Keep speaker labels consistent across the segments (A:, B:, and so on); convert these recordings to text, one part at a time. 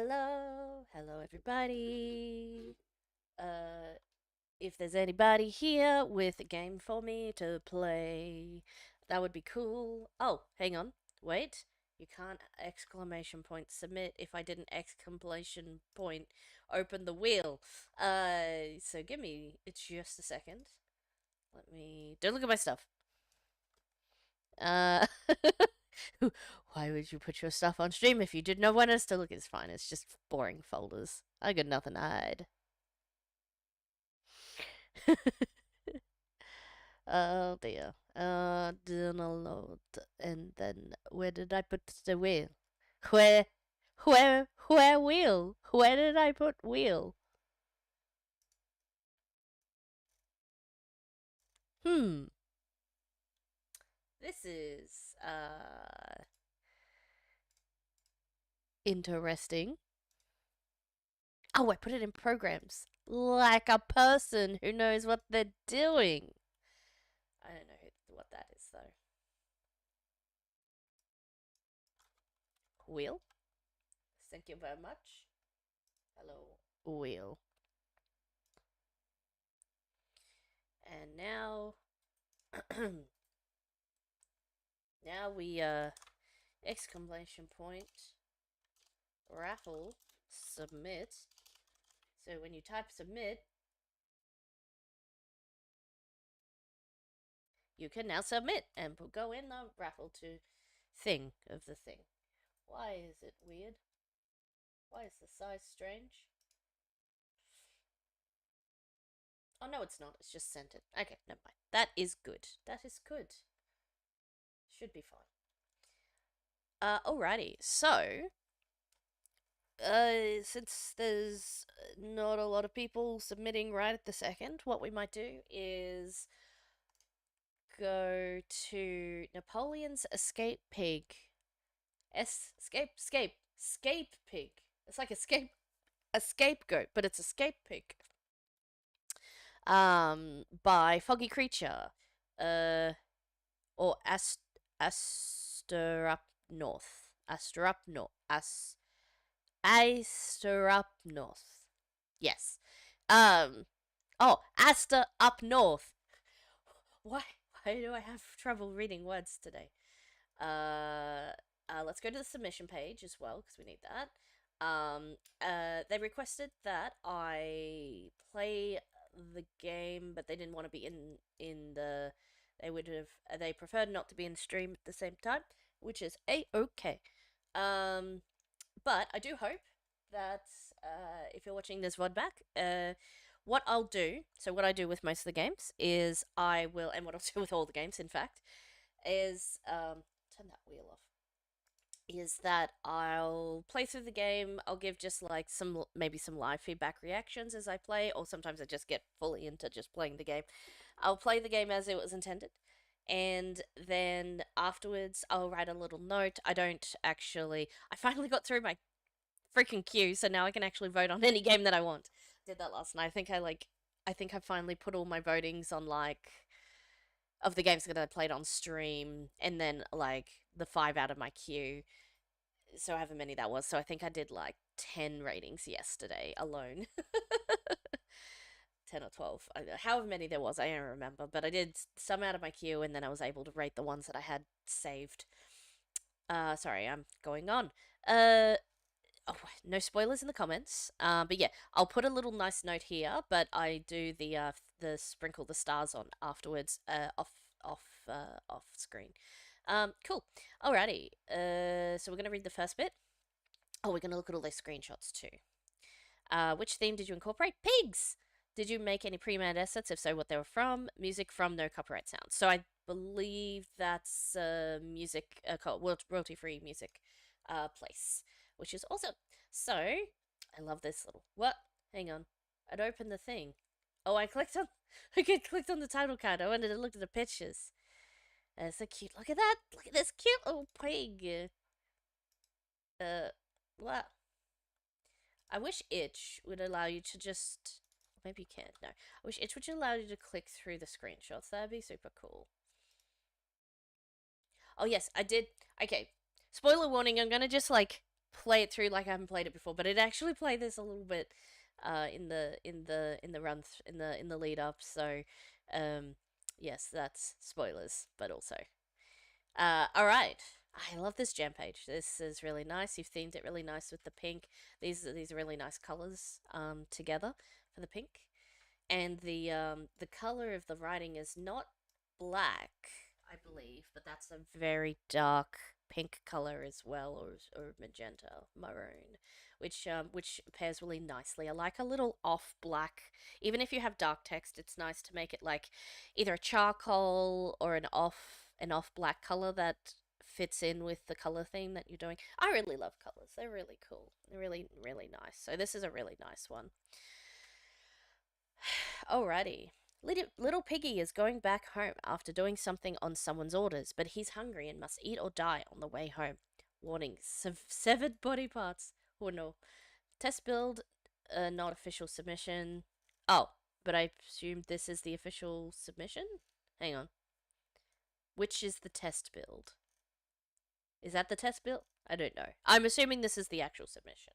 A: Hello everybody. Uh, if there's anybody here with a game for me to play, that would be cool. Oh, hang on, wait. You can't exclamation point submit if I didn't exclamation point open the wheel. So give me it's just a second. Let me don't look at my stuff. Uh, why would you put your stuff on stream if you didn't know when us to look? It's fine. It's just boring folders. I got nothing to hide. Oh dear. Download. And then where did I put the wheel? Where, where wheel? Where did I put wheel? Hmm. This is, interesting. Oh, I put it in programs. Like a person who knows what they're doing. I don't know what that is, though. Wheel? Thank you very much. Hello, wheel. And now, now we, exclamation point, raffle, submit. So when you type submit, you can now submit and go in the raffle to thing of the thing. Why is it weird? Why is the size strange? Oh, no, it's not. It's just sent it. Okay, never mind. That is good. That is good. Should be fine. Alrighty. So, since there's not a lot of people submitting right at the second, what we might do is go to Napoleon's Escape Pig. Escape pig. It's like a scapegoat, but it's a escape pig. By Foggy Creature, or Aster Up North, Aster Up North. Yes. Oh, Aster Up North. Why? Why do I have trouble reading words today? Let's go to the submission page as well because we need that. They requested that I play the game, but they didn't want to be in the. They preferred not to be in the stream at the same time, which is a-okay. But I do hope that if you're watching this VOD back, what I'll do. So what I do with most of the games is I will, and what I'll do with all the games, in fact, is turn that wheel off. Is that I'll play through the game. I'll give just like maybe some live feedback reactions as I play, or sometimes I just get fully into just playing the game. I'll play the game as it was intended, and then afterwards I'll write a little note. I finally got through my freaking queue, so now I can actually vote on any game that I want. Did that last night. I think I finally put all my votings on like of the games that I played on stream, and then like the 5 out of my queue. So however many that was. So I think I did like 10 ratings yesterday alone. 10 or 12. However many there was, I don't remember. But I did some out of my queue, and then I was able to rate the ones that I had saved. Sorry, I'm going on. Oh, no spoilers in the comments. But yeah, I'll put a little nice note here, but I do the sprinkle the stars on afterwards, off screen. Cool. Alrighty. So we're gonna read the first bit. Oh, we're gonna look at all those screenshots too. Which theme did you incorporate? Pigs. Did you make any pre-made assets? If so, what they were from? Music from no copyright sounds. So I believe that's music, royalty-free music place, which is awesome. So I love this little what? Hang on. I'd open the thing. Oh, I clicked on. I clicked on the title card. I wanted to look at the pictures. It's so cute. Look at that. Look at this cute little pig. What? I wish itch would allow you to just. Maybe you can't. No. I wish itch would allow you to click through the screenshots. That'd be super cool. Oh, yes, I did. Okay. Spoiler warning. I'm gonna just like play it through like I haven't played it before, but it actually played this a little bit in the run in the lead up. So yes, that's spoilers, but also all right. I love this jam page. This is really nice. You've themed it really nice with the pink. These are really nice colors together for the pink, and the color of the writing is not black, I believe, but that's a very dark pink color as well, or magenta, maroon, which pairs really nicely. I like a little off black. Even if you have dark text, it's nice to make it like either a charcoal or an off black color that fits in with the color theme that you're doing. I really love colors. They're really cool. They're really, really nice. So this is a really nice one. Alrighty. Little Piggy is going back home after doing something on someone's orders, but he's hungry and must eat or die on the way home. Warning, severed body parts. Oh no. Test build, not official submission. Oh, but I presume this is the official submission? Hang on. Which is the test build? Is that the test build? I don't know. I'm assuming this is the actual submission.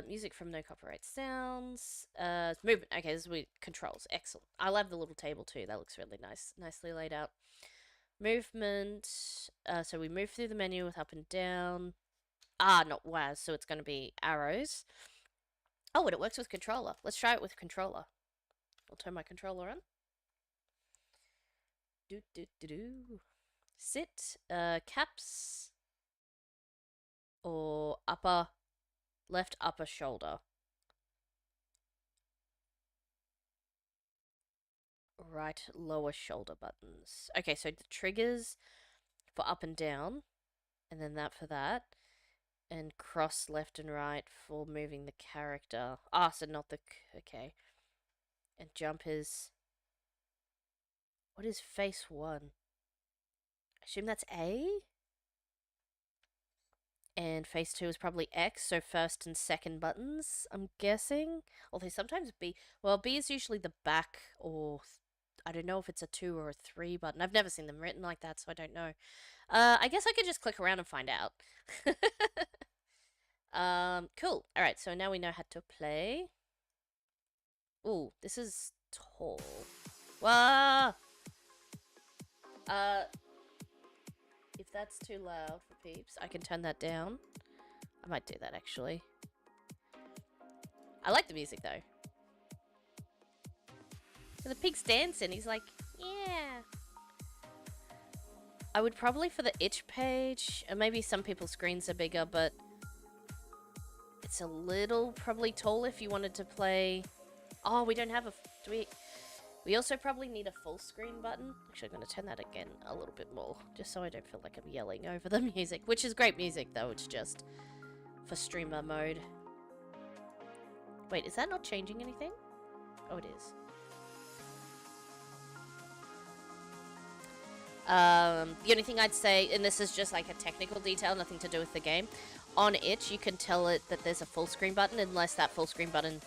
A: Music from No Copyright Sounds. Movement. Okay, this is controls. Excellent. I love the little table too. That looks really nice. Nicely laid out. Movement. So we move through the menu with up and down. Not WAS, so it's going to be arrows. Oh, and it works with controller. Let's try it with controller. I'll turn my controller on. Sit. Caps. Or upper. Left upper shoulder. Right lower shoulder buttons. Okay, so the triggers for up and down, and then that for that, and cross left and right for moving the character. So not the... okay. And jump is... what is face 1? I assume that's A? And phase 2 is probably X, so first and second buttons, I'm guessing. Although sometimes B... well, B is usually the back, or... I don't know if it's a 2 or a 3 button. I've never seen them written like that, so I don't know. I guess I could just click around and find out. Cool. Alright, so now we know how to play. Ooh, this is tall. Wah! If that's too loud for peeps, I can turn that down. I might do that, actually. I like the music, though. So the pig's dancing. He's like, yeah. I would probably, for the itch page, and maybe some people's screens are bigger, but it's a little probably tall if you wanted to play... oh, we don't have a... do we... we also probably need a full screen button. Actually, I'm going to turn that again a little bit more, just so I don't feel like I'm yelling over the music, which is great music, though. It's just for streamer mode. Wait, is that not changing anything? Oh, it is. The only thing I'd say, and this is just like a technical detail, nothing to do with the game, on itch you can tell it that there's a full screen button, unless that full screen button,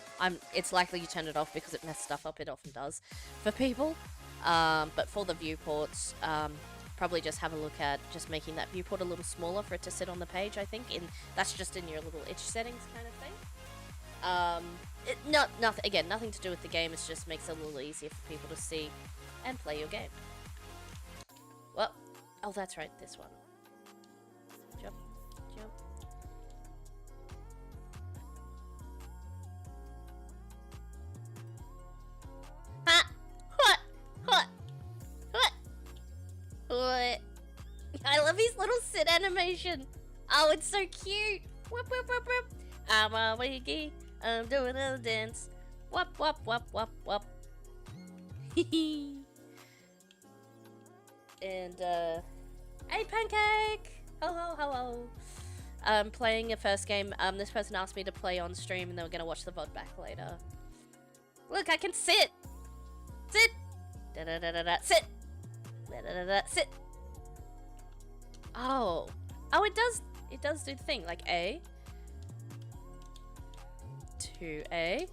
A: it's likely you turn it off because it messes stuff up. It often does for people, but for the viewports, probably just have a look at just making that viewport a little smaller for it to sit on the page. I think that's just in your little itch settings kind of thing. Nothing to do with the game. It just makes it a little easier for people to see and play your game. Well, oh, that's right, this one. Jump, jump. Ha! What? What? What? What? I love his little sit animation. Oh, it's so cute. Whoop, whoop, whoop, whoop. I'm a wiggy. I'm doing a dance. Whoop, whoop, whoop, whoop, whoop. Hee And, hey, Pancake! Hello, hello. I'm playing a first game. This person asked me to play on stream, and they were gonna watch the VOD back later. Look, I can sit! Sit! Da-da-da-da-da. Sit! Da-da-da-da. Sit! Oh. Oh, it does do the thing. Like A. 2A.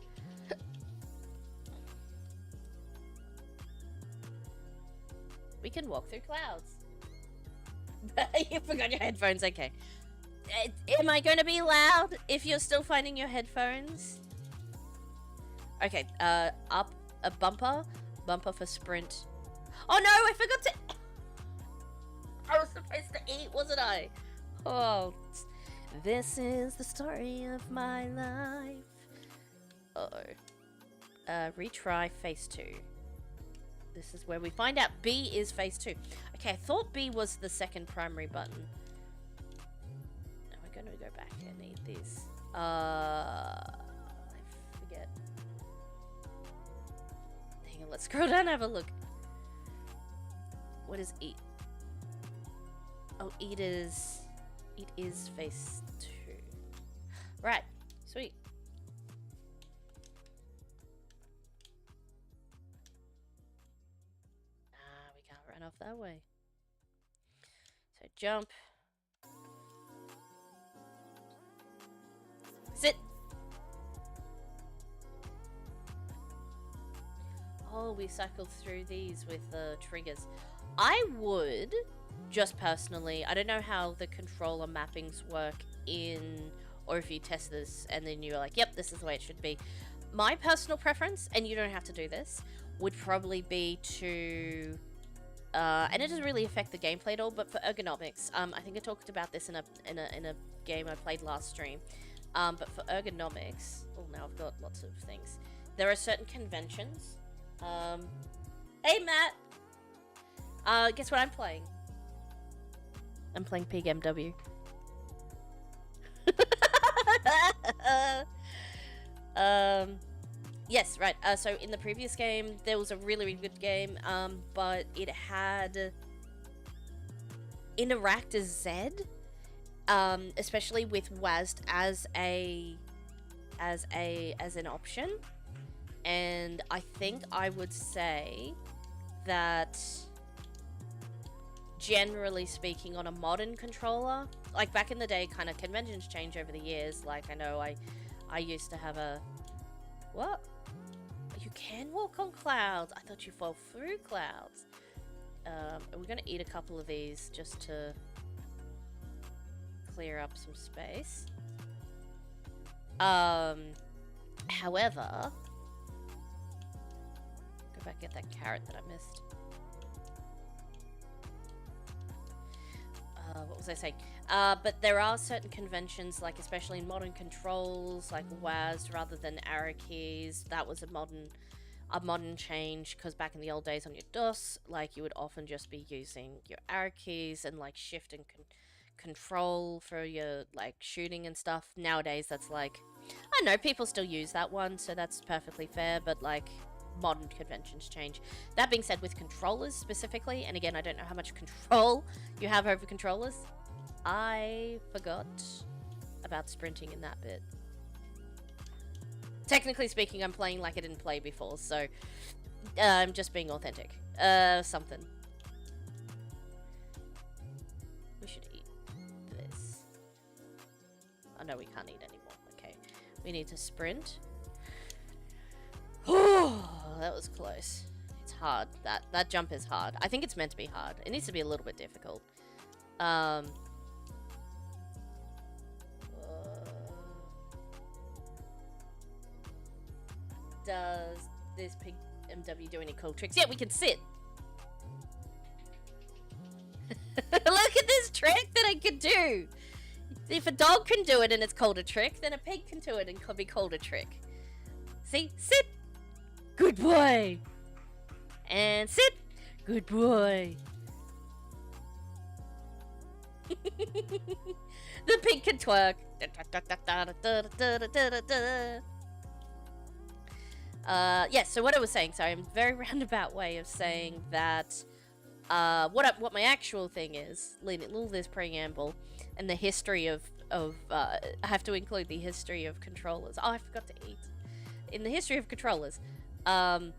A: We can walk through clouds. You forgot your headphones, okay. Am I going to be loud if you're still finding your headphones? Okay, up a bumper for sprint. Oh no, I forgot to. I was supposed to eat, wasn't I? Oh, this is the story of my life. Retry phase 2. This is where we find out B is phase 2. Okay, I thought B was the second primary button. Now we're going to go back and eat these. I forget. Hang on, let's scroll down and have a look. What is eat? Oh, it is phase 2. Right, sweet. We can't run off that way. So jump. Sit. Oh, we cycled through these with the triggers. I would, just personally, I don't know how the controller mappings work in, or if you test this and then you're like, yep, this is the way it should be. My personal preference, and you don't have to do this, would probably be to, and it doesn't really affect the gameplay at all, but for ergonomics, I think I talked about this in a game I played last stream, but for ergonomics, oh, now I've got lots of things. There are certain conventions. Hey, Matt! Guess what I'm playing? I'm playing Pig MW. Yes, right. So in the previous game, there was a really, really good game, but it had Interact as Z, especially with WASD as an option. And I think I would say that, generally speaking, on a modern controller, like back in the day, kind of conventions change over the years. Like, I know I used to have a... What? You can walk on clouds. I thought you fall through clouds. We're going to eat a couple of these just to clear up some space. However... Go back and get that carrot that I missed. What was I saying? But there are certain conventions, like especially in modern controls, like WASD rather than arrow keys. That was a modern change, because back in the old days on your DOS, like you would often just be using your arrow keys and like shift and control for your like shooting and stuff. Nowadays, that's like, I don't know, people still use that one, so that's perfectly fair. But like, modern conventions change. That being said, with controllers specifically, and again, I don't know how much control you have over controllers, I forgot about sprinting in that bit. Technically speaking, I'm playing like I didn't play before, so I'm just being authentic. Something. We should eat this. Oh no, we can't eat anymore. Okay. We need to sprint. Oh, that was close. It's hard. That jump is hard. I think it's meant to be hard. It needs to be a little bit difficult. Does this Pig MW do any cool tricks? Yeah, we can sit. Look at this trick that I can do. If a dog can do it and it's called a trick, then a pig can do it and could be called a trick. See? Sit. Good boy. And sit. Good boy. The pig can twerk. Yes, so what I was saying, sorry, I'm a very roundabout way of saying that what my actual thing is, little this preamble, and the history of I have to include the history of controllers. Oh, I forgot to eat. In the history of controllers, I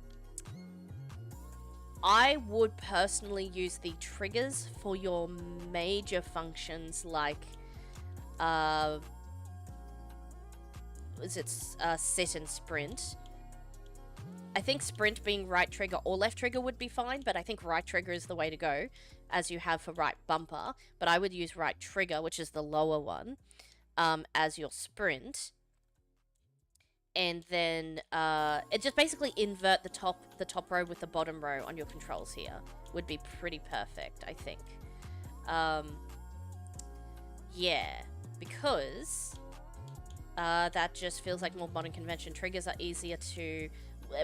A: would personally use the triggers for your major functions, like sit and sprint. I think sprint being right trigger or left trigger would be fine, but I think right trigger is the way to go, as you have for right bumper. But I would use right trigger, which is the lower one, as your sprint, and then it just basically invert the top row with the bottom row on your controls here. Would be pretty perfect, I think. Yeah, because that just feels like more modern convention. Triggers are easier to,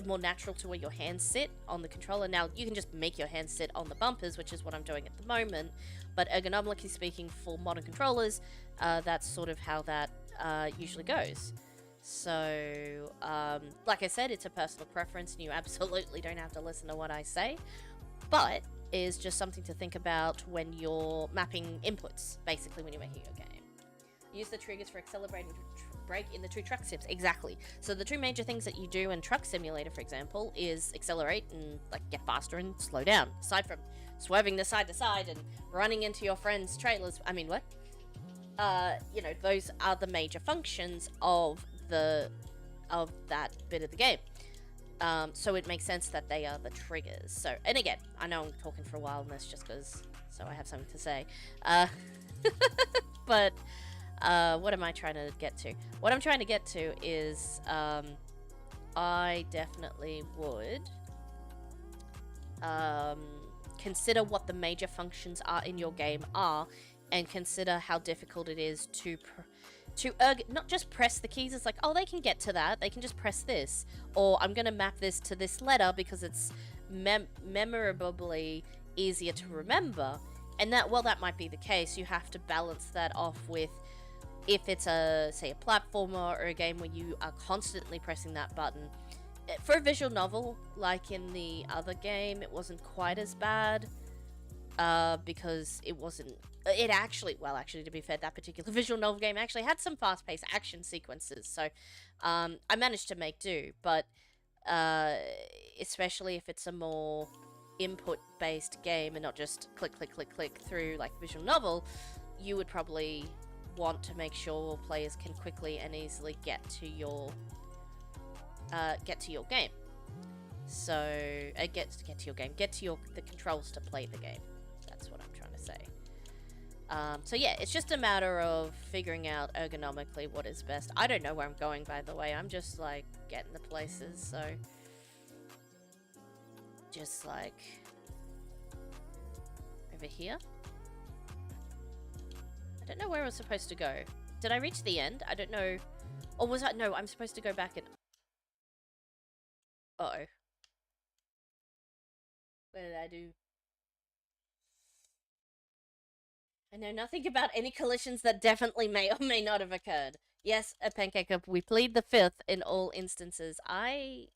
A: more natural to where your hands sit on the controller. Now, you can just make your hands sit on the bumpers, which is what I'm doing at the moment, but ergonomically speaking, for modern controllers, that's sort of how that usually goes. So, like I said, it's a personal preference, and you absolutely don't have to listen to what I say, but is just something to think about when you're mapping inputs, basically, when you're making your game. Use the triggers for accelerating brake in the two truck sims. Exactly. So the two major things that you do in Truck Simulator, for example, is accelerate and like get faster and slow down. Aside from swerving to side and running into your friends' trailers. I mean, what? You know, those are the major functions of that bit of the game. So it makes sense that they are the triggers. So, and again, I know I'm talking for a while, and that's just because so I have something to say. But what am I trying to get to? What I'm trying to get to is I definitely would consider what the major functions are in your game are, and consider how difficult it is to not just press the keys. It's like, oh, they can get to that. They can just press this. Or I'm going to map this to this letter because it's memorably easier to remember. And that, well, that might be the case. You have to balance that off with, if it's say a platformer or a game where you are constantly pressing that button. For a visual novel, like in the other game, it wasn't quite as bad. Because it actually, to be fair, that particular visual novel game actually had some fast-paced action sequences, so I managed to make do, but especially if it's a more input-based game and not just click, click, click, click through like visual novel, you would probably want to make sure players can quickly and easily get to your game. So, get to the controls to play the game. That's what I'm trying to say. So yeah, it's just a matter of figuring out ergonomically what is best. I don't know where I'm going, by the way. I'm just like getting the places, so just like over here. I don't know where I was supposed to go. Did I reach the end? I don't know. Or was I? No, I'm supposed to go back and... Uh-oh. What did I do? I know nothing about any collisions that definitely may or may not have occurred. Yes, a pancake up. We plead the fifth in all instances. I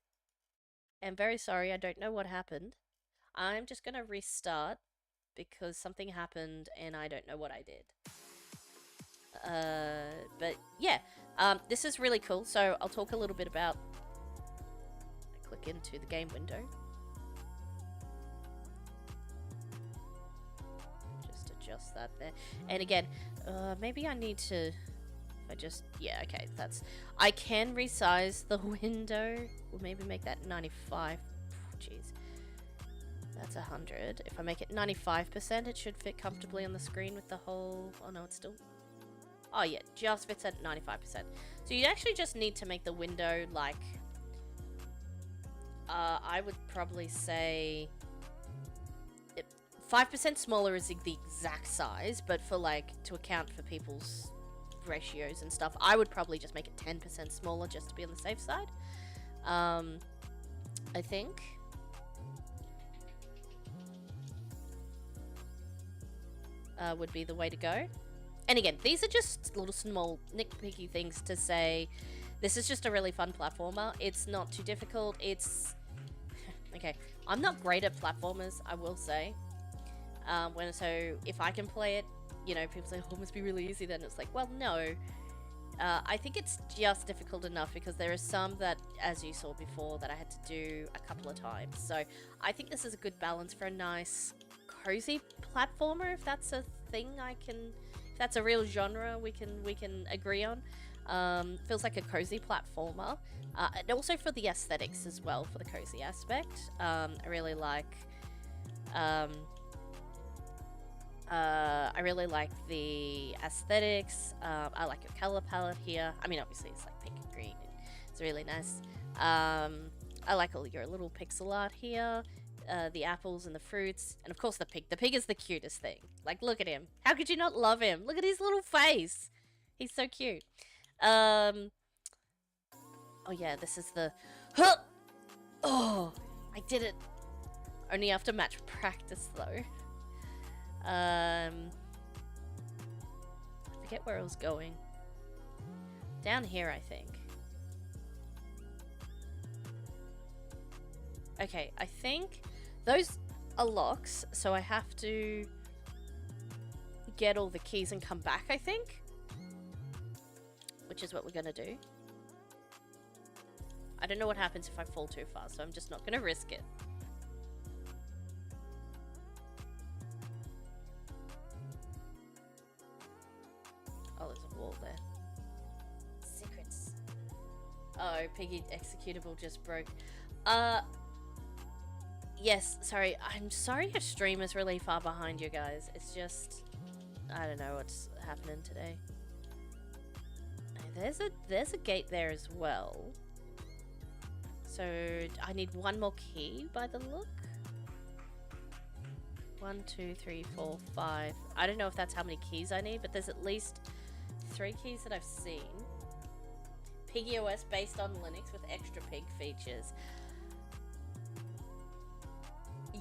A: am very sorry. I don't know what happened. I'm just going to restart because something happened and I don't know what I did. But yeah, this is really cool. So I'll talk a little bit about... I click into the game window. Adjust that there, and again, maybe I need to, yeah, okay, I can resize the window, or maybe make that 95, jeez, that's 100, if I make it 95%, it should fit comfortably on the screen with the whole, oh no, it's still, oh yeah, just fits at 95%, so you actually just need to make the window, like, I would probably say 5% smaller is the exact size, but for like, to account for people's ratios and stuff, I would probably just make it 10% smaller just to be on the safe side. I think. Would be the way to go. And again, these are just little small nitpicky things to say, this is just a really fun platformer. It's not too difficult. It's... okay, I'm not great at platformers, I will say. So if I can play it, you know, people say, oh, it must be really easy, then it's like, well, no. I think it's just difficult enough because there are some that, as you saw before, that I had to do a couple of times. So I think this is a good balance for a nice, cozy platformer, if that's a thing if that's a real genre we can agree on. Feels like a cozy platformer. And also for the aesthetics as well, for the cozy aspect. I really like the aesthetics. I like your color palette here. I mean, obviously it's like pink and green. It's really nice. I like all your little pixel art here. The apples and the fruits, and of course the pig. The pig is the cutest thing. Like, look at him. How could you not love him? Look at his little face. He's so cute. Oh yeah, this is the. Huh! Oh, I did it. Only after match practice though. I forget where I was going. Down here, I think. Okay, I think those are locks, so I have to get all the keys and come back, I think. Which is what we're gonna do. I don't know what happens if I fall too far, so I'm just not gonna risk it. Oh, there's a wall there. Secrets. Oh, Piggy executable just broke. Yes, sorry. I'm sorry your stream is really far behind you guys. It's just, I don't know what's happening today. There's a gate there as well. So I need one more key by the look. 1, 2, 3, 4, 5. I don't know if that's how many keys I need, but there's at least 3 keys that I've seen. Piggy OS based on Linux with extra pig features.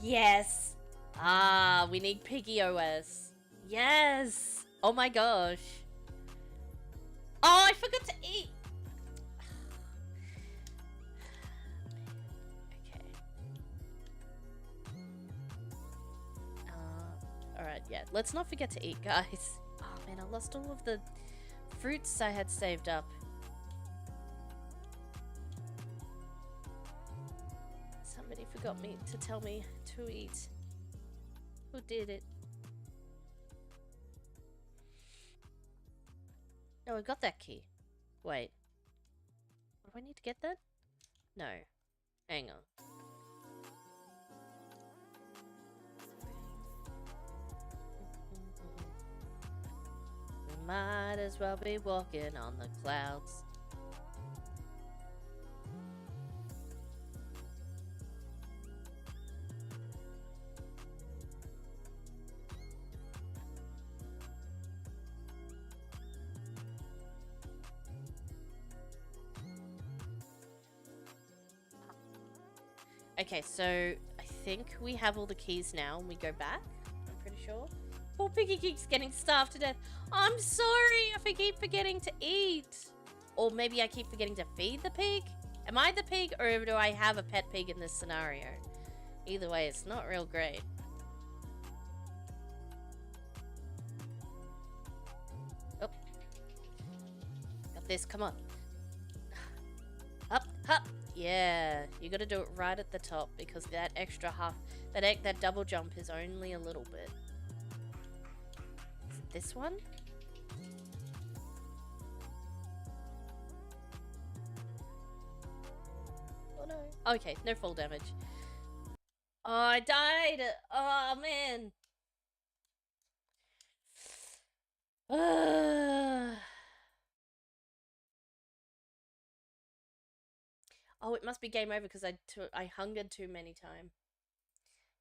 A: Yes. Ah, we need Piggy OS. Yes. Oh my gosh. Oh, I forgot to eat. Okay. Alright, yeah. Let's not forget to eat, guys. Oh man, I lost all of the fruits I had saved up. Somebody forgot me to tell me to eat. Who did it? Oh, I got that key. Wait. Do I need to get that? No. Hang on. We might as well be walking on the clouds. Okay, so I think we have all the keys now and we go back. I'm pretty sure. Poor Piggy keeps getting starved to death. I'm sorry if I keep forgetting to eat. Or maybe I keep forgetting to feed the pig. Am I the pig or do I have a pet pig in this scenario? Either way, it's not real great. Oh. Got this, come on. Up, up. Yeah, you gotta do it right at the top because that extra half, that double jump is only a little bit. Is it this one? Oh no. Okay, no fall damage. Oh, I died! Oh man! Oh, it must be game over because I hungered too many times.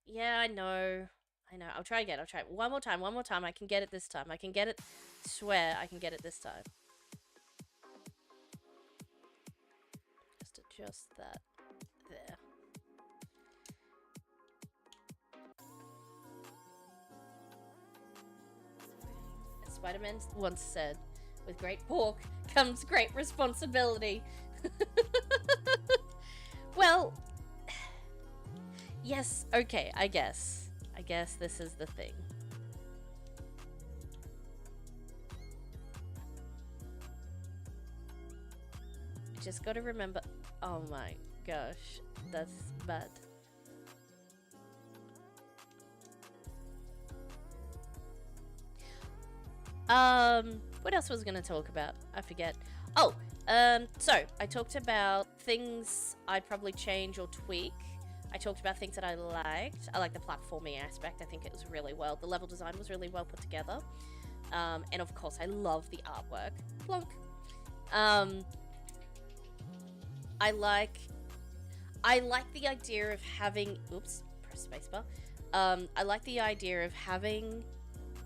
A: Yeah, I know. I know. I'll try again. I'll try it one more time. One more time. I can get it this time. I can get it. I swear I can get it this time. Just adjust that there. As Spider-Man once said, with great pork comes great responsibility. Well, yes, okay, I guess. I guess this is the thing. Just gotta remember. Oh my gosh, that's bad. What else was I gonna talk about? I forget. Oh, so I talked about things I'd probably change or tweak. I talked about things that I liked. I like the platforming aspect. I think it was really well. The level design was really well put together. And of course, I love the artwork. Plonk. Um, I like I like the idea of having. Oops, press spacebar. I like the idea of having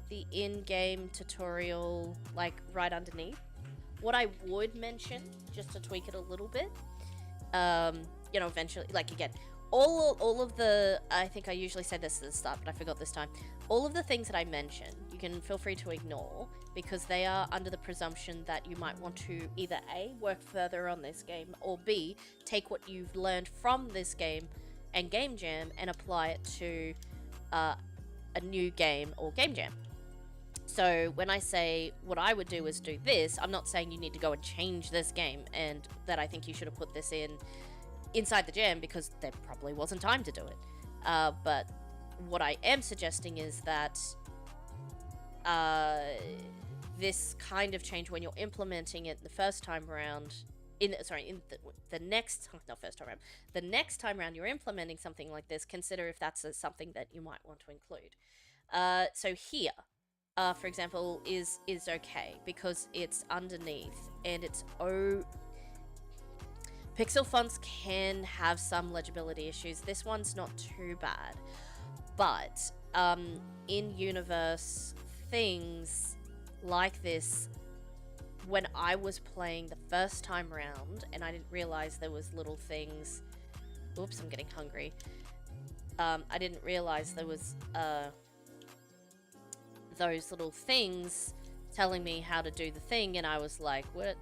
A: the in-game tutorial like right underneath. What I would mention, just to tweak it a little bit, eventually, like again, all of the, I think I usually say this at the start, but I forgot this time. All of the things that I mentioned, you can feel free to ignore because they are under the presumption that you might want to either A, work further on this game, or B, take what you've learned from this game and Game Jam and apply it to a new game or Game Jam. So when I say what I would do is do this, I'm not saying you need to go and change this game and that I think you should have put this inside the jam because there probably wasn't time to do it. But what I am suggesting is that this kind of change, when you're implementing it the first time around, in the next, not first time around, the next time around you're implementing something like this, consider if that's something that you might want to include. So here, for example, is okay because it's underneath and it's pixel fonts can have some legibility issues. This one's not too bad, but in universe things like this, when I was playing the first time round and I didn't realize there was little things. Oops, I'm getting hungry. I didn't realize there was those little things telling me how to do the thing, and I was like, what?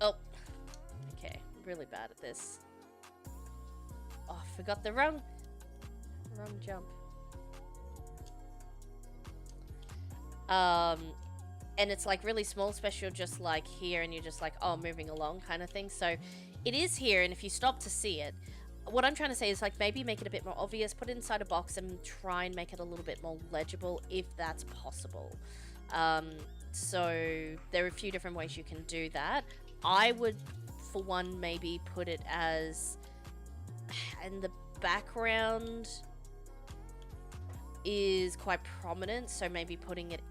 A: Oh, okay, I'm really bad at this. Oh, I forgot the wrong jump. And it's like really small, especially just like here, and you're just like, oh, moving along kind of thing. So it is here, and if you stop to see it, what I'm trying to say is like maybe make it a bit more obvious, put it inside a box and try and make it a little bit more legible if that's possible. So there are a few different ways you can do that. I would, for one, maybe put it as in the background is quite prominent, so maybe putting it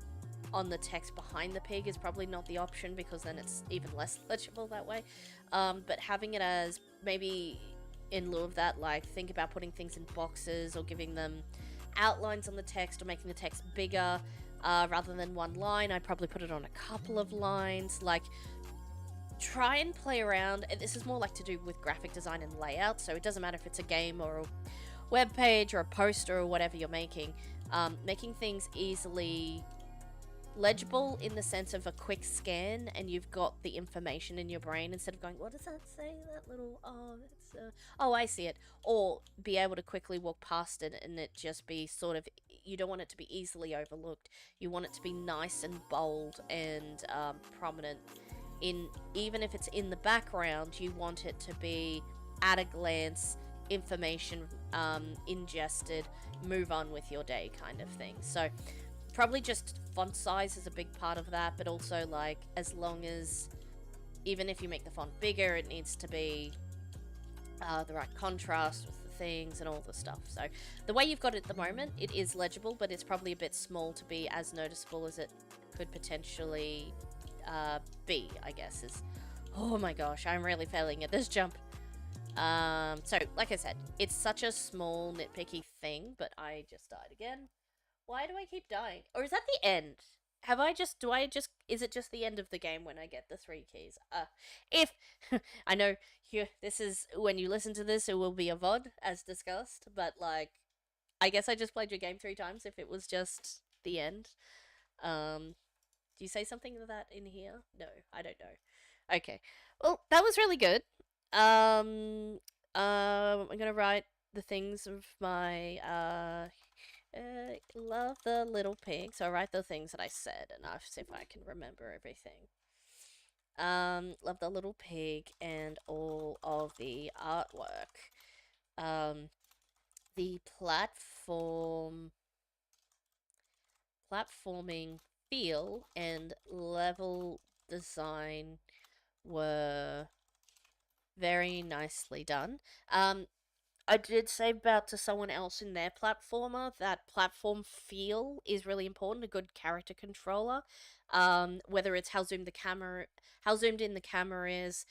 A: on the text behind the pig is probably not the option because then it's even less legible that way. But having it as maybe in lieu of that, like think about putting things in boxes or giving them outlines on the text or making the text bigger rather than one line. I'd probably put it on a couple of lines. Like try and play around. And this is more like to do with graphic design and layout, so it doesn't matter if it's a game or a web page or a poster or whatever you're making. Making things easily legible in the sense of a quick scan and you've got the information in your brain instead of going, what does that say, that little, oh, I see it, or be able to quickly walk past it and it just be sort of, you don't want it to be easily overlooked. You want it to be nice and bold and prominent. Even if it's in the background, you want it to be at a glance information ingested, move on with your day kind of thing. So probably just font size is a big part of that, but also like as long as, even if you make the font bigger, it needs to be the right contrast with the things and all the stuff. So the way you've got it at the moment, it is legible, but it's probably a bit small to be as noticeable as it could potentially be, I guess. Oh my gosh, I'm really failing at this jump. So like I said, it's such a small nitpicky thing, but I just died again. Why do I keep dying? Or is that the end? Is it just the end of the game when I get the 3 keys? If, I know, this is, when you listen to this, it will be a VOD, as discussed, but, like, I guess I just played your game 3 times if it was just the end. Do you say something to that in here? No, I don't know. Okay. Well, that was really good. I'm gonna write the things of my, love the little pig. So I write the things that I said, and I'll see if I can remember everything. Love the little pig and all of the artwork. The platforming feel and level design were very nicely done. I did say about to someone else in their platformer that platform feel is really important. A good character controller, whether it's how zoomed in the camera is,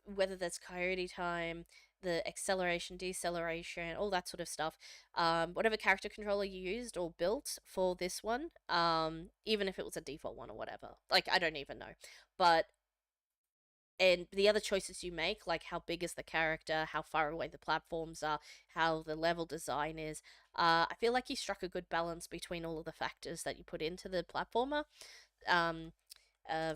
A: whether that's coyote time, the acceleration, deceleration, all that sort of stuff. Whatever character controller you used or built for this one, even if it was a default one or whatever, like I don't even know, but and the other choices you make, like how big is the character, how far away the platforms are, how the level design is. I feel like you struck a good balance between all of the factors that you put into the platformer. Um,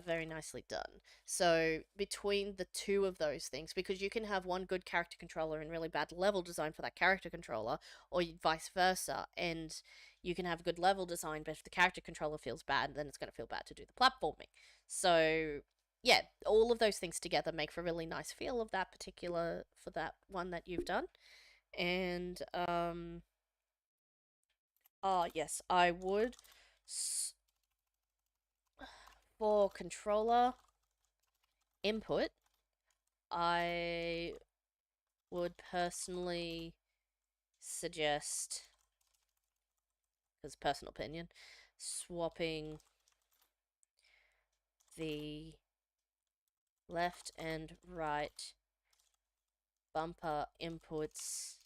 A: very nicely done. So between the two of those things, because you can have one good character controller and really bad level design for that character controller, or vice versa, and you can have good level design, but if the character controller feels bad, then it's going to feel bad to do the platforming. So yeah, all of those things together make for a really nice feel of that particular for that one that you've done. And oh yes, I would for controller input. I would personally suggest, as personal opinion, swapping the left and right bumper inputs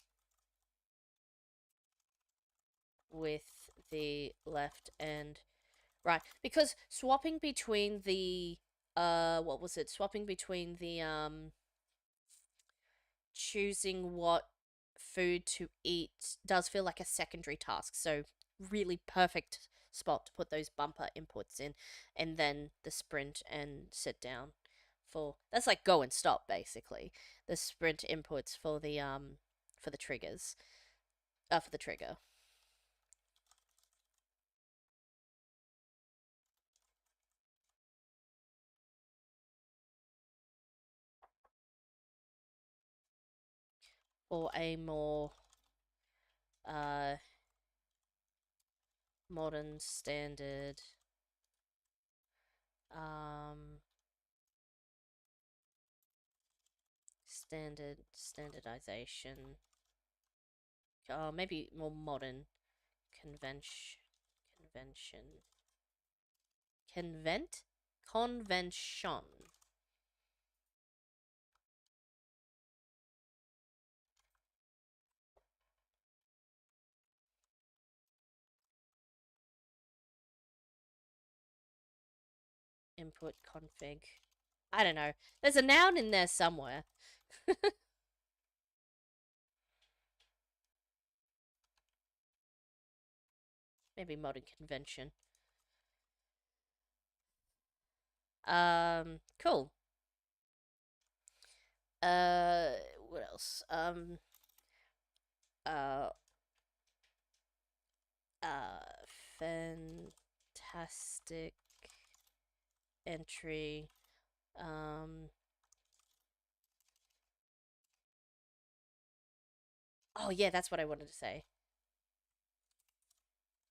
A: with the left and right, because swapping between the what was it? Swapping between the choosing what food to eat does feel like a secondary task. So really perfect spot to put those bumper inputs in, and then the sprint and sit down for that's like go and stop basically. The sprint inputs for the triggers. For the trigger. Or a more uh modern standard um standardization, maybe more modern convention convention input config. I don't know. There's a noun in there somewhere. Maybe modern convention. Cool. Uh, what else? Uh, fantastic entry. Um, oh yeah, that's what I wanted to say.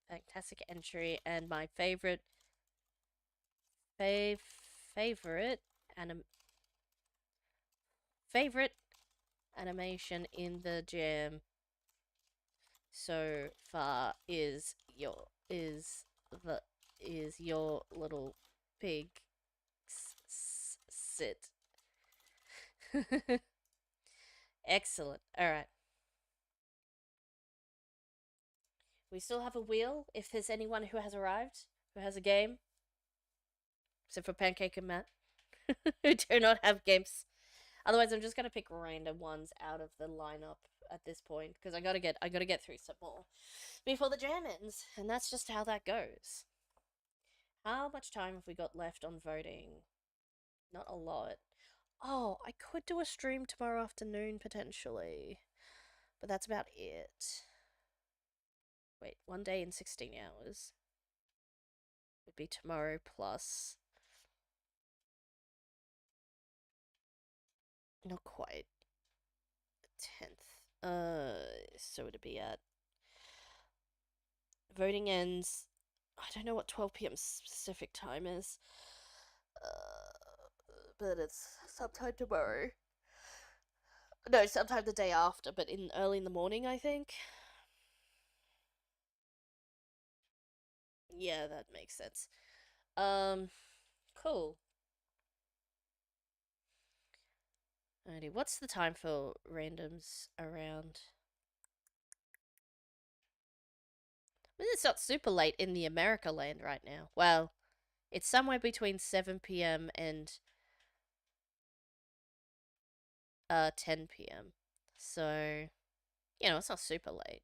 A: Fantastic entry, and my fav favorite anim favorite animation in the jam so far the is your little pig sit. Excellent. All right. We still have a wheel if there's anyone who has arrived, who has a game, except for Pancake and Matt, who do not have games. Otherwise, I'm just gonna pick random ones out of the lineup at this point because I gotta get through some more before the jam ends, and that's just how that goes. How much time have we got left on voting? Not a lot. Oh, I could do a stream tomorrow afternoon potentially, but that's about it. Wait, 1 day and 16 hours would be tomorrow plus. Not quite. The 10th. So it'd be at. Voting ends I don't know what 12 p.m. specific time is. But it's sometime tomorrow. No, sometime the day after, but in early in the morning, I think. Yeah, that makes sense. Um, cool. Alrighty, what's the time for randoms around? I mean, it's not super late in the America land right now. Well, it's somewhere between 7 p.m. and 10 p.m. So, it's not super late.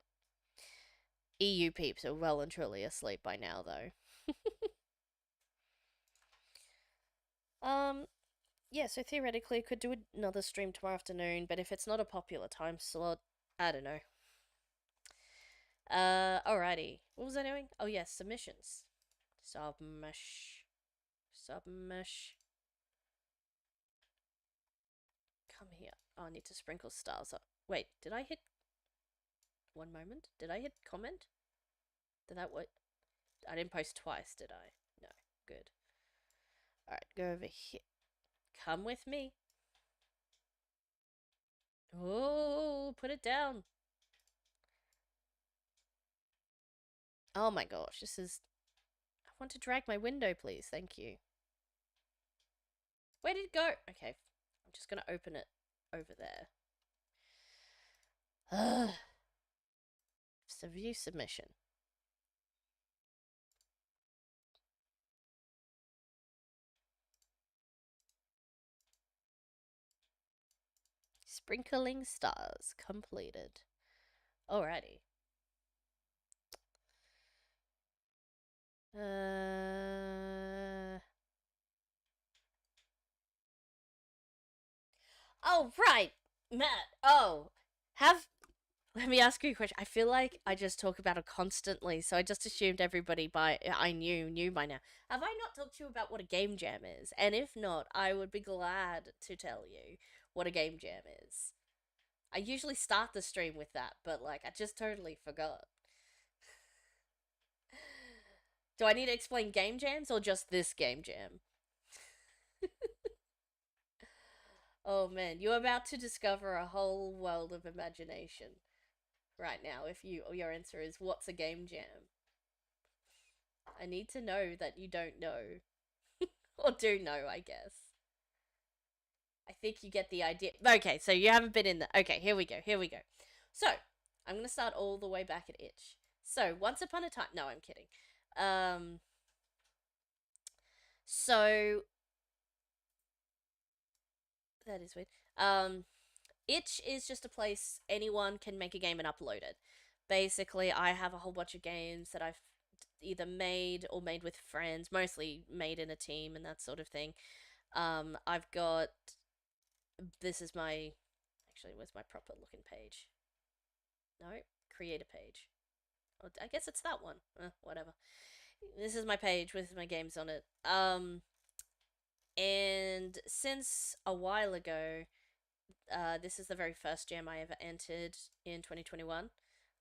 A: EU peeps are well and truly asleep by now, though. Um, yeah, so theoretically, I could do another stream tomorrow afternoon, but if it's not a popular time slot, I don't know. Alrighty. What was I doing? Oh, yes, submissions. Submesh. Submesh. Come here. Oh, I need to sprinkle stars up. Wait, did I hit. One moment. Did I hit comment? Did that what? I didn't post twice, did I? No. Good. Alright, go over here. Come with me. Oh, put it down. Oh my gosh, this is. I want to drag my window, please. Thank you. Where did it go? Okay, I'm just gonna open it over there. Ugh. So view submission. Sprinkling stars completed. Alrighty. Oh, right! Matt, oh. Have. Let me ask you a question. I feel like I just talk about it constantly, so I just assumed everybody I knew by now. Have I not talked to you about what a game jam is? And if not, I would be glad to tell you what a game jam is. I usually start the stream with that, but like I just totally forgot. Do I need to explain game jams or just this game jam? Oh man, you're about to discover a whole world of imagination right now if your answer is what's a game jam? I need to know that you don't know or do know, I guess. I think you get the idea. Okay, so you haven't been in the. Okay, here we go. Here we go. So, I'm going to start all the way back at itch. So, once upon a time. No, I'm kidding. Um. So. That is weird. Itch is just a place anyone can make a game and upload it. Basically, I have a whole bunch of games that I've either made or made with friends, mostly made in a team and that sort of thing. I've got. This is my. Actually, where's my proper looking page? No, create a page. Oh, I guess it's that one. Whatever. This is my page with my games on it. And since a while ago, this is the very first jam I ever entered in 2021.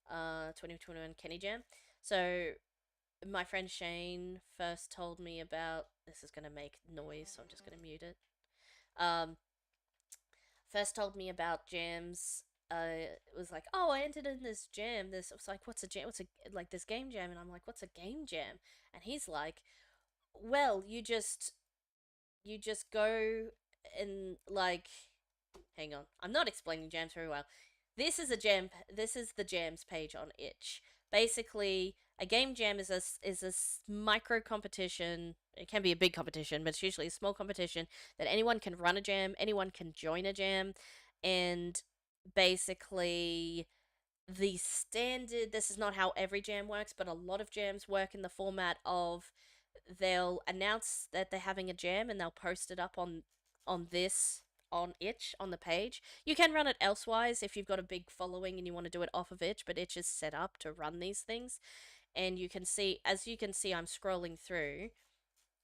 A: 2021 Kenny Jam. So my friend Shane first told me about. This is gonna make noise, so I'm just gonna mute it. Um, First told me about jams. It was like, oh, I entered in this jam. This I was like, what's a jam? What's a like this game jam? And I'm like, what's a game jam? And he's like, well, you just go and like, hang on, I'm not explaining jams very well. This is a jam. This is the jams page on Itch. Basically, a game jam is a micro competition. It can be a big competition, but it's usually a small competition that anyone can run a jam, anyone can join a jam, and basically the standard. This is not how every jam works, but a lot of jams work in the format of they'll announce that they're having a jam and they'll post it up on this on Itch on the page. You can run it elsewise if you've got a big following and you want to do it off of Itch, but Itch is set up to run these things. And you can see, as you can see, I'm scrolling through.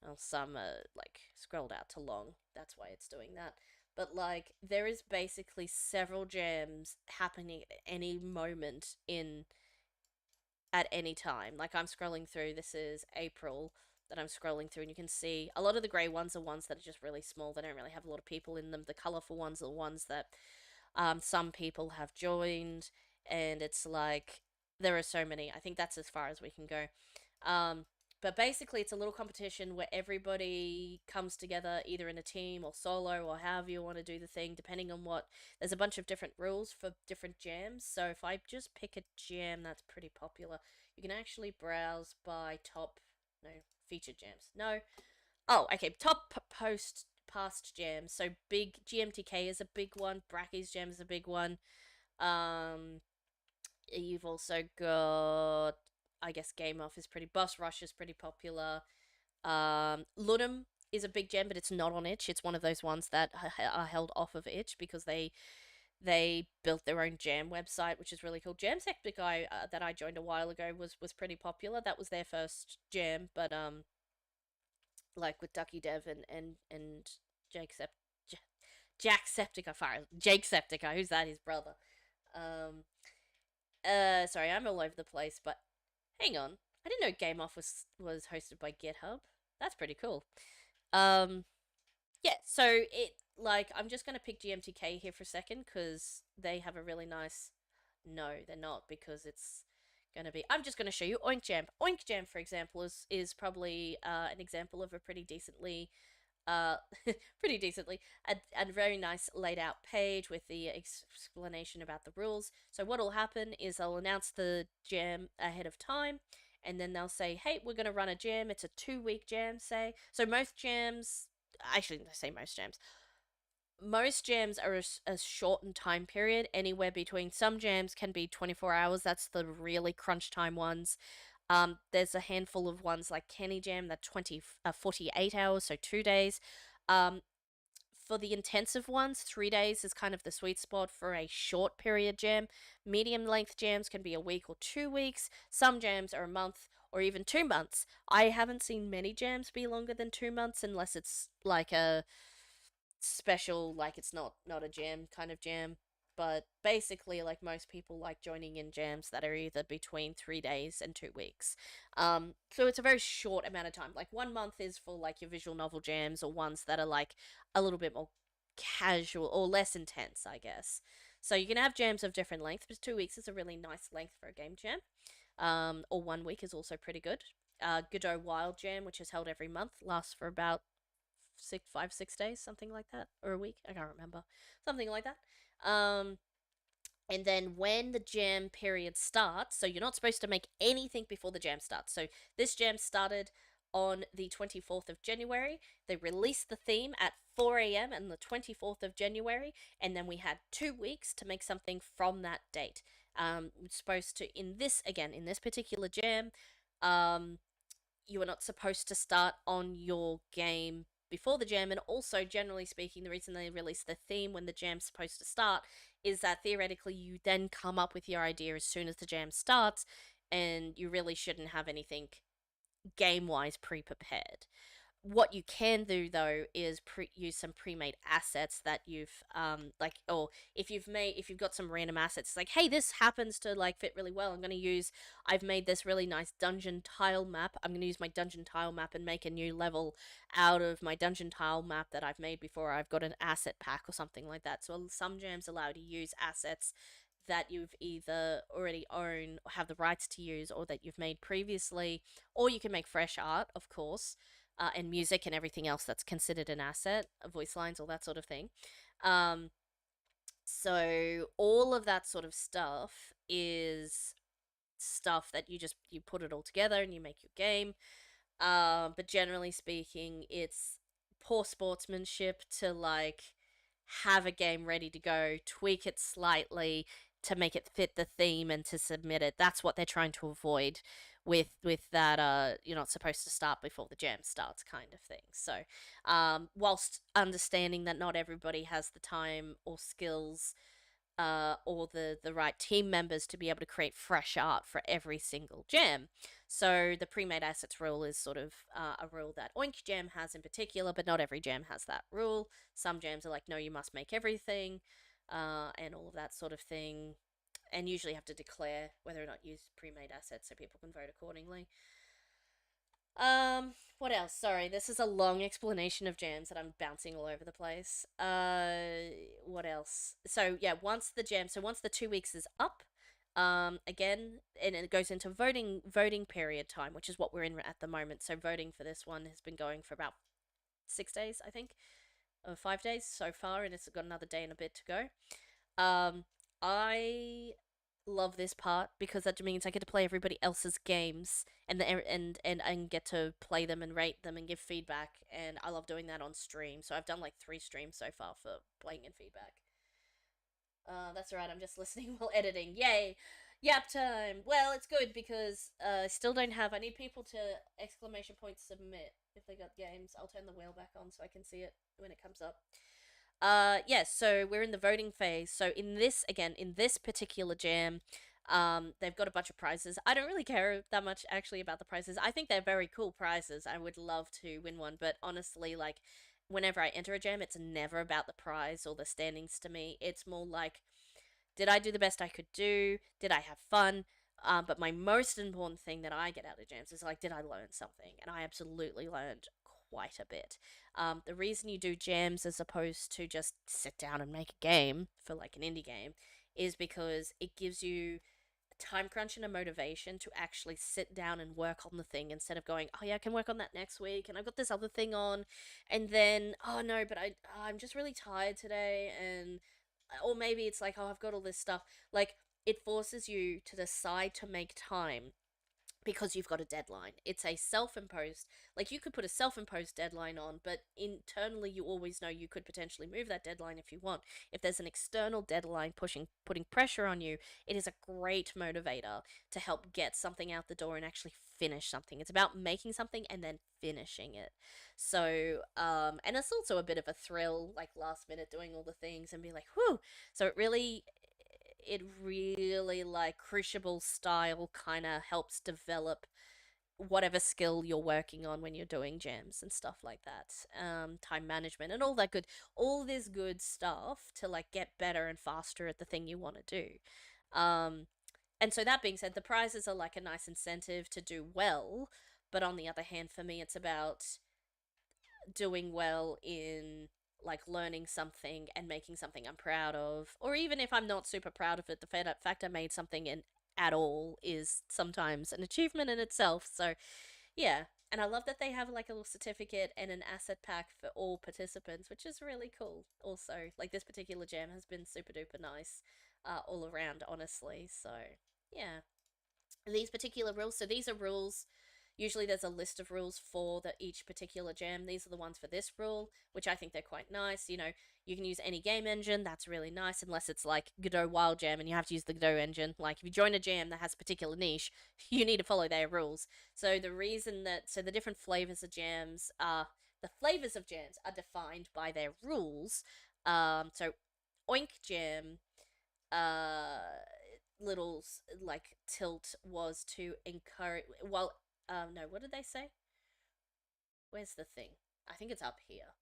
A: Well, some are like scrolled out to long. That's why it's doing that. But like, there is basically several jams happening at any moment in at any time. Like I'm scrolling through, this is April that I'm scrolling through, and you can see a lot of the grey ones are ones that are just really small. They don't really have a lot of people in them. The colourful ones are the ones that some people have joined, and it's like there are so many. I think that's as far as we can go. Um, but basically, it's a little competition where everybody comes together either in a team or solo or however you want to do the thing, depending on what. There's a bunch of different rules for different jams. So if I just pick a jam that's pretty popular, you can actually browse by top, no, featured jams. No. Oh, okay. Top post past jams. So big GMTK is a big one. Bracky's jam is a big one. Um, you've also got, I guess, Game Off is pretty. Boss Rush is pretty popular. Ludum is a big gem, but it's not on Itch. It's one of those ones that are held off of Itch because they built their own jam website, which is really cool. Jacksepticeye that I joined a while ago was pretty popular. That was their first jam, but like with Ducky Dev and Jake J- Jacksepticeye, fire Jake Septiceye. Who's that? His brother. Um, sorry, I'm all over the place, but hang on. I didn't know Game Off was hosted by GitHub. That's pretty cool. Um, yeah, so it like I'm just gonna pick GMTK here for a second because they have a really nice. No, they're not because it's gonna be. I'm just gonna show you OINK Jam. OINK Jam, for example, is probably an example of a pretty decently uh, pretty decently, a very nice laid out page with the explanation about the rules. So what'll happen is they'll announce the jam ahead of time, and then they'll say, "Hey, we're gonna run a jam. It's a 2 week jam." Say so. Most jams, actually, I say most jams. Most jams are a shortened time period, anywhere between some jams can be 24 hours. That's the really crunch time ones. There's a handful of ones like Kenny Jam that 48 hours, so 2 days. Um, for the intensive ones, 3 days is kind of the sweet spot for a short period jam. Medium length jams can be a week or 2 weeks. Some jams are a month or even 2 months. I haven't seen many jams be longer than 2 months unless it's like a special, like it's not a jam kind of jam. But basically, like most people like joining in jams that are either between 3 days and 2 weeks. So it's a very short amount of time. Like 1 month is for like your visual novel jams or ones that are like a little bit more casual or less intense, I guess. So you can have jams of different lengths, but 2 weeks is a really nice length for a game jam. Or 1 week is also pretty good. Godot Wild Jam, which is held every month, lasts for about 6 days, something like that, or a week. I can't remember, something like that. Um, and then when the jam period starts, so you're not supposed to make anything before the jam starts. So this jam started on the 24th of January. They released the theme at 4 a.m. on the 24th of January, and then we had 2 weeks to make something from that date. We're supposed to, in this particular jam, um, you are not supposed to start on your game before the jam. And also, generally speaking, the reason they release the theme when the jam's supposed to start is that theoretically you then come up with your idea as soon as the jam starts, and you really shouldn't have anything game wise pre prepared. What you can do though is use some pre-made assets that you've or if you've got some random assets like, hey, this happens to like fit really well. I've made this really nice dungeon tile map. I'm going to use my dungeon tile map and make a new level out of my dungeon tile map that I've made before. I've got an asset pack or something like that. So some jams allow you to use assets that you've either already own or have the rights to use, or that you've made previously, or you can make fresh art, of course, and music and everything else that's considered an asset, voice lines, all that sort of thing. Um, so all of that sort of stuff is stuff that you put it all together and you make your game. But generally speaking, it's poor sportsmanship to like have a game ready to go, tweak it slightly to make it fit the theme and to submit it. That's what they're trying to avoid with that you're not supposed to start before the jam starts kind of thing. So whilst understanding that not everybody has the time or skills or the right team members to be able to create fresh art for every single jam. So the pre-made assets rule is sort of a rule that OINK Jam has in particular, but not every jam has that rule. Some jams are like, no, you must make everything, and all of that sort of thing. and usually have to declare whether or not you use pre-made assets so people can vote accordingly. What else? Sorry, this is a long explanation of jams that I'm bouncing all over the place. What else? So yeah, once the 2 weeks is up, again, and it goes into voting period time, which is what we're in at the moment. So voting for this one has been going for about 6 days, I think, or 5 days so far, and it's got another day and a bit to go. I love this part because that means I get to play everybody else's games and get to play them and rate them and give feedback, and I love doing that on stream. So I've done like 3 streams so far for playing and feedback. That's right. I'm just listening while editing. Yay! Yap time. Well, it's good because I still don't have. I need people to exclamation point submit if they got games. I'll turn the wheel back on so I can see it when it comes up. Yes, so we're in the voting phase. So in this particular jam, they've got a bunch of prizes. I don't really care that much actually about the prizes. I think they're very cool prizes. I would love to win one, but honestly, like whenever I enter a jam, it's never about the prize or the standings to me. It's more like, did I do the best I could do? Did I have fun? But my most important thing that I get out of jams is like, did I learn something? And I absolutely learned quite a bit. The reason you do jams as opposed to just sit down and make a game for like an indie game is because it gives you a time crunch and a motivation to actually sit down and work on the thing instead of going, oh yeah, I can work on that next week and I've got this other thing on, and then oh no, but I'm just really tired today, and or maybe it's like, oh, I've got all this stuff. Like, it forces you to decide to make time because you've got a deadline. It's a self-imposed, like you could put a self-imposed deadline on, but internally you always know you could potentially move that deadline if you want. If there's an external deadline putting pressure on you, it is a great motivator to help get something out the door and actually finish something. It's about making something and then finishing it. So, and it's also a bit of a thrill, like last minute doing all the things and be like, whew. So it really like crucible style kind of helps develop whatever skill you're working on when you're doing jams and stuff like that. Time management and all this good stuff to like get better and faster at the thing you want to do. um and so that being said, the prizes are like a nice incentive to do well, but on the other hand, for me, it's about doing well in like learning something and making something I'm proud of, or even if I'm not super proud of it, the fact I made something in at all is sometimes an achievement in itself. So yeah, and I love that they have like a little certificate and an asset pack for all participants, which is really cool. Also, like this particular jam has been super duper nice, all around, honestly. So yeah, these particular rules. So these are rules. Usually there's a list of rules for each particular jam. These are the ones for this rule, which I think they're quite nice. You know, you can use any game engine. That's really nice, unless it's like Godot Wild Jam and you have to use the Godot engine. Like if you join a jam that has a particular niche, you need to follow their rules. So the different flavors of jams are, the flavors of jams are defined by their rules. So OINK Jam, uh little like tilt was to encourage, well, no, what did they say? Where's the thing? I think it's up here.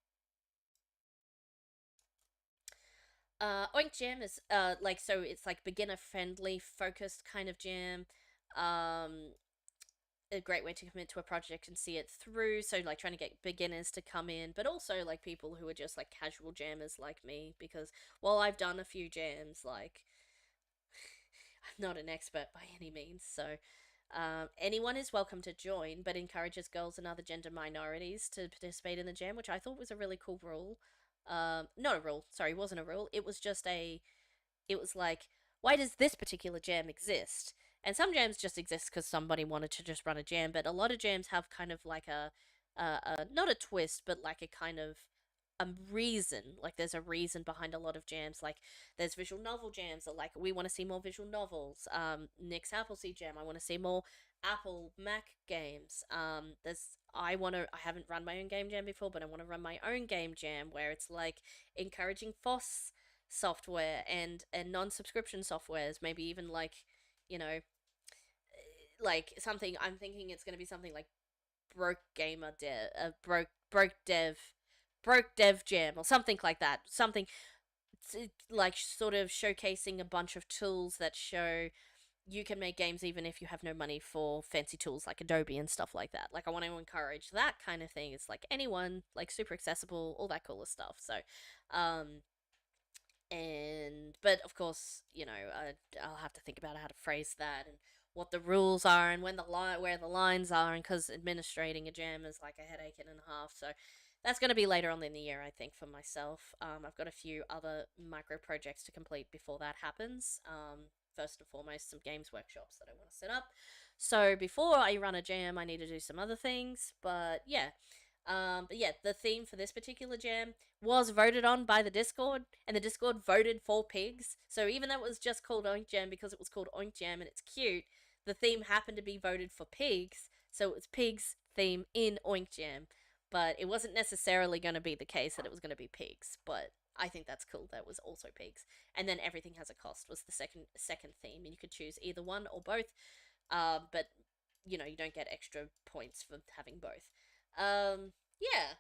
A: Oink Jam is like, so it's like beginner friendly, focused kind of jam. Um, a great way to commit to a project and see it through. So like trying to get beginners to come in, but also like people who are just like casual jammers like me. Because while I've done a few jams, like I'm not an expert by any means. So anyone is welcome to join, but encourages girls and other gender minorities to participate in the jam, which I thought was a really cool rule. Not a rule, sorry, it wasn't a rule. It was like, why does this particular jam exist? And some jams just exist because somebody wanted to just run a jam, but a lot of jams have kind of like not a twist, but like a kind of a reason. Like there's a reason behind a lot of jams. Like there's visual novel jams that like, we want to see more visual novels. Nick's Appleseed Jam, I want to see more Apple Mac games. I haven't run my own game jam before, but I want to run my own game jam where it's like encouraging FOSS software and non-subscription softwares, maybe even like, you know, like something, I'm thinking it's going to be something like broke gamer dev, broke dev jam or something like that. Something like sort of showcasing a bunch of tools that show you can make games even if you have no money for fancy tools like Adobe and stuff like that. Like I want to encourage that kind of thing. It's like anyone, like super accessible, all that cool stuff. So, um, and but of course, I'll have to think about how to phrase that and what the rules are and when the line where the lines are, and because administrating a jam is like a headache and a half. So that's going to be later on in the year, I think, for myself. I've got a few other micro projects to complete before that happens. First and foremost, some games workshops that I want to set up. So before I run a jam, I need to do some other things. But yeah, the theme for this particular jam was voted on by the Discord, and the Discord voted for pigs. So even though it was just called OINK Jam because it was called OINK Jam and it's cute, the theme happened to be voted for pigs, so it was pigs theme in OINK Jam. But it wasn't necessarily going to be the case that it was going to be pigs, but I think that's cool that it was also pigs. And then everything has a cost was the second theme, and you could choose either one or both. But you don't get extra points for having both. Yeah,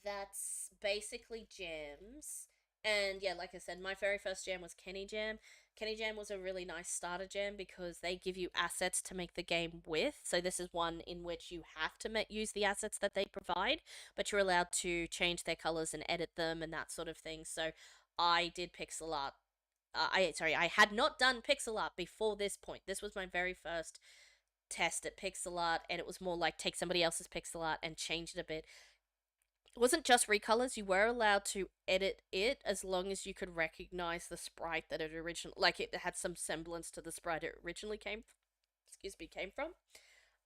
A: that's basically jams. And yeah, like I said, my very first jam was Kenny Jam. Kenny Jam was a really nice starter jam because they give you assets to make the game with. So this is one in which you have to use the assets that they provide, but you're allowed to change their colors and edit them and that sort of thing. So I did pixel art. I had not done pixel art before this point. This was my very first test at pixel art, and it was more like take somebody else's pixel art and change it a bit. It wasn't just recolors, you were allowed to edit it as long as you could recognize the sprite that it originally, like it had some semblance to the sprite it originally came from.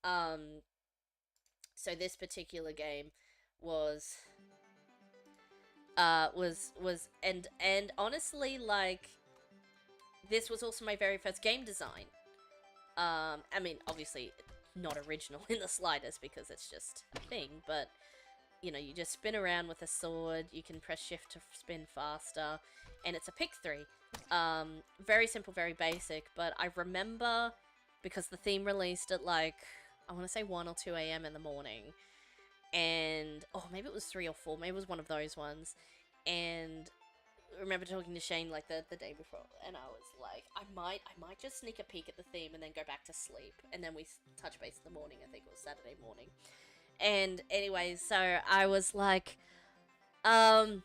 A: Um so this particular game was and honestly, like, this was also my very first game design. I mean, obviously not original in the slightest because it's just a thing, but you just spin around with a sword, you can press shift to spin faster, and it's a pick 3. Very simple, very basic, but I remember, because the theme released at like, I want to say 1 or 2 a.m. in the morning, and, oh, maybe it was 3 or 4, maybe it was one of those ones, and I remember talking to Shane like the day before, and I was like, I might just sneak a peek at the theme and then go back to sleep, and then we touch base in the morning. I think it was Saturday morning. And anyways, so I was like, oh man,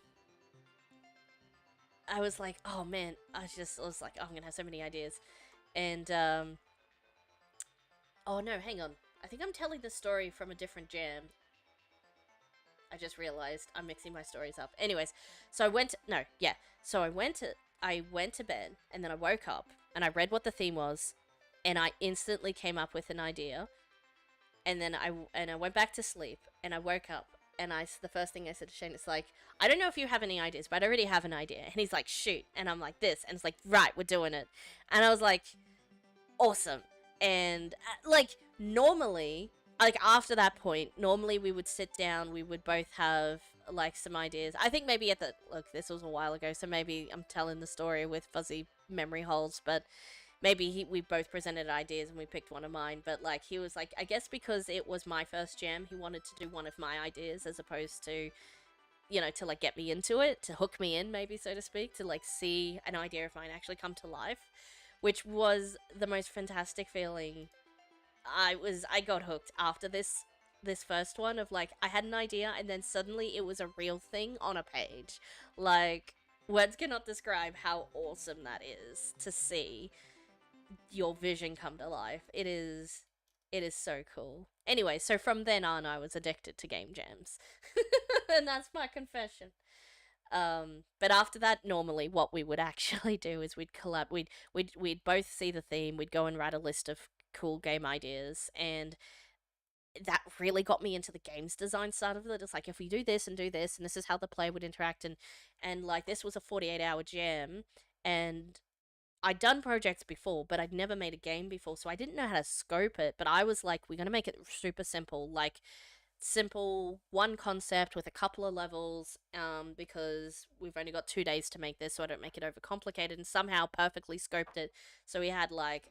A: I was like, oh, I'm gonna have so many ideas, and oh no, hang on, I think I'm telling the story from a different jam. I just realized I'm mixing my stories up. Anyways, so I went to, no, yeah. So I went to bed, and then I woke up and I read what the theme was, and I instantly came up with an idea. And then I went back to sleep, and I woke up, and the first thing I said to Shane is like, I don't know if you have any ideas, but I already have an idea. And he's like, shoot. And I'm like, this. And it's like, right, we're doing it. And I was like, awesome. And like, normally, like, after that point, normally we would sit down, we would both have like some ideas. I think maybe look, this was a while ago, so maybe I'm telling the story with fuzzy memory holes, but maybe we both presented ideas and we picked one of mine. But like, he was like, I guess because it was my first jam, he wanted to do one of my ideas as opposed to, to like get me into it, to hook me in, maybe, so to speak, to like see an idea of mine actually come to life, which was the most fantastic feeling. I got hooked after this first one of like, I had an idea and then suddenly it was a real thing on a page. Like, words cannot describe how awesome that is to see your vision come to life. It is so cool. Anyway, so from then on I was addicted to game jams. And that's my confession. But after that, normally what we would actually do is we'd both see the theme, we'd go and write a list of cool game ideas, and that really got me into the games design side of it. It's like, if we do this and this is how the player would interact, and like, this was a 48-hour jam, and I'd done projects before, but I'd never made a game before, so I didn't know how to scope it. But I was like, we're gonna make it super simple, like simple one concept with a couple of levels, because we've only got 2 days to make this, so I don't make it overcomplicated, and somehow perfectly scoped it. So we had like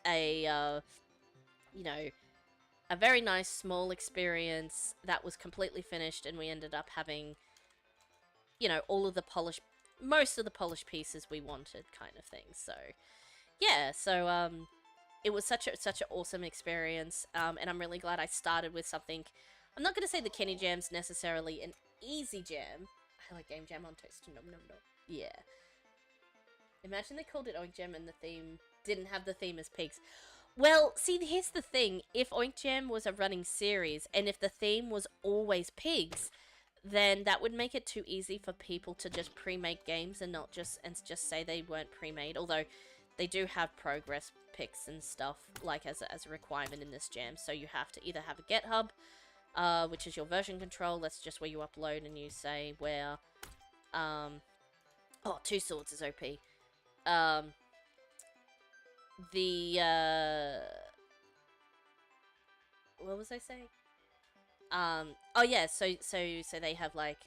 A: a you know a very nice small experience that was completely finished, and we ended up having all of the polished most of the polished pieces we wanted, kind of thing. So yeah, so it was such an awesome experience, and I'm really glad I started with something. I'm not going to say the Kenny Jam's necessarily an easy jam. I like Game Jam on toast. Nom nom nom. Yeah. Imagine they called it Oink Jam and the theme didn't have the theme as pigs. Well, see, here's the thing. If Oink Jam was a running series, and if the theme was always pigs, then that would make it too easy for people to just pre-make games and not just say they weren't pre-made. Although they do have progress picks and stuff like as a requirement in this jam. So you have to either have a GitHub, which is your version control. That's just where you upload and you say where. Oh, Two Swords is OP. The what was I saying? Oh yeah, so they have like,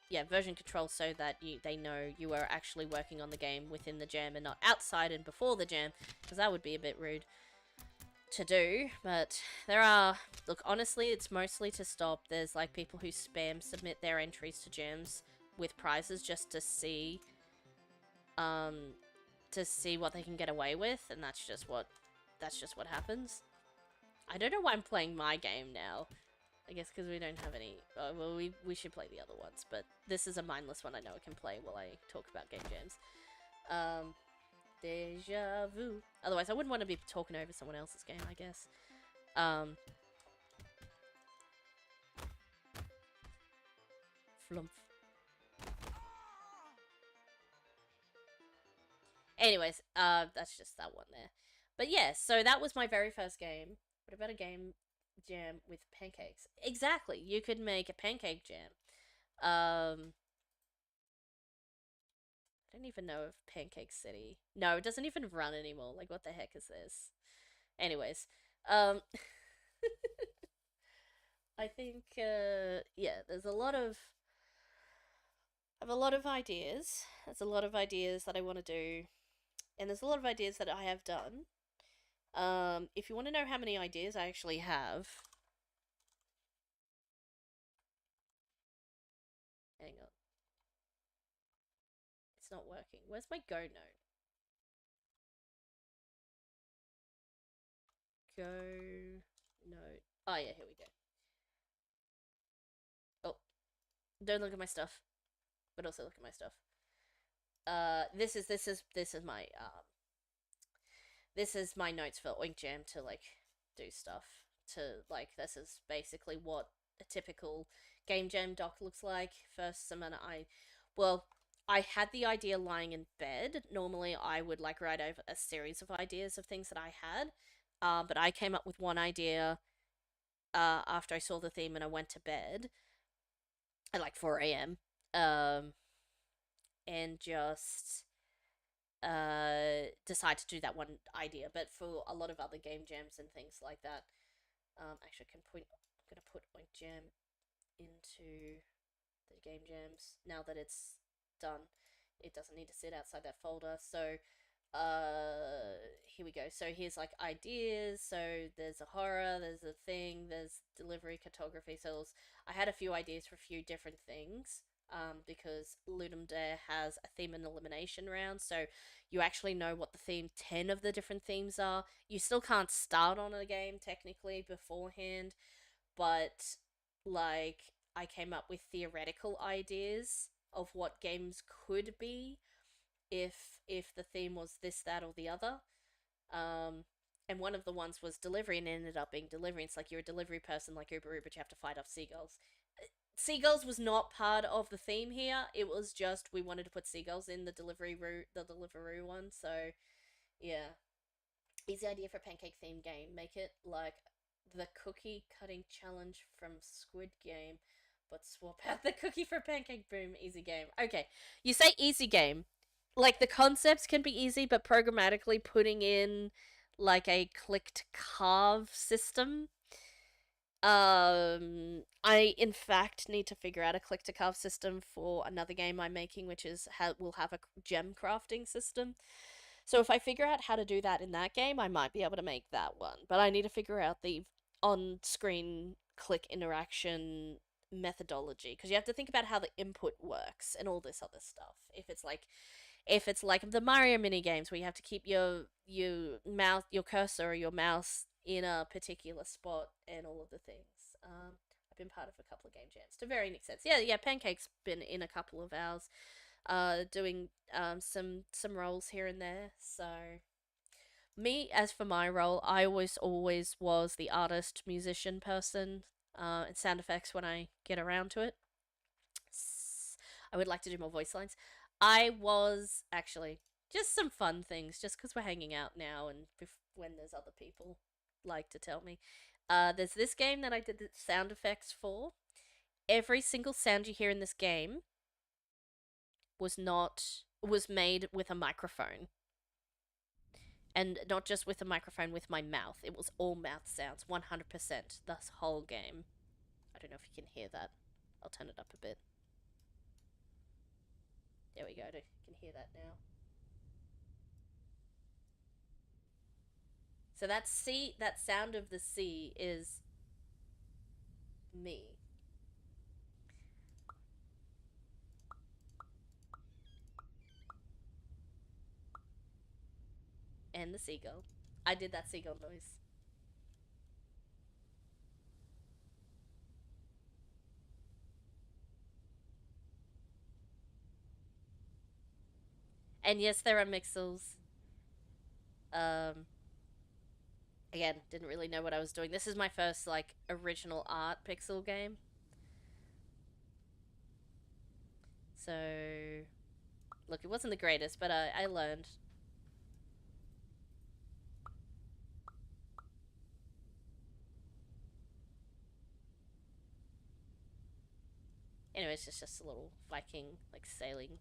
A: yeah, version control so that they know you are actually working on the game within the jam and not outside and before the jam, because that would be a bit rude to do. But there are, look, honestly, it's mostly to stop. There's like people who spam submit their entries to jams with prizes just to see what they can get away with, and that's just what happens. I don't know why I'm playing my game now. I guess because we don't have any. Well, we should play the other ones, but this is a mindless one I know I can play while I talk about game jams. Deja vu. Otherwise, I wouldn't want to be talking over someone else's game, I guess. Flump. Anyways, that's just that one there. But yeah, so that was my very first game. What about a game jam with pancakes? Exactly. You could make a pancake jam. I don't even know if Pancake City. No, it doesn't even run anymore. Like, what the heck is this? Anyways, um, I think, yeah, I have a lot of ideas. There's a lot of ideas that I want to do, and there's a lot of ideas that I have done. If you want to know how many ideas I actually have, hang on. It's not working. Where's my go note? Go note. Oh yeah, here we go. Oh, don't look at my stuff, but also look at my stuff. This is my notes for Oink Jam to like do stuff. To like, this is basically what a typical game jam doc looks like. First, well, I had the idea lying in bed. Normally, I would like write over a series of ideas of things that I had. But I came up with one idea after I saw the theme and I went to bed at like 4 a.m. And just decide to do that one idea. But for a lot of other game jams and things like that, actually, I'm gonna put Oink Jam into the game jams now that it's done. It doesn't need to sit outside that folder. So, here we go. So here's like ideas. So there's a horror, there's a thing, there's delivery, cartography. So I had a few ideas for a few different things. Because Ludum Dare has a theme and elimination round, so you actually know what the theme 10 of the different themes are. You still can't start on a game technically beforehand, but like I came up with theoretical ideas of what games could be if the theme was this, that, or the other. Um, and one of the ones was delivery, and it ended up being delivery. It's like you're a delivery person, like Uber, but you have to fight off seagulls. Seagulls was not part of the theme here. It was just we wanted to put seagulls in the Deliveroo one. So yeah, easy idea for a pancake theme game. Make it like the cookie cutting challenge from Squid Game, but swap out the cookie for pancake. Boom, easy game. Okay, you say easy game. Like the concepts can be easy, but programmatically putting in like a clicked carve system. I in fact need to figure out a click to carve system for another game I'm making, which is will have a gem crafting system. So if I figure out how to do that in that game, I might be able to make that one. But I need to figure out the on-screen click interaction methodology because you have to think about how the input works and all this other stuff. If it's like the Mario mini games where you have to keep your cursor or your mouse in a particular spot and all of the things. I've been part of a couple of game jams to varying extents. Yeah. Pancake's been in a couple of ours, doing some roles here and there. So me, as for my role, I always was the artist, musician person, and sound effects when I get around to it. I would like to do more voice lines. I was actually just some fun things, just because we're hanging out now, and when there's other people like to tell me. There's this game that I did the sound effects for. Every single sound you hear in this game was made with a microphone, and not just with a microphone, with my mouth. It was all mouth sounds, 100%. This whole game. I don't know if you can hear that. I'll turn it up a bit. There we go. You can hear that now. So that sound of the sea is me. And the seagull. I did that seagull noise. And yes, there are mixels. Um, Again, didn't really know what I was doing. This is my first like original art pixel game. So, look, it wasn't the greatest, but I learned. Anyway, it's just a little Viking like sailing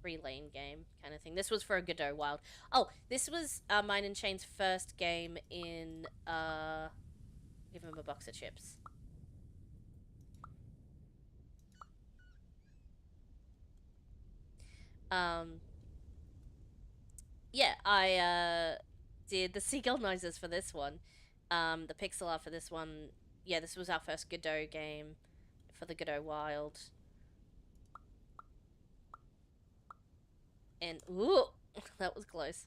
A: 3-lane game kind of thing. This was for a Godot Wild. Oh, this was Mine and Chain's first game in give him a box of chips. Um, yeah, I did the seagull noises for this one. The pixel art for this one. Yeah, this was our first Godot game for the Godot Wild. And ooh, that was close.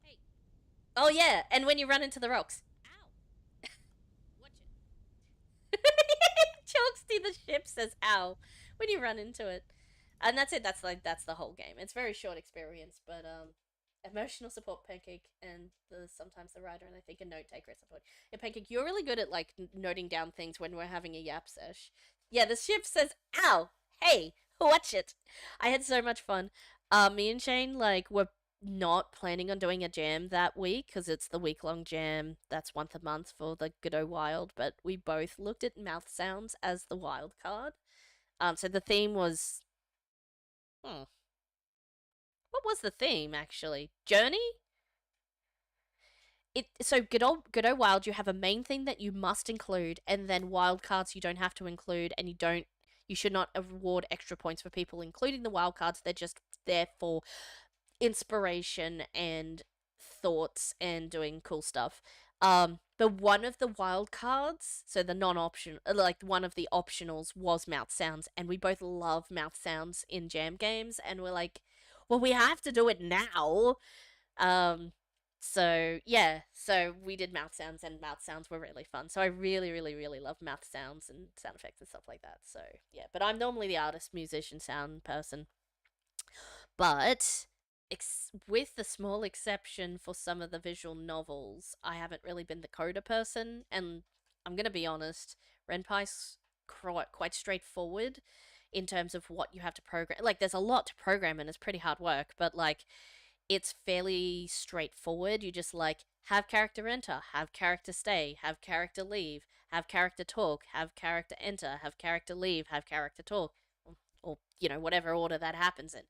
A: Hey. Oh yeah, and when you run into the rocks. Ow. Watch it. Chalksty the ship says ow when you run into it. And that's it. That's the whole game. It's a very short experience, but emotional support Pancake and sometimes the writer and I think a note taker at some point. Yeah, Pancake, you're really good at like noting down things when we're having a yap sesh. Yeah, the ship says ow. Hey, watch it. I had so much fun. Me and Shane like were not planning on doing a jam that week because it's the week-long jam that's once a month for the Godot Wild, but we both looked at mouth sounds as the wild card. So the theme was, hmm, what was the theme actually? Journey? So Godot Wild, you have a main thing that you must include, and then wild cards you don't have to include, and you should not award extra points for people including the wild cards. They're just there for inspiration and thoughts and doing cool stuff. But one of the wild cards, so the non-option, like one of the optionals was mouth sounds, and we both love mouth sounds in jam games, and we're like, well, we have to do it now. Um, so yeah, so we did mouth sounds, and mouth sounds were really fun. So I really, really, really love mouth sounds and sound effects and stuff like that. So yeah, but I'm normally the artist, musician, sound person. But with the small exception for some of the visual novels, I haven't really been the coder person, and I'm gonna be honest, Renpai's quite straightforward in terms of what you have to program. Like, there's a lot to program, and it's pretty hard work, but like, it's fairly straightforward. You just like have character enter, have character stay, have character leave, have character talk, have character enter, have character leave, have character talk, or whatever order that happens in.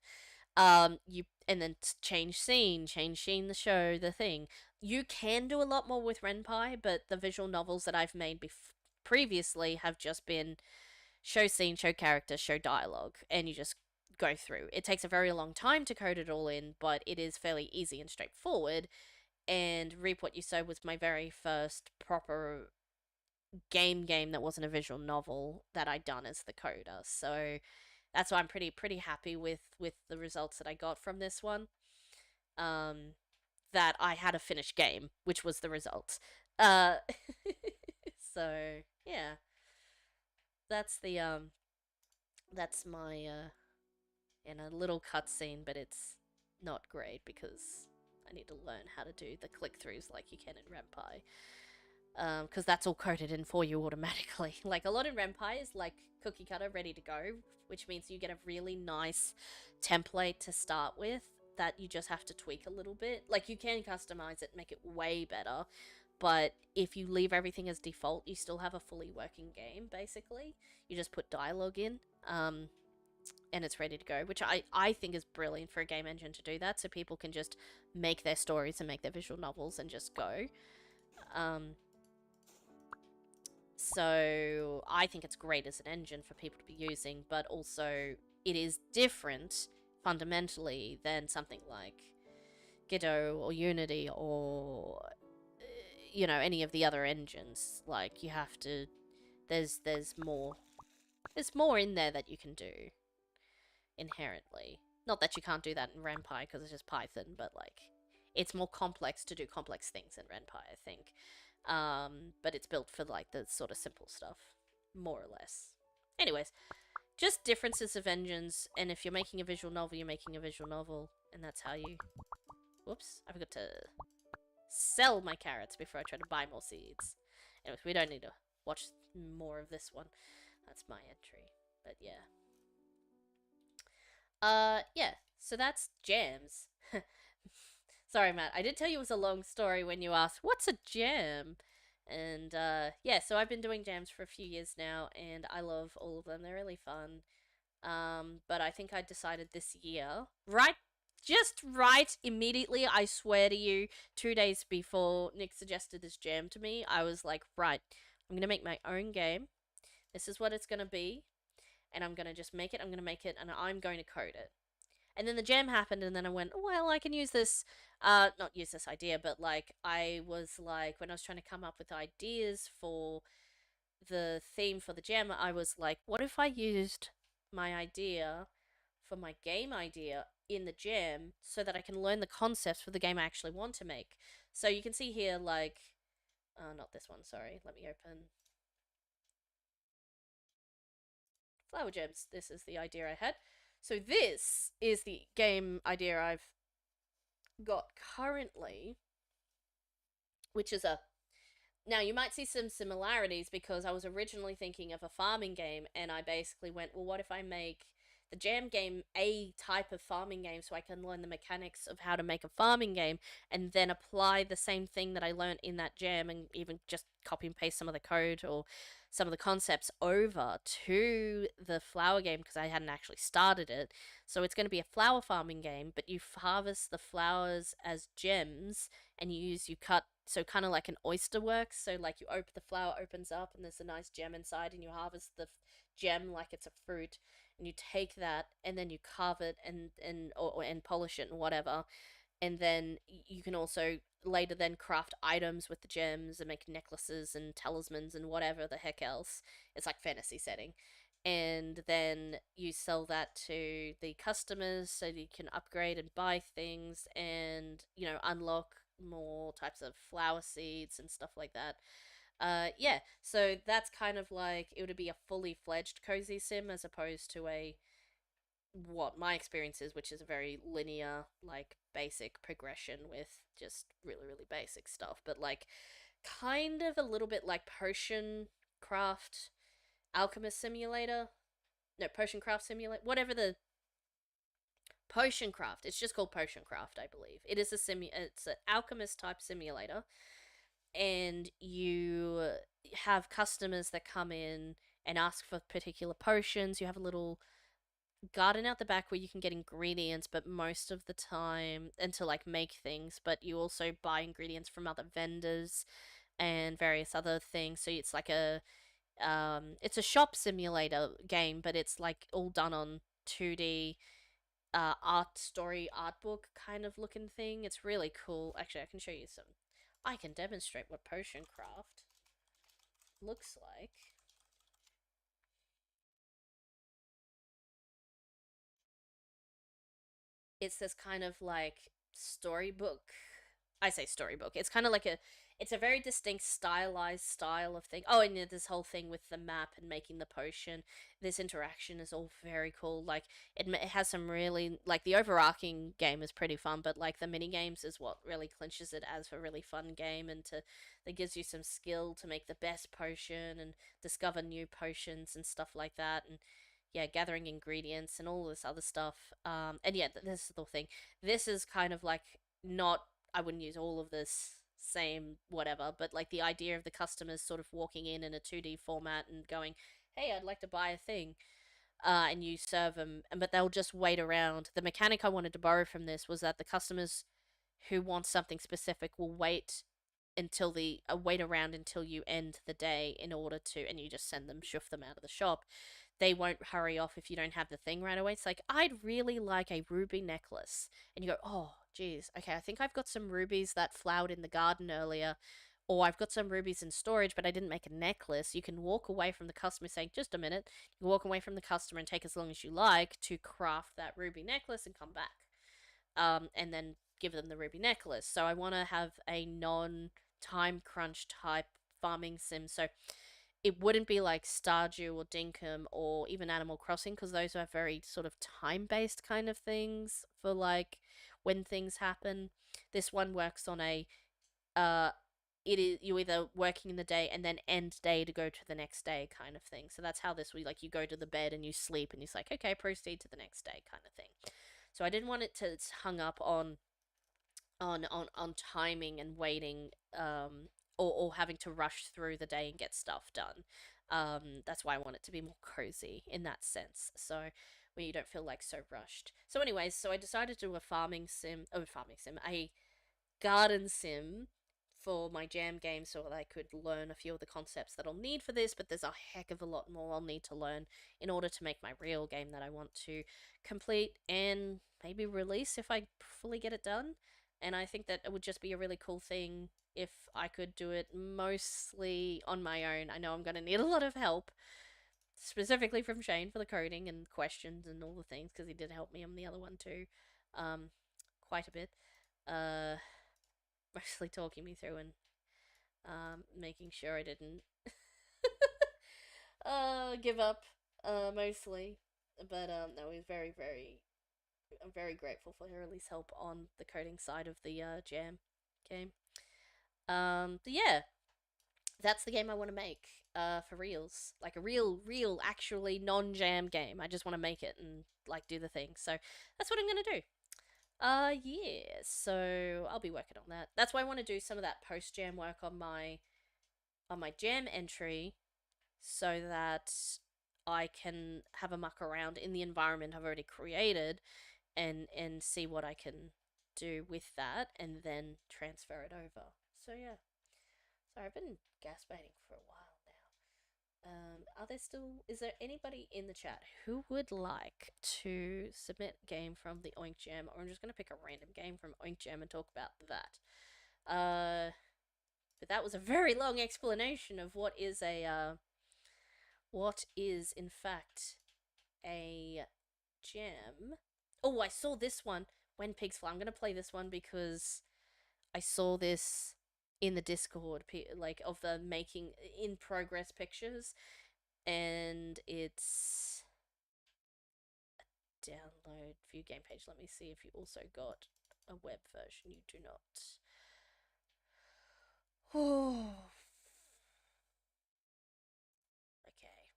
A: You and then change scene, the show, the thing. You can do a lot more with Renpai, but the visual novels that I've made previously have just been show scene, show character, show dialogue, and you just go through. It takes a very long time to code it all in, but it is fairly easy and straightforward. And Reap What You Sow was my very first proper game that wasn't a visual novel that I'd done as the coder. So that's why I'm pretty happy with the results that I got from this one. Um, that I had a finished game, which was the result. Uh, so yeah, that's the that's my in a little cutscene, but it's not great because I need to learn how to do the click throughs like you can in Renpai. Because that's all coded in for you automatically. Like a lot in Renpai is like cookie cutter ready to go, which means you get a really nice template to start with that you just have to tweak a little bit. Like you can customize it, make it way better, but if you leave everything as default, you still have a fully working game. Basically, you just put dialogue in. And it's ready to go, which I think is brilliant for a game engine to do that, so people can just make their stories and make their visual novels and just go. Um, so I think it's great as an engine for people to be using, but also it is different fundamentally than something like Godot or Unity or any of the other engines. Like you have to there's more in there that you can do inherently. Not that you can't do that in Ren'Py because it's just Python, but like it's more complex to do complex things in Ren'Py, I think. But it's built for like the sort of simple stuff, more or less. Anyways, just differences of engines, and if you're making a visual novel, you're making a visual novel, and that's how you. Whoops, I forgot to sell my carrots before I try to buy more seeds. Anyways, we don't need to watch more of this one. That's my entry. But yeah. Yeah. So that's jams. Sorry, Matt. I did tell you it was a long story when you asked, what's a jam? And, yeah, so I've been doing jams for a few years now, and I love all of them. They're really fun. But I think I decided this year, just right immediately, I swear to you, 2 days before Nick suggested this jam to me, I was like, right, I'm gonna make my own game. This is what it's gonna be, and I'm gonna just make it, and I'm going to code it. And then the jam happened, and then I went, well, I can use this, not use this idea, but like, I was like, when I was trying to come up with ideas for the theme for the jam, I was like, what if I used my idea for my game idea in the jam so that I can learn the concepts for the game I actually want to make? So you can see here, like, not this one, sorry, let me open Flower Gems. This is the idea I had. So this is the game idea I've got currently, which is a now, you might see some similarities because I was originally thinking of a farming game, and I basically went, well, what if I make the jam game a type of farming game so I can learn the mechanics of how to make a farming game and then apply the same thing that I learned in that jam and even just copy and paste some of the code or some of the concepts over to the flower game because I hadn't actually started it. So it's going to be a flower farming game, but you harvest the flowers as gems and you cut so kind of like an oyster works. So like you open the flower opens up and there's a nice gem inside, and you harvest the gem like it's a fruit, and you take that and then you carve it and polish it and whatever, and then you can also later then craft items with the gems and make necklaces and talismans and whatever the heck else. It's like fantasy setting. And then you sell that to the customers so that you can upgrade and buy things and, unlock more types of flower seeds and stuff like that. Yeah, so that's kind of like it would be a fully fledged cozy sim as opposed to a what my experience is, which is a very linear, like basic progression with just really basic stuff, but like kind of a little bit like potion craft alchemist simulator. No, potion craft simulator, whatever the potion craft. It's just called potion craft, I believe. It is it's an alchemist type simulator, and you have customers that come in and ask for particular potions. You have a little garden out the back where you can get ingredients, but most of the time, and to like make things, but you also buy ingredients from other vendors and various other things. So it's a shop simulator game, but it's like all done on 2D art book kind of looking thing. It's really cool. Actually, I can show you some. I can demonstrate what potion craft. looks like. It's this kind of like storybook. I say storybook. It's kind of like it's a very distinct stylized style of thing. Oh, and this whole thing with the map and making the potion, this interaction is all very cool. Like it has some really like the overarching game is pretty fun, but like the mini games is what really clinches it as a really fun game, and to that gives you some skill to make the best potion and discover new potions and stuff like that. And yeah, gathering ingredients and all this other stuff. And yeah, this is the thing. This is kind of like not. I wouldn't use all of this same whatever, but like the idea of the customers sort of walking in a 2D format and going, "Hey, I'd like to buy a thing," and you serve them, but they'll just wait around. The mechanic I wanted to borrow from this was that the customers who want something specific will wait around until you end the day in order to, and you just send them, shoof them out of the shop. They won't hurry off if you don't have the thing right away. It's like, I'd really like a ruby necklace. And you go, oh, geez, okay, I think I've got some rubies that flowered in the garden earlier. Or I've got some rubies in storage, but I didn't make a necklace. You can walk away from the customer saying, just a minute. You walk away from the customer and take as long as you like to craft that ruby necklace and come back. And then give them the ruby necklace. So I want to have a non time crunch type farming sim. So it wouldn't be like Stardew or Dinkum or even Animal Crossing, because those are very sort of time based kind of things for like when things happen. This one works on a uh it is you either working in the day and then end day to go to the next day kind of thing. So that's how this we like you go to the bed and you sleep and it's like, okay, proceed to the next day kind of thing. So I didn't want it to hung up on timing and waiting, or having to rush through the day and get stuff done. That's why I want it to be more cozy in that sense. So where you don't feel like so rushed. So anyways, so I decided to do a garden sim for my jam game so that I could learn a few of the concepts that I'll need for this, but there's a heck of a lot more I'll need to learn in order to make my real game that I want to complete and maybe release if I fully get it done. And I think that it would just be a really cool thing if I could do it mostly on my own. I know I'm going to need a lot of help, specifically from Shane for the coding and questions and all the things, because he did help me on the other one too, um, quite a bit. Uh, Mostly talking me through and making sure I didn't give up, mostly. But no, he's I'm very grateful for his help on the coding side of the jam game. But yeah, that's the game I want to make. For reals, like a real, actually non-jam game. I just want to make it and like do the thing. So that's what I'm gonna do. Yeah. So I'll be working on that. That's why I want to do some of that post jam work on my jam entry, so that I can have a muck around in the environment I've already created and see what I can do with that and then transfer it over. So yeah. Sorry, I've been gaslighting for a while now. Are there still? Is there anybody in the chat who would like to submit a game from the OINK Jam, or I'm just gonna pick a random game from OINK Jam and talk about that. But that was a very long explanation of what is in fact a gem. Oh, I saw this one. When Pigs Fly. I'm gonna play this one because I saw this in the Discord, like of the making in progress pictures, and it's a download view game page. Let me see if you also got a web version. You do not. Oh, okay.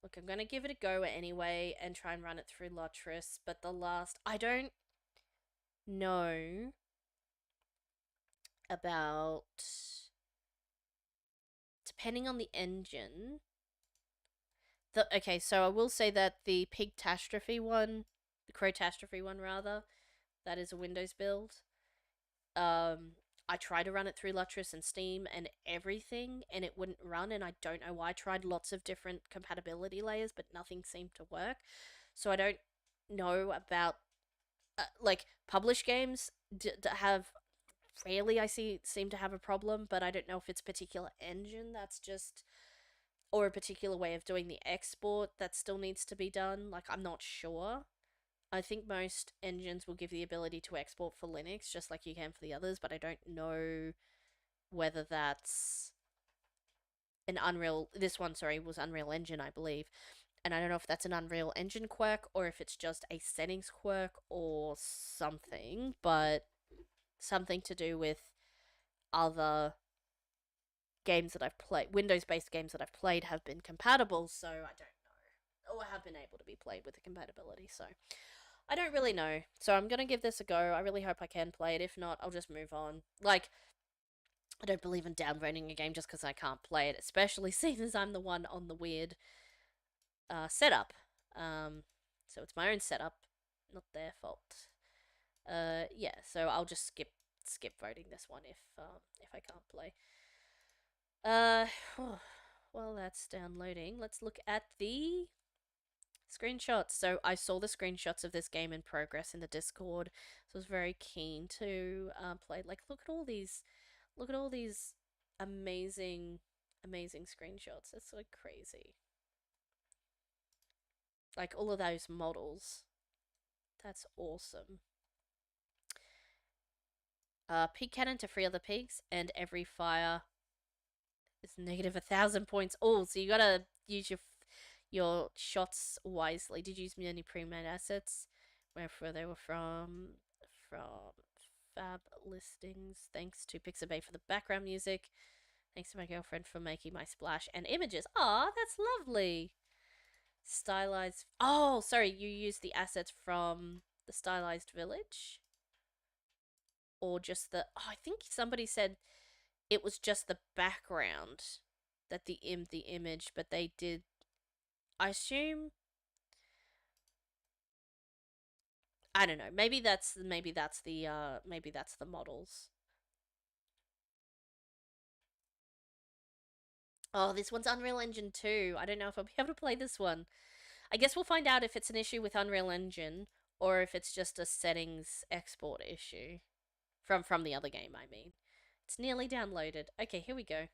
A: Look, I'm gonna give it a go anyway and try and run it through Lotris, but I don't know about, depending on the engine. Okay, so I will say that the Pigtastrophe one, the Crowtastrophe one rather, that is a Windows build. I tried to run it through Lutris and Steam and everything, and it wouldn't run, and I don't know why. I tried lots of different compatibility layers, but nothing seemed to work. So I don't know about like published games have rarely I seem to have a problem, but I don't know if it's a particular engine that's just or a particular way of doing the export that still needs to be done. Like, I'm not sure. I think most engines will give the ability to export for Linux just like you can for the others, but I don't know whether that's an Unreal. This one, sorry, was Unreal Engine, I believe. And I don't know if that's an Unreal Engine quirk or if it's just a settings quirk or something, but something to do with other games that I've played, Windows based games that I've played have been compatible, so I don't know. Or have been able to be played with the compatibility, so I don't really know. So I'm gonna give this a go. I really hope I can play it. If not, I'll just move on. Like, I don't believe in downvoting a game just because I can't play it, especially seeing as I'm the one on the weird setup. So it's my own setup, not their fault. Yeah. So I'll just skip voting this one if I can't play. Uh, well, that's downloading. Let's look at the screenshots. So I saw the screenshots of this game in progress in the Discord. So I was very keen to play. Like, look at all these amazing, amazing screenshots. It's like crazy. Like all of those models. That's awesome. Pig cannon to free other pigs, and every fire is negative 1,000 points. Oh, so you gotta use your shots wisely. Did you use any pre-made assets? Wherever they were from Fab listings. Thanks to Pixabay for the background music. Thanks to my girlfriend for making my splash and images. Aw, that's lovely. Stylized. Oh, sorry, you used the assets from the stylized village, or just the? Oh, I think somebody said it was just the background that the image, but they did. I assume. I don't know. Maybe that's the models. Oh, this one's Unreal Engine 2. I don't know if I'll be able to play this one. I guess we'll find out if it's an issue with Unreal Engine or if it's just a settings export issue from the other game, I mean. It's nearly downloaded. Okay, here we go.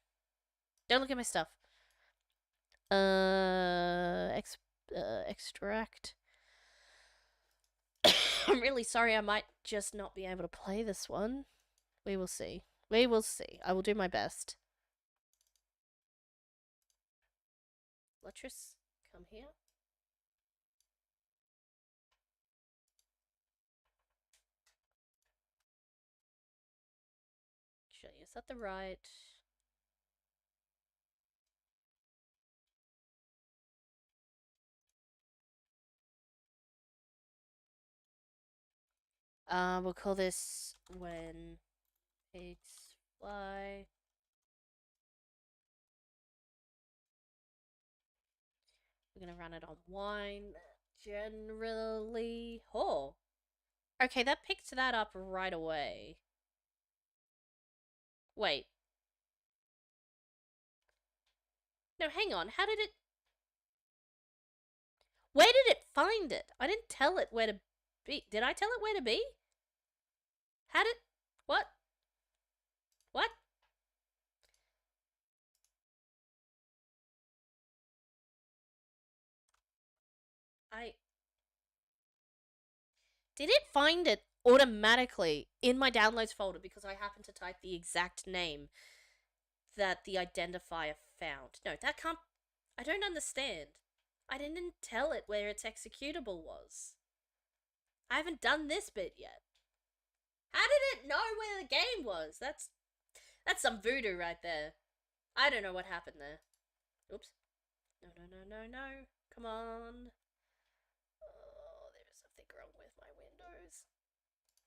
A: Don't look at my stuff. Extract. I'm really sorry, I might just not be able to play this one. We will see. We will see. I will do my best. Letris, come here. Show you, is that the right? We'll call this When Pigs Fly. We're gonna run it on wine. Generally. Oh. Okay, that picked that up right away. Wait. No, hang on. How did it. Where did it find it? I didn't tell it where to be. Did I tell it where to be? How did. What? What? I. Did it find it automatically in my downloads folder because I happened to type the exact name that the identifier found? No, that can't. I don't understand. I didn't tell it where its executable was. I haven't done this bit yet. How did it know where the game was? That's some voodoo right there. I don't know what happened there. Oops. No, no, no, no, no. Come on. Oh, there's something wrong with my Windows.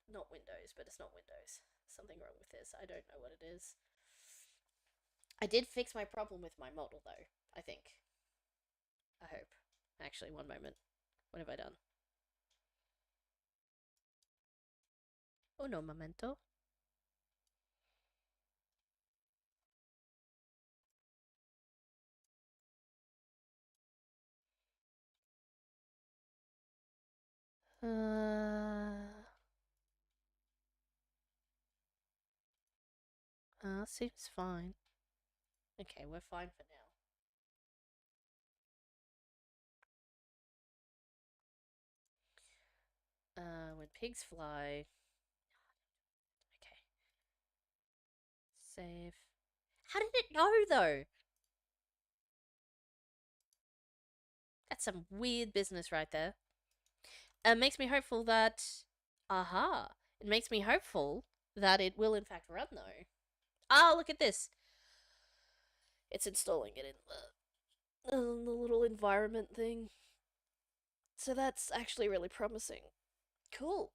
A: Not Windows, but it's not Windows. Something wrong with this. I don't know what it is. I did fix my problem with my model, though. I think. I hope. Actually, one moment. What have I done? Oh no, momento. Uh. Seems fine. Okay, we're fine for now. When pigs fly. Okay. Save. How did it know, though? That's some weird business right there. It makes me hopeful that. Aha. It makes me hopeful that it will, in fact, run, though. Ah, look at this. It's installing it in the little environment thing. So that's actually really promising. Cool.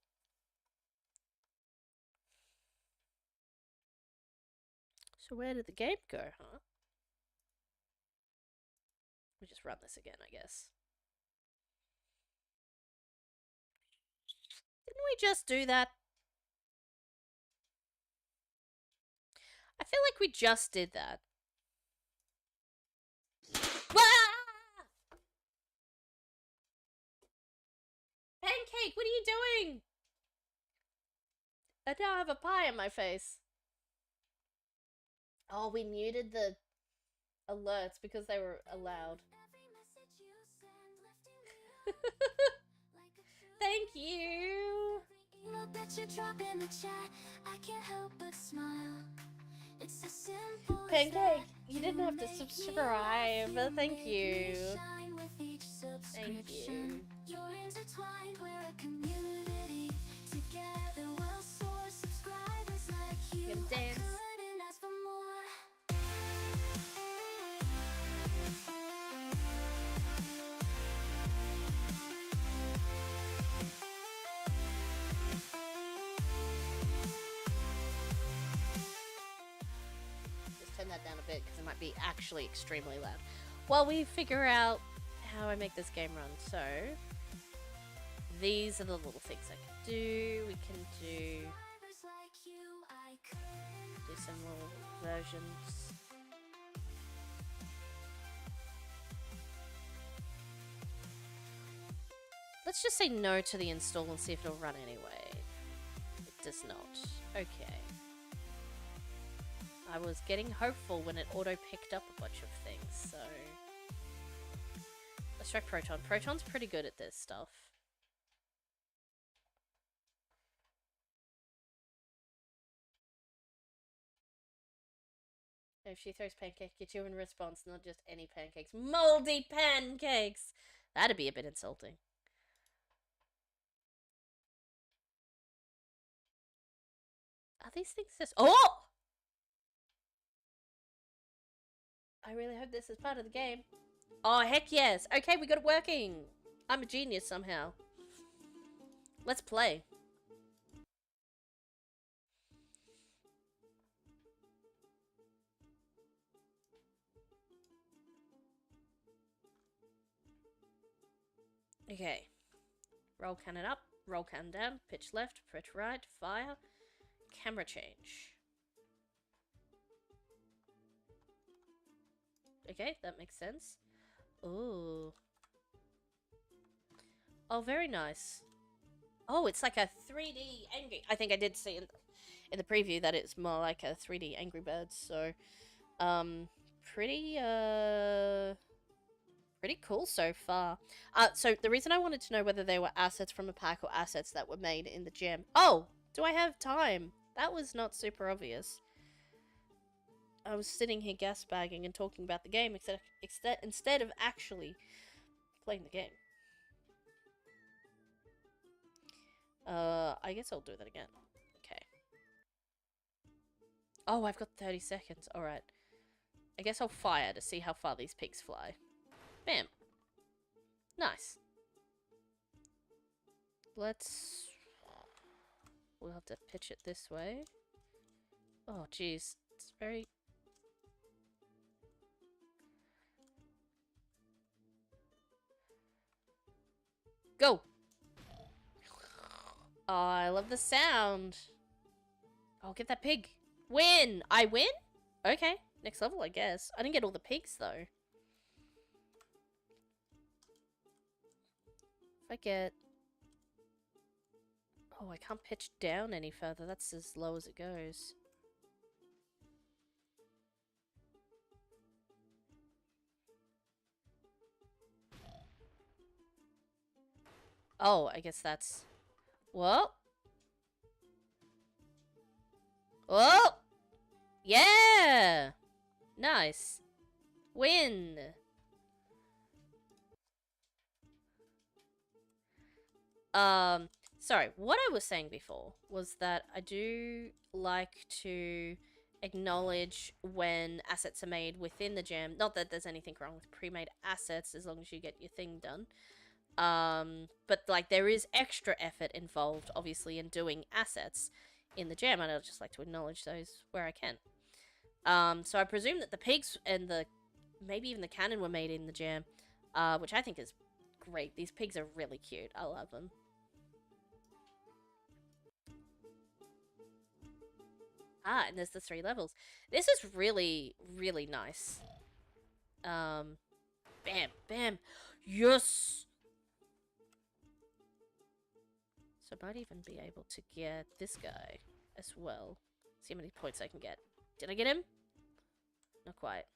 A: So where did the game go, huh? We just run this again, I guess. Didn't we just do that? I feel like we just did that. Pancake, what are you doing? I now have a pie in my face. Oh, we muted the alerts because they were allowed. Thank you. Pancake, you didn't have to subscribe. Thank you. Thank you. You're intertwined, we're a community. Together we'll soar, subscribers like you. Dance. Just turn that down a bit because it might be actually extremely loud. While we figure out how I make this game run, so these are the little things I can do. We can do some little versions. Let's just say no to the install and see if it'll run anyway. It does not. Okay. I was getting hopeful when it auto-picked up a bunch of things, so... Let's try Proton. Proton's pretty good at this stuff. If she throws pancake at you in response, not just any pancakes. Moldy pancakes! That'd be a bit insulting. Are these things just... Oh! I really hope this is part of the game. Oh, heck yes. Okay, we got it working. I'm a genius somehow. Let's play. Okay. Roll cannon up, roll cannon down, pitch left, pitch right, fire, camera change. Okay, that makes sense. Ooh. Oh, very nice. Oh, it's like a 3D angry. I think I did see in the preview that it's more like a 3D Angry Birds. So, pretty pretty cool so far. So the reason I wanted to know whether they were assets from a pack or assets that were made in the jam. Oh, do I have time? That was not super obvious. I was sitting here gas bagging and talking about the game instead of actually playing the game. I guess I'll do that again. Okay. Oh, I've got 30 seconds. Alright. I guess I'll fire to see how far these pigs fly. Bam. Nice. Let's... We'll have to pitch it this way. Oh, jeez. It's very... Go! Oh, I love the sound. Oh, get that pig. Win! I win? Okay. Next level, I guess. I didn't get all the pigs, though. If I get... Oh, I can't pitch down any further. That's as low as it goes. Oh, I guess that's... Whoa. Whoa. Yeah. Nice. Win. Um, sorry, what I was saying before was that I do like to acknowledge when assets are made within the jam. Not that there's anything wrong with pre-made assets as long as you get your thing done. But like there is extra effort involved, obviously, in doing assets in the jam, and I'd just like to acknowledge those where I can. So I presume that the pigs and the maybe even the cannon were made in the jam, which I think is great. These pigs are really cute. I love them. Ah, and there's the 3 levels. This is really, really nice. Um, bam, bam. Yes! So I might even be able to get this guy as well. See how many points I can get. Did I get him? Not quite.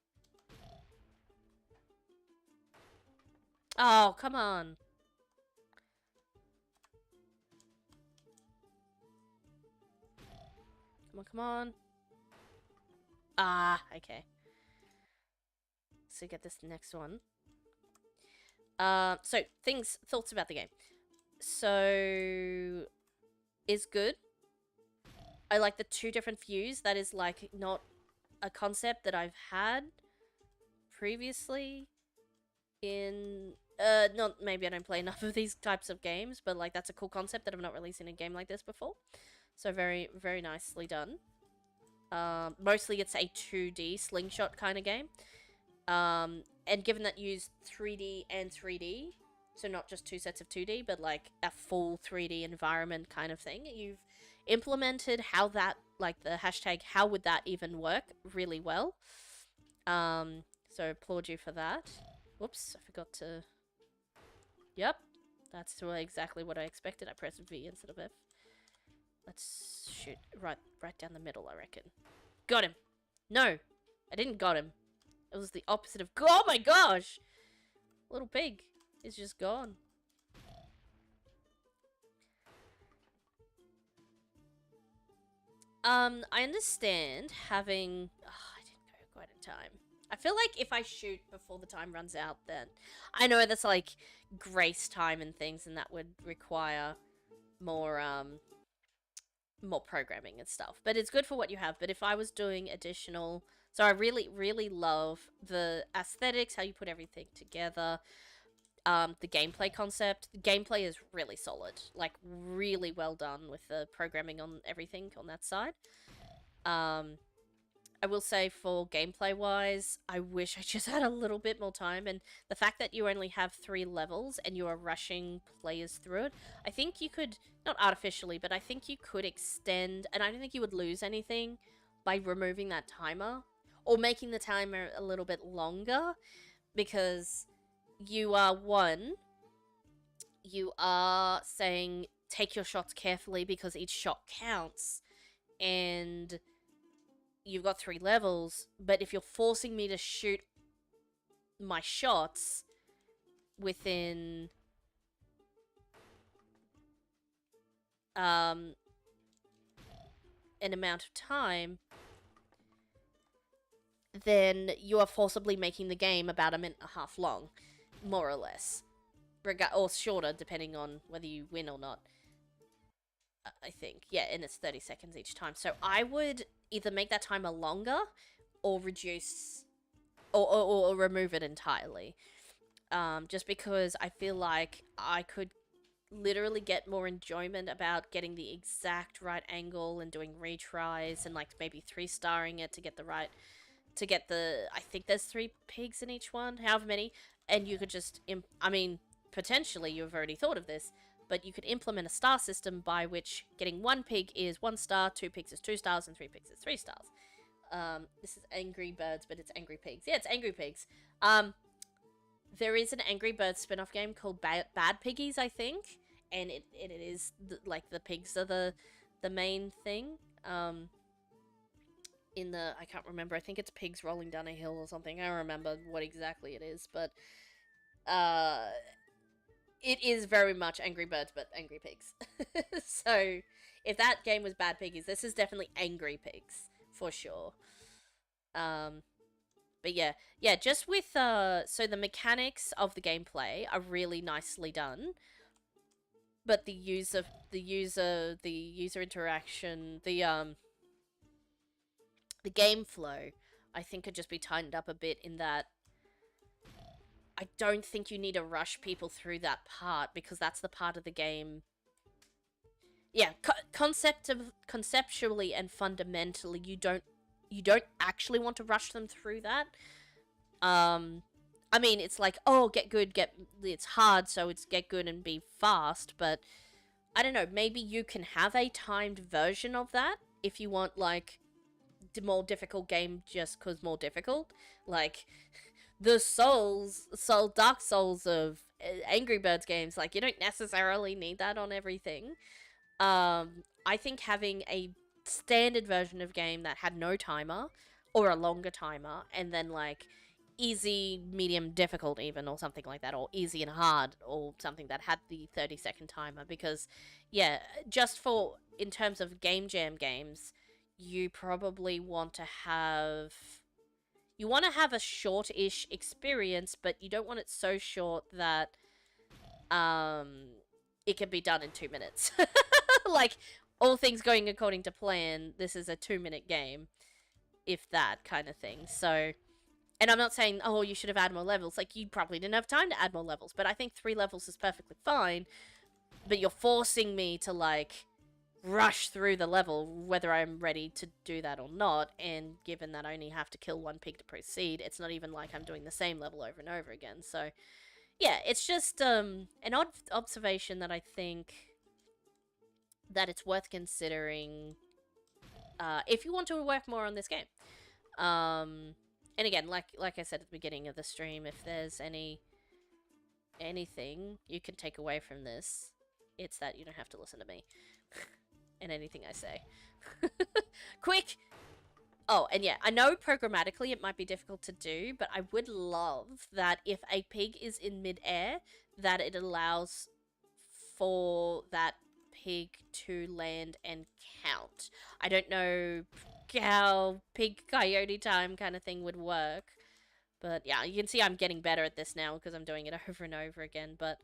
A: Oh, come on. Come on, come on. Ah, okay. So get this next one. So thoughts about the game. So, is good. I like the 2 different views. That is like not a concept that I've had previously in not maybe I don't play enough of these types of games, but like that's a cool concept that I've not released in a game like this before. So very, very nicely done. Mostly it's a 2D slingshot kind of game. And given that you use 3D and 3D, so not just 2 sets of 2D, but like a full 3D environment kind of thing, you've implemented how that, like the hashtag, how would that even work really well. So applaud you for that. Whoops, I forgot to... Yep, that's exactly what I expected. I pressed V instead of F. Let's shoot right down the middle, I reckon. Got him. No, I didn't got him. It was the opposite of... Oh my gosh! Little pig is just gone. I understand having... Oh, I didn't go quite in time. I feel like if I shoot before the time runs out, then... I know that's like grace time and things, and that would require more, more programming and stuff. But it's good for what you have. But if I was doing additional... So I really, really love the aesthetics, how you put everything together. The gameplay concept. The gameplay is really solid. Like, really well done with the programming on everything on that side. I will say for gameplay-wise, I wish I just had a little bit more time. And the fact that you only have 3 levels and you are rushing players through it, I think you could, not artificially, but I think you could extend, and I don't think you would lose anything by removing that timer or making the timer a little bit longer, because you are you are saying take your shots carefully because each shot counts, and you've got 3 levels, but if you're forcing me to shoot my shots within an amount of time, then you are forcibly making the game about a minute and a half long, more or less. Or shorter, depending on whether you win or not. I think. Yeah, and it's 30 seconds each time. So I would either make that timer longer or reduce... Or remove it entirely. Just because I feel like I could literally get more enjoyment about getting the exact right angle and doing retries and like maybe 3-starring it to get the right... To get the... I think there's 3 pigs in each one, however many. And you could just... I mean, potentially you've already thought of this, but you could implement a star system by which getting 1 pig is 1 star, 2 pigs is 2 stars, and 3 pigs is 3 stars. This is Angry Birds, but it's Angry Pigs. Yeah, it's Angry Pigs. There is an Angry Birds spin-off game called Bad Piggies, I think, and it is like the pigs are the main thing. In the... I can't remember. I think it's pigs rolling down a hill or something. I don't remember what exactly it is, but it is very much Angry Birds, but Angry Pigs. So, if that game was Bad Piggies, this is definitely Angry Pigs for sure. Um, but yeah, just with so the mechanics of the gameplay are really nicely done, but the user interaction, the game flow, I think could just be tightened up a bit in that I don't think you need to rush people through that part because that's the part of the game. Yeah, conceptually and fundamentally, you don't actually want to rush them through that. Um, I mean, it's like, oh, get good, it's hard, so it's get good and be fast. But I don't know, maybe you can have a timed version of that if you want like the more difficult game just cause more difficult, like the Dark Souls of Angry Birds games. Like you don't necessarily need that on everything. I think having a standard version of game that had no timer or a longer timer, and then like easy, medium, difficult, even, or something like that, or easy and hard, or something that had the 30-second timer. Because, yeah, just for in terms of Game Jam games, you probably want to have. You want to have a short-ish experience, but you don't want it so short that um it can be done in 2 minutes. Like all things going according to plan, this is a 2-minute game, if that kind of thing. So, and I'm not saying, oh, you should have added more levels. Like you probably didn't have time to add more levels, but I think 3 levels is perfectly fine. But you're forcing me to like rush through the level, whether I'm ready to do that or not. And given that I only have to kill 1 pig to proceed, it's not even like I'm doing the same level over and over again. So yeah, it's just an odd observation that I think that it's worth considering if you want to work more on this game. And again, like I said at the beginning of the stream, if there's anything you can take away from this, it's that you don't have to listen to me and anything I say. Quick! Oh, and yeah, I know programmatically it might be difficult to do, but I would love that if a pig is in midair, that it allows for that pig to land and count. I don't know how pig coyote time kind of thing would work, but yeah, you can see I'm getting better at this now because I'm doing it over and over again. But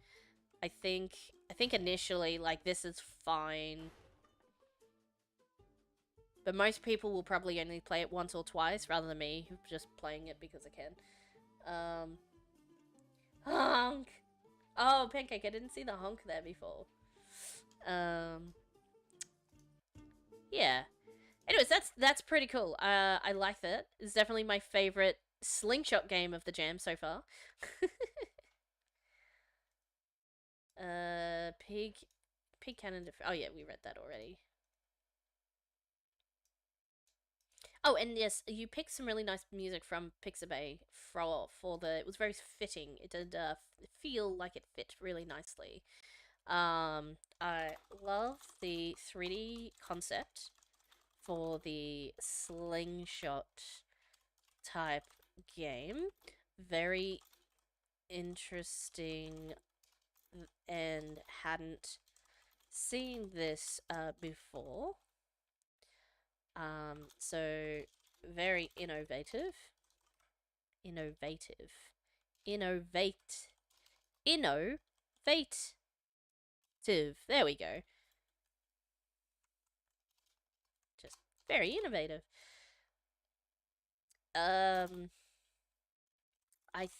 A: I think initially like this is fine, but most people will probably only play it once or twice rather than me who's just playing it because I can. Honk. Oh, Pancake, I didn't see the honk there before. Yeah. Anyways, that's pretty cool. I like that. It's definitely my favorite slingshot game of the jam so far. Pig cannon. Oh yeah, we read that already. Oh, and yes, you picked some really nice music from Pixabay for the. It was very fitting. It did feel like it fit really nicely. I love the 3D concept for the slingshot type game. Very interesting, and hadn't seen this before. So very innovative. Innovative. Innovate. Innovative. There we go. Just very innovative. I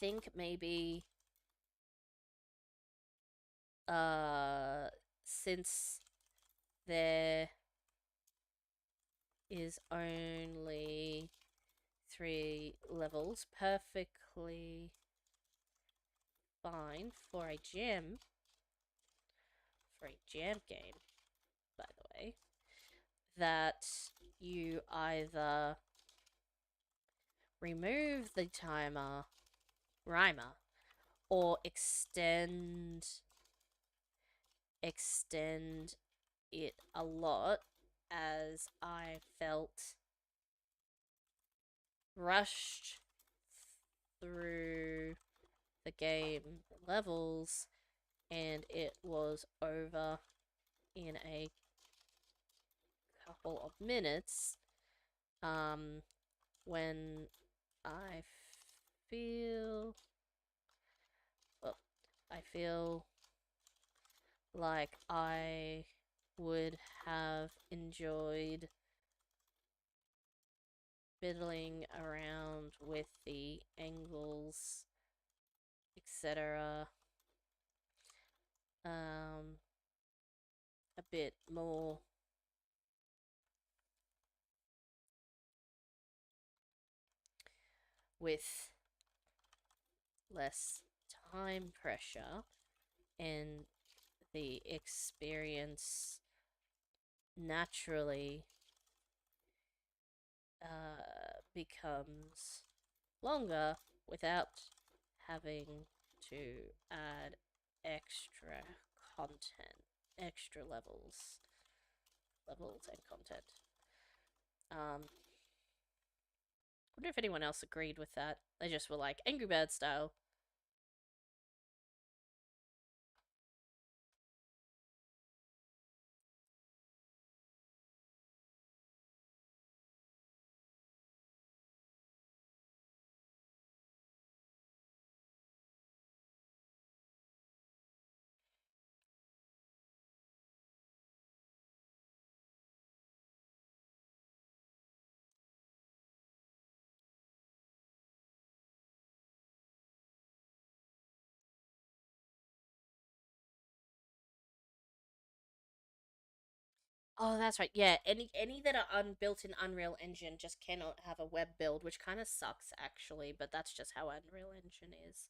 A: think maybe since there is only 3 levels, perfectly fine for a jam game, by the way, that you either remove the rhymer or extend it a lot, as I felt rushed through the game levels and it was over in a couple of minutes. When I feel, well, I feel like I would have enjoyed fiddling around with the angles, etc. A bit more with less time pressure, and the experience naturally becomes longer without having to add extra content, extra levels and content. Wonder if anyone else agreed with that. They just were like Angry Bird style. Oh, that's right. Yeah, any that are unbuilt in Unreal Engine just cannot have a web build, which kind of sucks actually, but that's just how Unreal Engine is.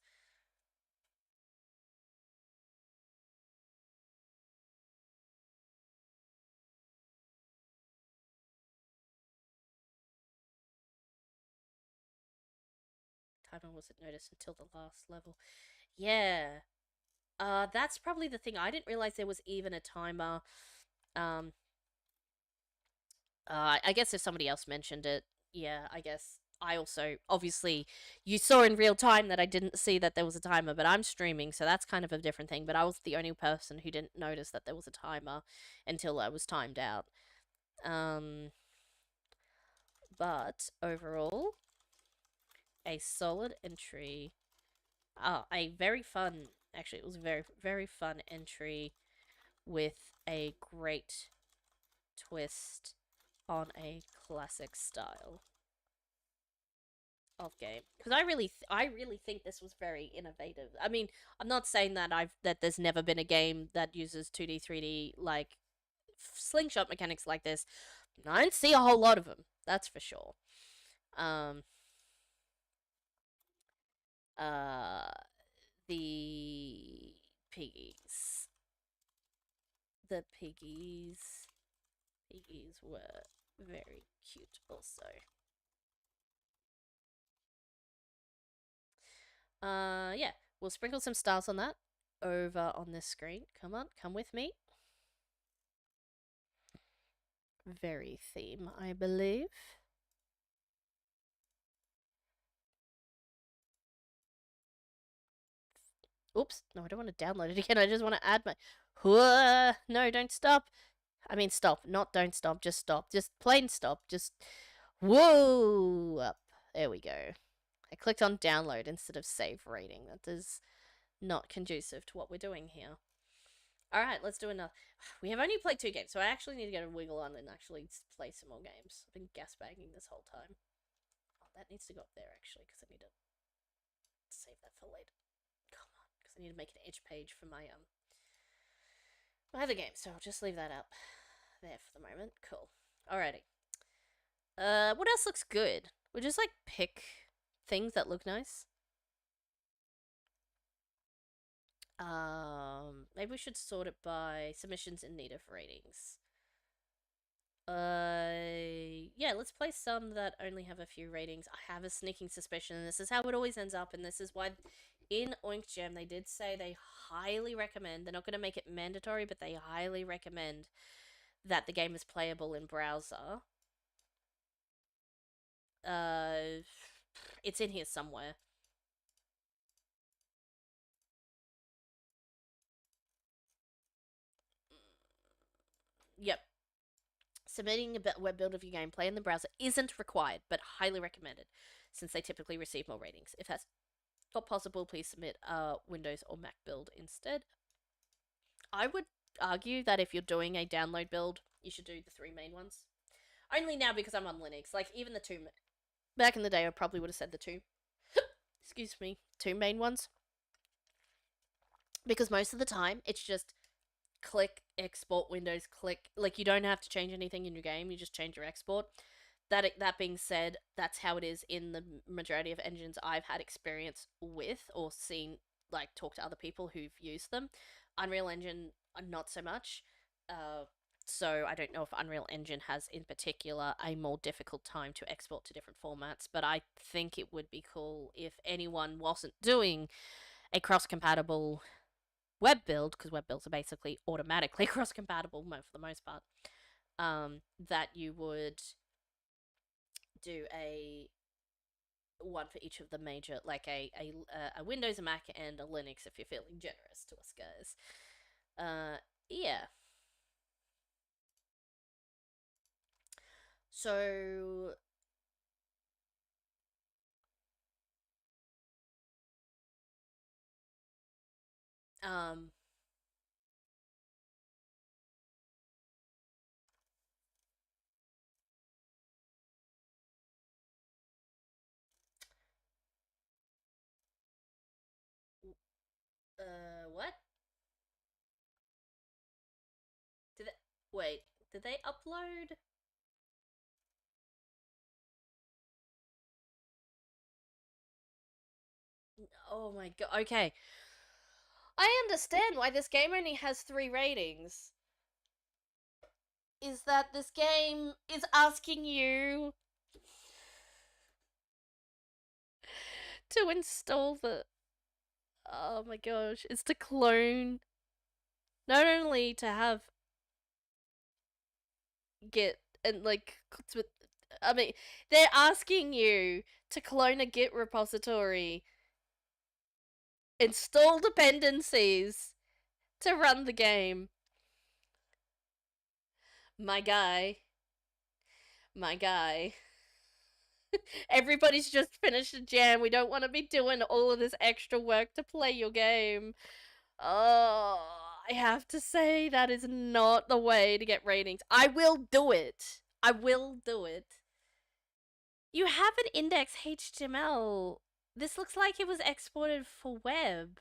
A: Timer wasn't noticed until the last level. Yeah. That's probably the thing. I didn't realize there was even a timer. Um, I guess if somebody else mentioned it, yeah, I guess I also obviously you saw in real time that I didn't see that there was a timer, but I'm streaming, so that's kind of a different thing. But I was the only person who didn't notice that there was a timer until I was timed out. Um, but overall, a solid entry. A very fun. Actually, it was a very fun entry with a great twist on a classic style of game, because I really think this was very innovative. I mean, I'm not saying that there's never been a game that uses 2D 3D like slingshot mechanics like this. I didn't see a whole lot of them, that's for sure. um uh the piggies the piggies were very cute also. Yeah, we'll sprinkle some stars on that over on this screen. Come on, come with me. Very theme, I believe. Oops, no, I don't want to download it again. I just want to add my. No, don't stop. I mean, stop. Not don't stop. Just stop. Just plain stop. Just. Whoa! Up. There we go. I clicked on download instead of save rating. That is not conducive to what we're doing here. Alright, let's do another. We have only played 2 games, so I actually need to get a wiggle on and actually play some more games. I've been gasbagging this whole time. Oh, that needs to go up there actually, because I need to save that for later. Come on, because I need to make an edge page for my other game. So I'll just leave that up there for the moment. Cool. Alrighty. What else looks good? We'll just like pick things that look nice. Maybe we should sort it by submissions in need of ratings. Yeah, let's play some that only have a few ratings. I have a sneaking suspicion, and this is how it always ends up, and this is why in OINK JAM they did say they highly recommend, they're not going to make it mandatory, but they highly recommend that the game is playable in browser. Uh, it's in here somewhere. Yep. Submitting a web build of your gameplay in the browser isn't required, but highly recommended, since they typically receive more ratings. If that's not possible, please submit a Windows or Mac build instead. I would argue that if you're doing a download build, you should do the three main ones. Only now because I'm on Linux. Like, even the two. Back in the day, I probably would have said the two. Excuse me. Two main ones. Because most of the time, it's just click export Windows, click. Like, you don't have to change anything in your game, you just change your export. That being said, that's how it is in the majority of engines I've had experience with or seen, like, talk to other people who've used them. Unreal Engine, not so much. So I don't know if Unreal Engine has, in particular, a more difficult time to export to different formats, but I think it would be cool if anyone wasn't doing a cross-compatible web build, because web builds are basically automatically cross-compatible for the most part, that you would do a one for each of the major, like a Windows, a Mac, and a Linux if you're feeling generous to us guys. Yeah. So, um, what? Did they, wait, did they upload? Oh my god, okay. I understand why this game only has 3 ratings. Is that this game is asking you to install the. Oh my gosh, it's to clone. Not only to have Git and like. I mean, they're asking you to clone a Git repository, install dependencies to run the game. My guy. My guy. Everybody's just finished a jam. We don't want to be doing all of this extra work to play your game. Oh, I have to say that is not the way to get ratings. I will do it. I will do it. You have an index HTML. This looks like it was exported for web.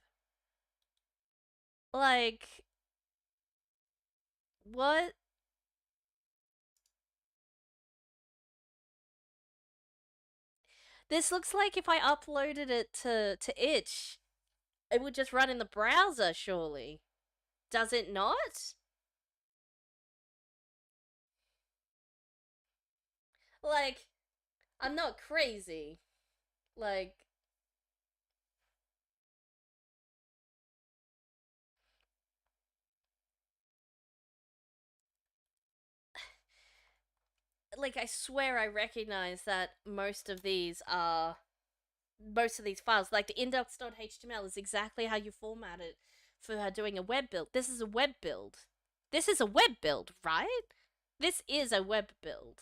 A: Like, what? This looks like if I uploaded it to itch, it would just run in the browser, surely. Does it not? Like, I'm not crazy. Like, I swear I recognize that most of these files, like the index.html, is exactly how you format it for doing a web build. This is a web build. This is a web build, right? This is a web build.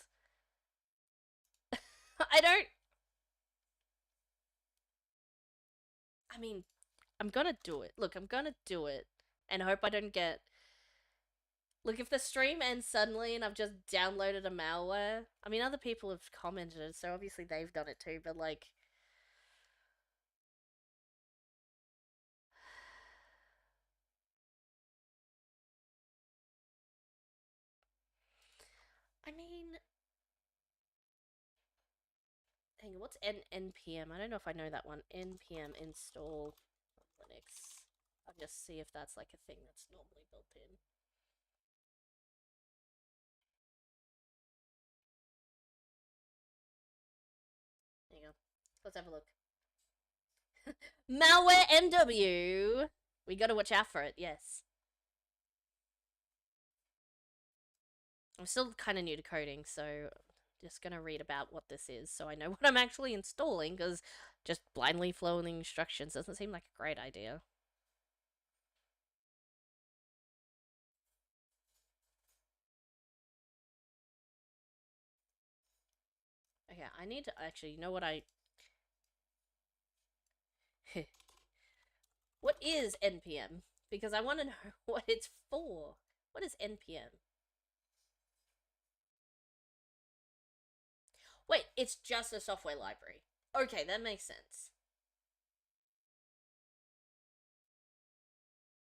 A: I don't. I mean, I'm gonna do it. Look, I'm gonna do it, and I hope I don't get. Look, if the stream ends suddenly and I've just downloaded a malware, I mean, other people have commented, so obviously they've done it too. But like, I mean, hang on, what's npm? I don't know if I know that one. Npm install Linux. I'll just see if that's like a thing that's normally built in. There you go. Let's have a look. Malware MW. We gotta watch out for it, yes. I'm still kind of new to coding, so just gonna read about what this is so I know what I'm actually installing, because just blindly following instructions doesn't seem like a great idea. Okay, I need to actually. You know what I? What is NPM? Because I want to know what it's for. What is NPM? Wait, it's just a software library. Okay, that makes sense.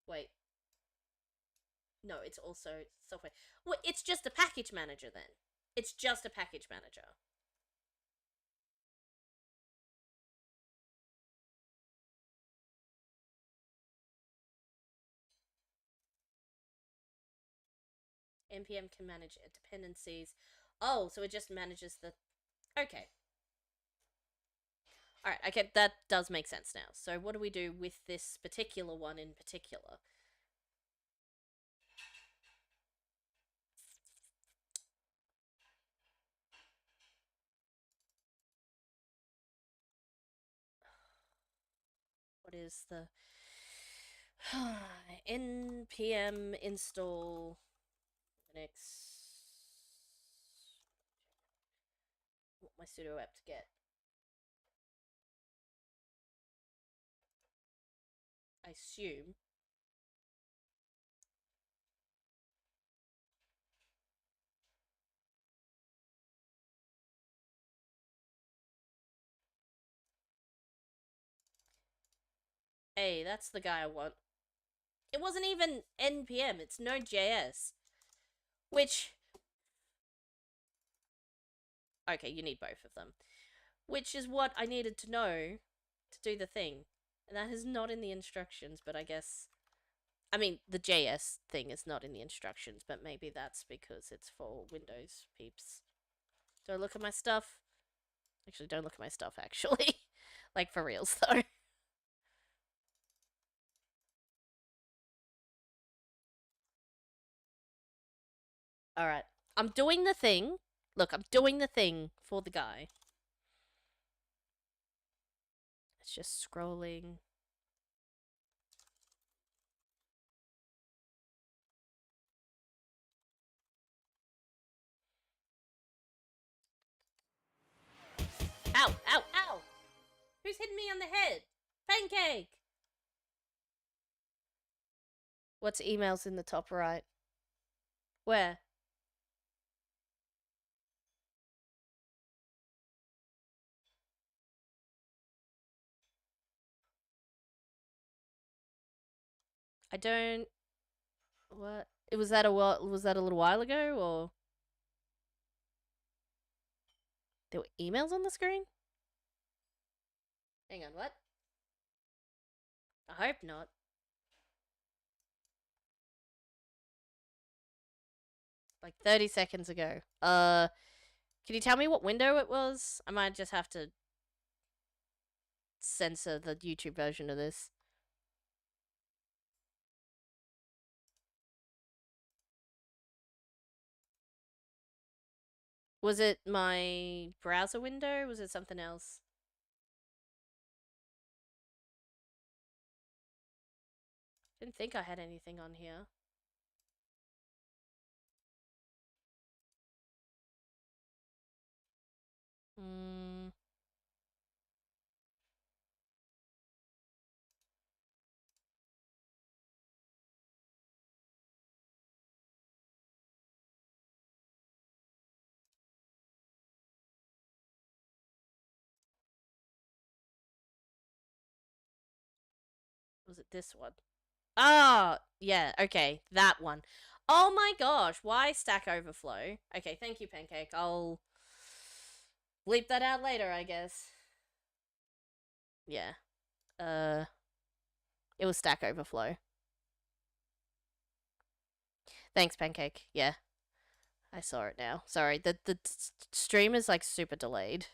A: Wait, no, it's also software. Well, it's just a package manager then. It's just a package manager. NPM can manage dependencies. Oh, so it just manages the. Okay. All right. Okay, that does make sense now. So what do we do with this particular one in particular? What is the npm install Linux? What my sudo apt get? I assume. Hey, that's the guy I want. It wasn't even npm. It's Node.js, which. Okay, you need both of them. Which is what I needed to know to do the thing. And that is not in the instructions, but I guess. I mean, the JS thing is not in the instructions, but maybe that's because it's for Windows peeps. Do I look at my stuff? Actually, don't look at my stuff, actually. Like, for reals, though. Alright. I'm doing the thing. Look, I'm doing the thing for the guy. It's just scrolling. Ow, ow, ow! Who's hitting me on the head? Pancake! What's emails in the top right? Where? I don't. What? It was that a was that a little while ago, or there were emails on the screen? Hang on, what? I hope not. Like 30 seconds ago. Can you tell me what window it was? I might just have to censor the YouTube version of this. Was it my browser window? Was it something else? Didn't think I had anything on here. Hmm. Was it this one? Ah, yeah, okay, that one. Oh my gosh, why Stack Overflow? Okay, thank you, Pancake. I'll bleep that out later, I guess. Yeah. Uh, it was Stack Overflow. Thanks, Pancake. Yeah, I saw it now. Sorry, the stream is like super delayed.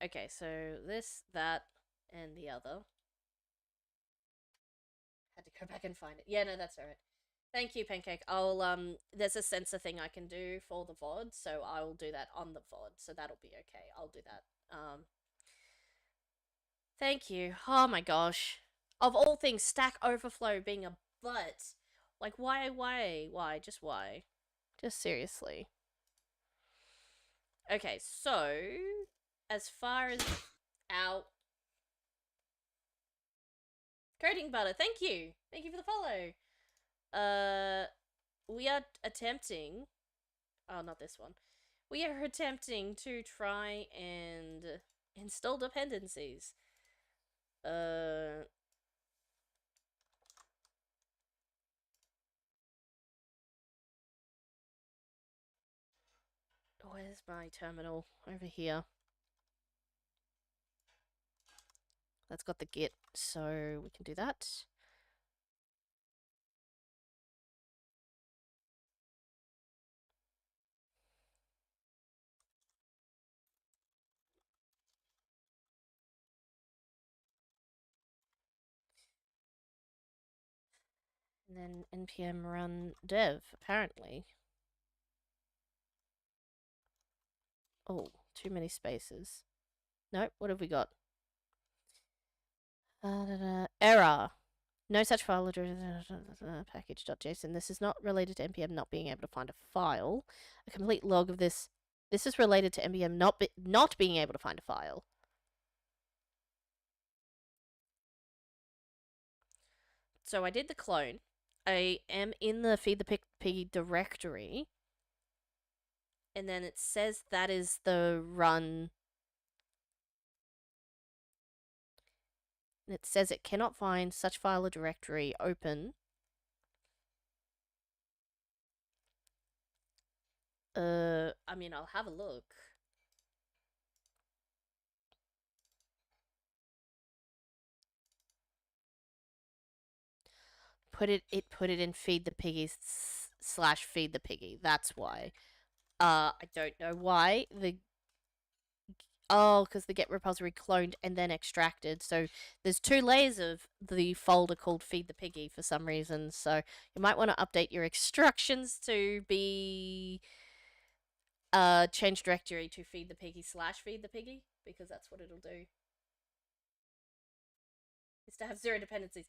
A: Okay, so this, that, and the other. Had to go back and find it. Yeah, no, that's alright. Thank you, Pancake. I'll there's a sensor thing I can do for the VOD, so I'll do that on the VOD, so that'll be okay. I'll do that. Thank you. Oh my gosh. Of all things, Stack Overflow being a butt. Like why? Just why? Just seriously. Okay, so as far as our coding butter, thank you. Thank you for the follow. We are attempting. Oh, not this one. We are attempting to try and install dependencies. Uh, where's my terminal? Over here. That's got the git, so we can do that. And then npm run dev, apparently. Oh, too many spaces. Nope, what have we got? Error. No such file address. Package.json. This is not related to npm not being able to find a file. A complete log of this. This is related to npm not being able to find a file. So I did the clone. I am in the feed the piggy directory. And then it says that is the run. And it says it cannot find such file or directory open. I mean, I'll have a look. Put it in feed the piggy / feed the piggy. That's why. I don't know why because the get repository cloned and then extracted. So there's 2 layers of the folder called feed the piggy for some reason. So you might want to update your instructions to be change directory to feed the piggy / feed the piggy, because that's what it'll do. Is to have 0 dependencies.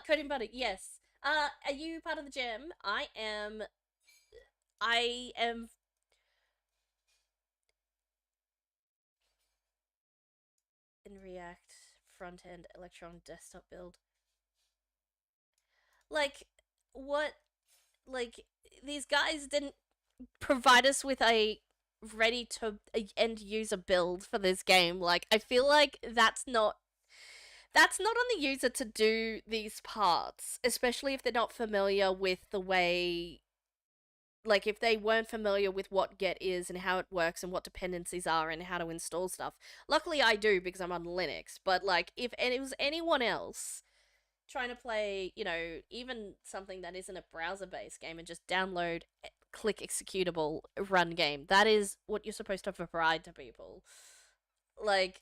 A: Coding buddy, yes. Are you part of the gem? I am in React front end Electron desktop build. Like, what? Like, these guys didn't provide us with a ready to end user build for this game. Like, I feel like that's not on the user to do these parts, especially if they're not familiar with the way, like, if they weren't familiar with what get is and how it works and what dependencies are and how to install stuff. Luckily I do because I'm on Linux, but like if it was anyone else trying to play, even something that isn't a browser based game and just download, click executable, run game, that is what you're supposed to provide to people. Like,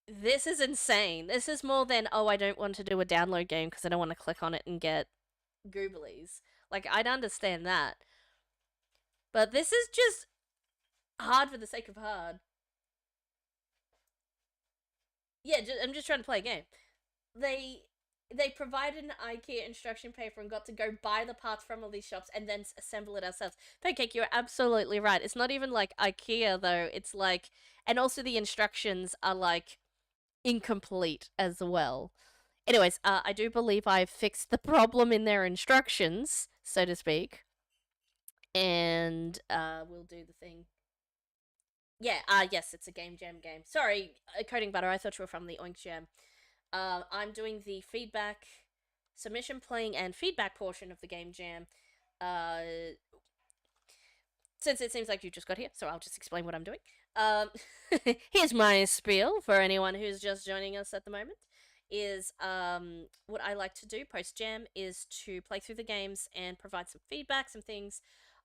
A: this is insane. This is more than, oh, I don't want to do a download game because I don't want to click on it and get googlies. Like, I'd understand that. But this is just hard for the sake of hard. Yeah, I'm just trying to play a game. They provided an IKEA instruction paper and got to go buy the parts from all these shops and then assemble it ourselves. Pancake, you're absolutely right. It's not even like IKEA though. It's like, and also the instructions are like incomplete as well. Anyways, I do believe I've fixed the problem in their instructions, so to speak. And we'll do the thing. Yeah, yes, it's a Game Jam game. Sorry, Coding Butter, I thought you were from the OINK Jam. I'm doing the feedback, submission, playing, and feedback portion of the Game Jam. Since it seems like you just got here, so I'll just explain what I'm doing. Here's my spiel for anyone who's just joining us at the moment. Is what I like to do post jam is to play through the games and provide some feedback, some things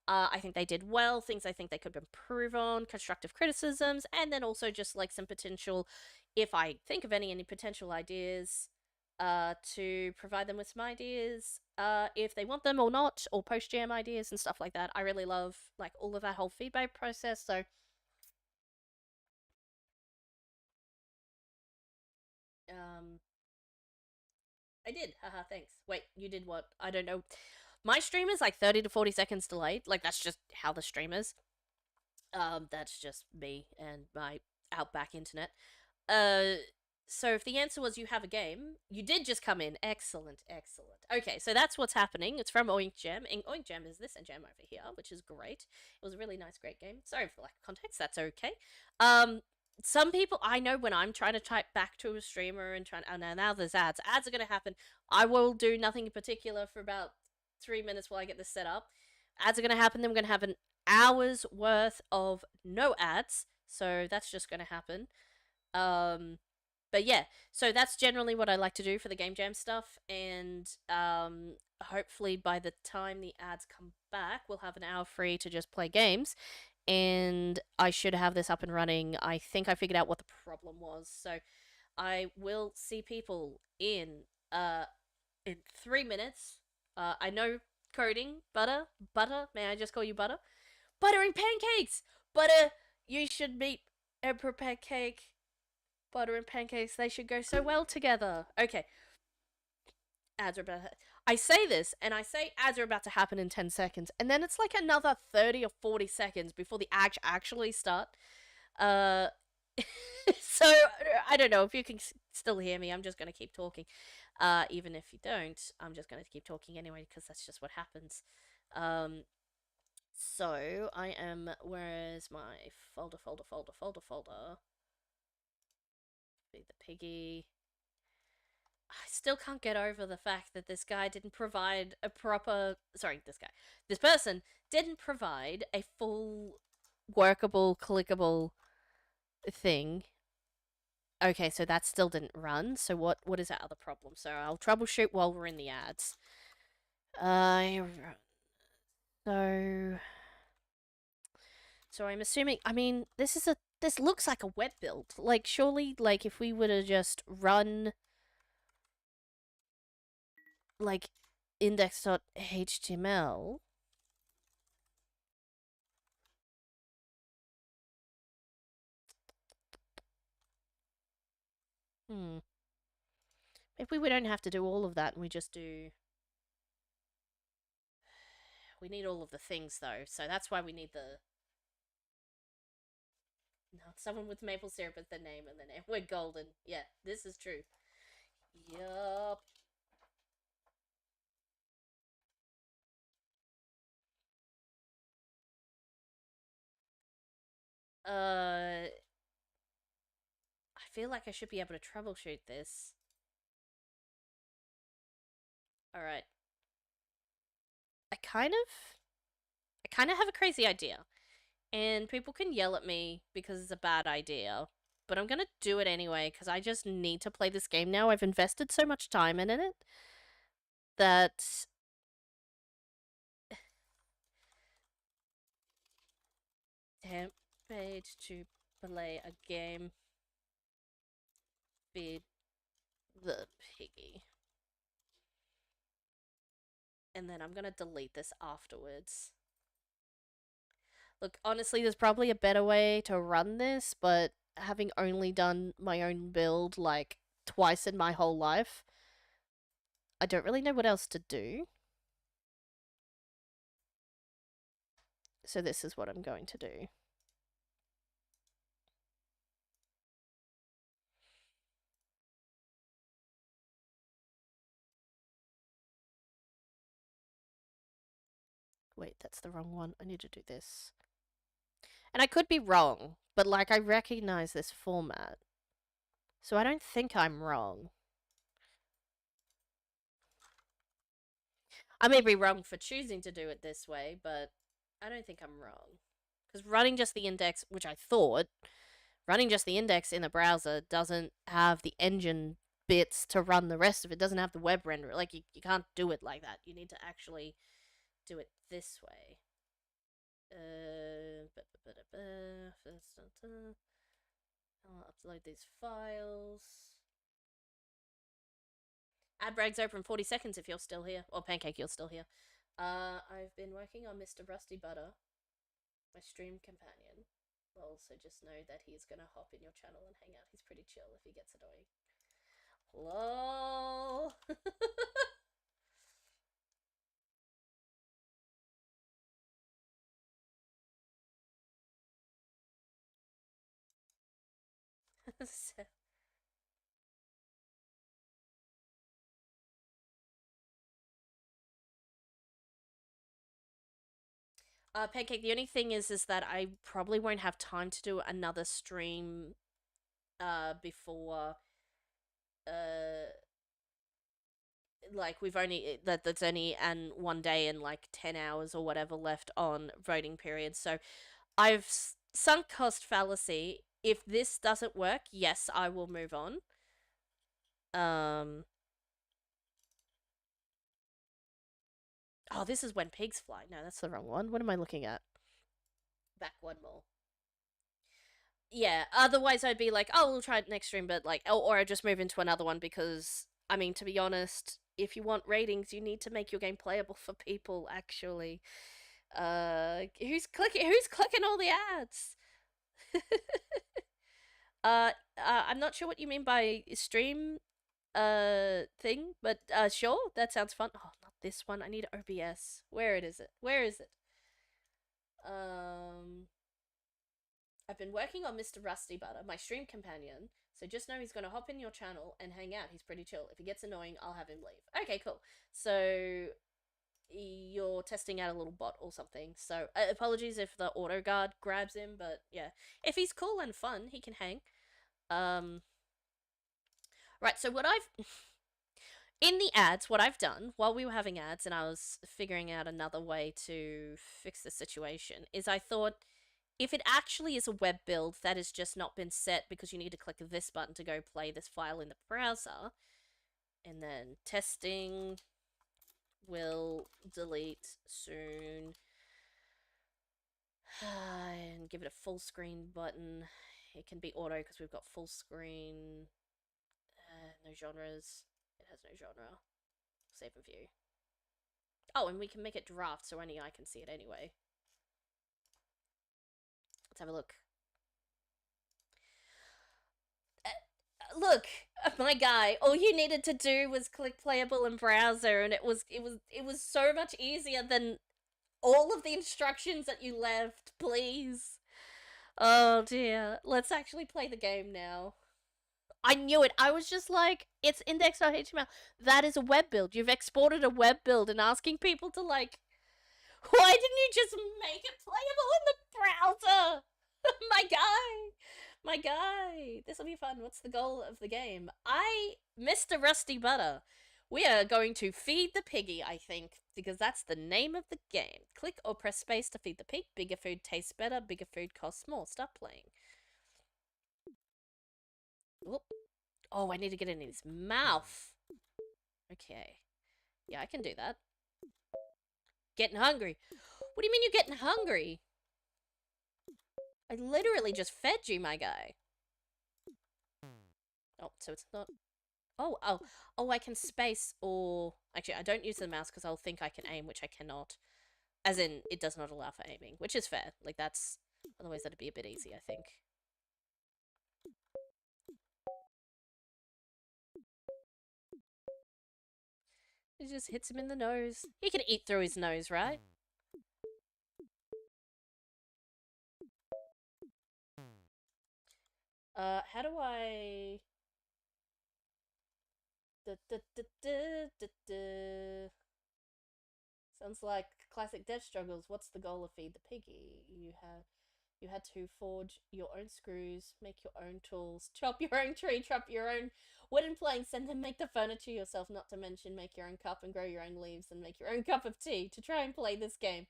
A: I think they did well, things I think they could improve on, constructive criticisms, and then also just like some potential, if I think of any potential ideas, to provide them with some ideas. if they want them or not, or post jam ideas and stuff like that. I really love like all of that whole feedback process. So um, I did. Haha, thanks. Wait, you did what? I don't know. My stream is like 30 to 40 seconds delayed. Like that's just how the stream is. That's just me and my outback internet. Uh, so if the answer was you have a game, you did just come in. Excellent, excellent. Okay, so that's what's happening. It's from OINK Jam. And OINK Jam is this and Jam over here, which is great. It was a really nice, great game. Sorry for the lack of context. That's okay. Um, some people I know when I'm trying to type back to a streamer and trying. Oh, now there's ads. Ads are going to happen. I will do nothing in particular for about 3 minutes while I get this set up. Ads are going to happen. Then we're going to have an hour's worth of no ads. So that's just going to happen. Um, but yeah, so that's generally what I like to do for the game jam stuff, and hopefully by the time the ads come back, we'll have an hour free to just play games, and I should have this up and running. I think I figured out what the problem was, so I will see people in 3 minutes. I know coding butter. May I just call you butter? Buttering pancakes. Butter. You should meet Emperor Pancake. Butter and pancakes, they should go so well together. Okay, ads are about to. I say this, and I say ads are about to happen in 10 seconds, and then it's like another 30 or 40 seconds before the ads actually start. Uh, so, I don't know if you can still hear me, I'm just going to keep talking. Even if you don't, I'm just going to keep talking anyway, because that's just what happens. So, I am. Where's my folder? Be the piggy. I still can't get over the fact that this guy didn't provide a proper. Sorry, this guy. This person didn't provide a full workable, clickable thing. Okay, so that still didn't run. So what is that other problem? So I'll troubleshoot while we're in the ads. Uh, so so I'm assuming. I mean, this looks like a web build. Like surely, like if we were to just run like index.html. Hmm. Maybe we don't have to do all of that and we just do. We need all of the things though, so that's why we need the. No, someone with maple syrup as their name and then we're golden. Yeah, this is true. Yup. I feel like I should be able to troubleshoot this. Alright. I kind of have a crazy idea. And people can yell at me because it's a bad idea. But I'm gonna do it anyway because I just need to play this game now. I've invested so much time in it that temp page to play a game. Feed the piggy. And then I'm gonna delete this afterwards. Look, honestly, there's probably a better way to run this, but having only done my own build like twice in my whole life, I don't really know what else to do. So this is what I'm going to do. Wait, that's the wrong one. I need to do this. And I could be wrong, but like I recognize this format. So I don't think I'm wrong. I may be wrong for choosing to do it this way, but I don't think I'm wrong. Because running just the index, which I thought, running just the index in the browser doesn't have the engine bits to run the rest of it. Doesn't have the web render. Like, you can't do it like that. You need to actually do it this way. I'll upload these files. Ad break's open 40 seconds if you're still here. Or Pancake, you're still here. I've been working on Mr. Rusty Butter, my stream companion. Well, so just know that he's gonna hop in your channel and hang out. He's pretty chill if he gets annoying. LOL. So, Pancake, the only thing is that I probably won't have time to do another stream before uh like we've only that's only and 1 day and like 10 hours or whatever left on voting period. So I've sunk cost fallacy. If this doesn't work, yes, I will move on. Um Oh, this is when pigs fly. No, that's the wrong one. What am I looking at? Back one more. Yeah, otherwise I'd be like, oh, we'll try it next stream, but like, or I just move into another one because, I mean, to be honest, if you want ratings, you need to make your game playable for people. Actually, Who's clicking all the ads? I'm not sure what you mean by stream thing, but sure, that sounds fun. Oh, not this one. I need OBS. Where is it? Where is it? Um, I've been working on Mr. Rusty Butter, my stream companion, so just know he's gonna hop in your channel and hang out. He's pretty chill. If he gets annoying, I'll have him leave. Okay, cool. So you're testing out a little bot or something. So apologies if the auto guard grabs him, but yeah, if he's cool and fun, he can hang. Um, right. So what I've in the ads, what I've done while we were having ads and I was figuring out another way to fix the situation is I thought if it actually is a web build that has just not been set because you need to click this button to go play this file in the browser, and then testing will delete soon, and give it a full screen button. It can be auto because we've got full screen, no genres. It has no genre. Save and view. Oh, and we can make it draft so only I can see it anyway. Let's have a look. Look, my guy, all you needed to do was click playable in browser and it was so much easier than all of the instructions that you left, please. Oh dear. Let's actually play the game now. I knew it. I was just like, it's index.html. That is a web build. You've exported a web build and asking people to like why didn't you just make it playable in the browser? My guy. My guy. This'll be fun. What's the goal of the game? Mr. Rusty Butter. We are going to feed the piggy, I think, because that's the name of the game. Click or press space to feed the pig. Bigger food tastes better. Bigger food costs more. Start playing. Whoop. Oh, I need to get in his mouth. Okay. Yeah, I can do that. Getting hungry. What do you mean you're getting hungry? I literally just fed you, my guy. Oh, so it's not... Oh, I can space or... Actually, I don't use the mouse because I'll think I can aim, which I cannot. As in, it does not allow for aiming, which is fair. Like, that's... Otherwise, that'd be a bit easy, I think. It just hits him in the nose. He can eat through his nose, right? How do I... Sounds like classic death struggles. What's the goal of Feed the Piggy? You had to forge your own screws, make your own tools, chop your own tree, chop your own wooden planks, and then make the furniture yourself, not to mention make your own cup and grow your own leaves and make your own cup of tea to try and play this game.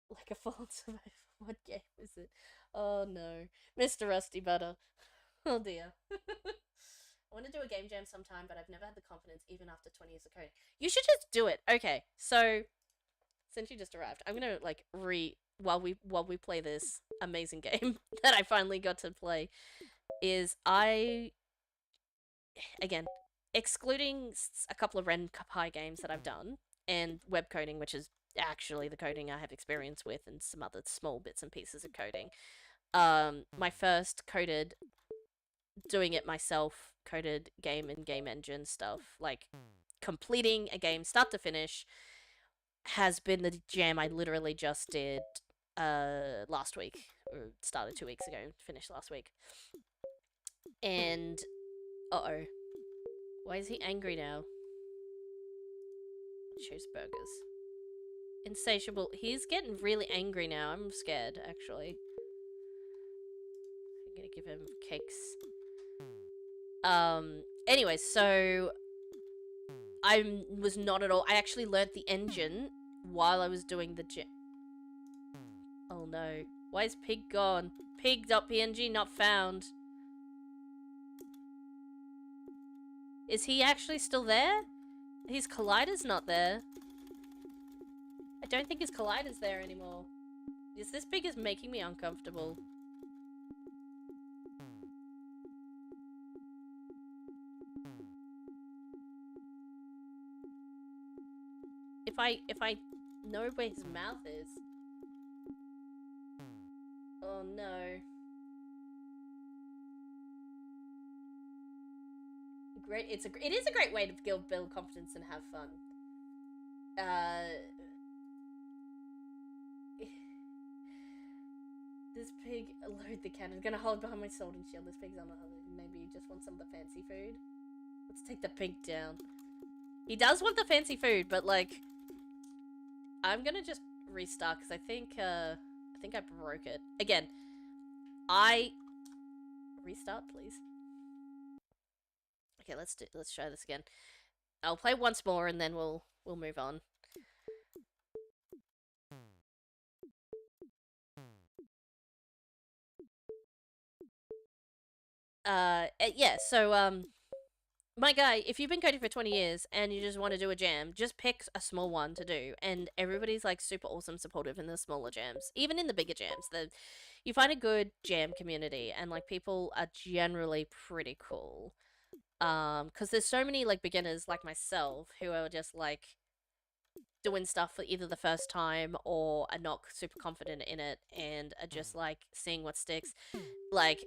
A: Like a full survival. What game is it? Oh no. Mr. Rusty Butter. Oh dear. I want to do a game jam sometime, but I've never had the confidence even after 20 years of coding. You should just do it. Okay, so since you just arrived, I'm gonna like while we play this amazing game that I finally got to play. Is I again excluding a couple of Ren Pi games that I've done, and web coding, which is actually the coding I have experience with, and some other small bits and pieces of coding. My first coded, doing it myself, coded game and game engine stuff, like completing a game start to finish, has been the jam I literally just did last week, or started 2 weeks ago, finished last week. And oh, why is he angry now? Choose burgers. Insatiable. He's getting really angry now. I'm scared, actually. I'm gonna give him cakes. Anyway, so I was not at all. I actually learnt the engine while I was doing the jam. Oh no. Why is Pig gone? Pig.png not found. Is he actually still there? His collider's not there. I don't think his collider's there anymore. This pig is making me uncomfortable. If I know where his mouth is. Oh no. It is a great way to build confidence and have fun. This pig, load the cannon. Gonna hold behind my sword and shield. This pig's on a holiday. Maybe you just want some of the fancy food. Let's take the pig down. He does want the fancy food, but like, I'm gonna just restart because I think I broke it again. Restart, please. Okay, let's try this again. I'll play once more and then we'll move on. Yeah, so my guy, if you've been coding for 20 years and you just want to do a jam, just pick a small one to do, and everybody's like super awesome, supportive in the smaller jams, even in the bigger jams. You find a good jam community, and like people are generally pretty cool. Because there's so many like beginners like myself who are just like doing stuff for either the first time or are not super confident in it and are just like seeing what sticks. Like,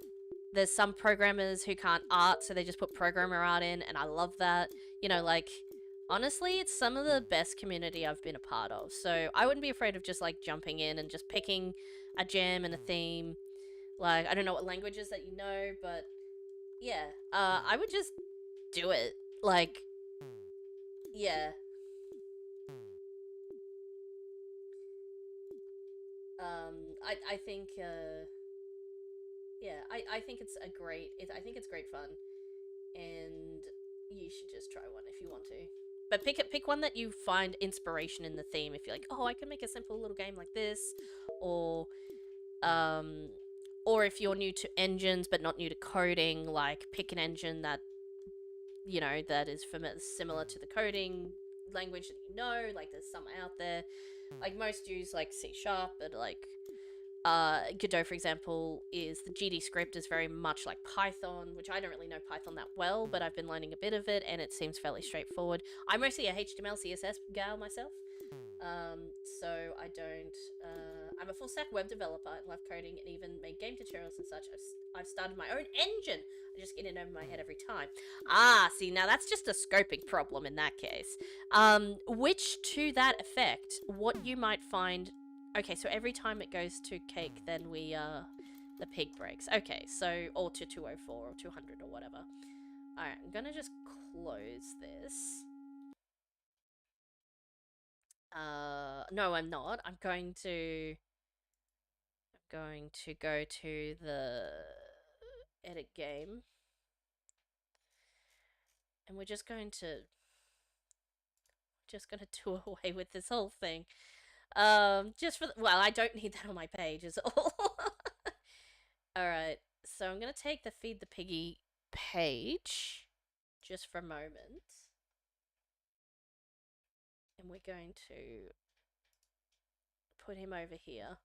A: there's some programmers who can't art, so they just put programmer art in, and I love that. You know, like, honestly, it's some of the best community I've been a part of. So I wouldn't be afraid of just like jumping in and just picking a jam and a theme. Like, I don't know what languages that you know, but yeah, I would just do it. Like, yeah. I think, yeah, I think it's a great, I think it's great fun, and you should just try one if you want to. But pick one that you find inspiration in the theme. If you're like, oh, I can make a simple little game like this, or um, or if you're new to engines but not new to coding, like pick an engine that that is similar to the coding language that you know. Like, there's some out there. Like, most use like C sharp, but like Godot, for example, is the GD script is very much like Python, which I don't really know Python that well, but I've been learning a bit of it, and it seems fairly straightforward. I'm mostly a HTML, CSS gal myself, so I don't. I'm a full stack web developer and love coding, and even make game tutorials and such. I've started my own engine. I just get it over my head every time. See, now that's just a scoping problem in that case. Which to that effect, what you might find. Okay, so every time it goes to cake, then the pig breaks. Okay, so, or to 204 or 200 or whatever. Alright, I'm gonna just close this. No, I'm not. I'm going to go to the edit game. And we're just going to do away with this whole thing. Just for well, I don't need that on my page is all. Alright, so I'm gonna take the Feed the Piggy page just for a moment. And we're going to put him over here.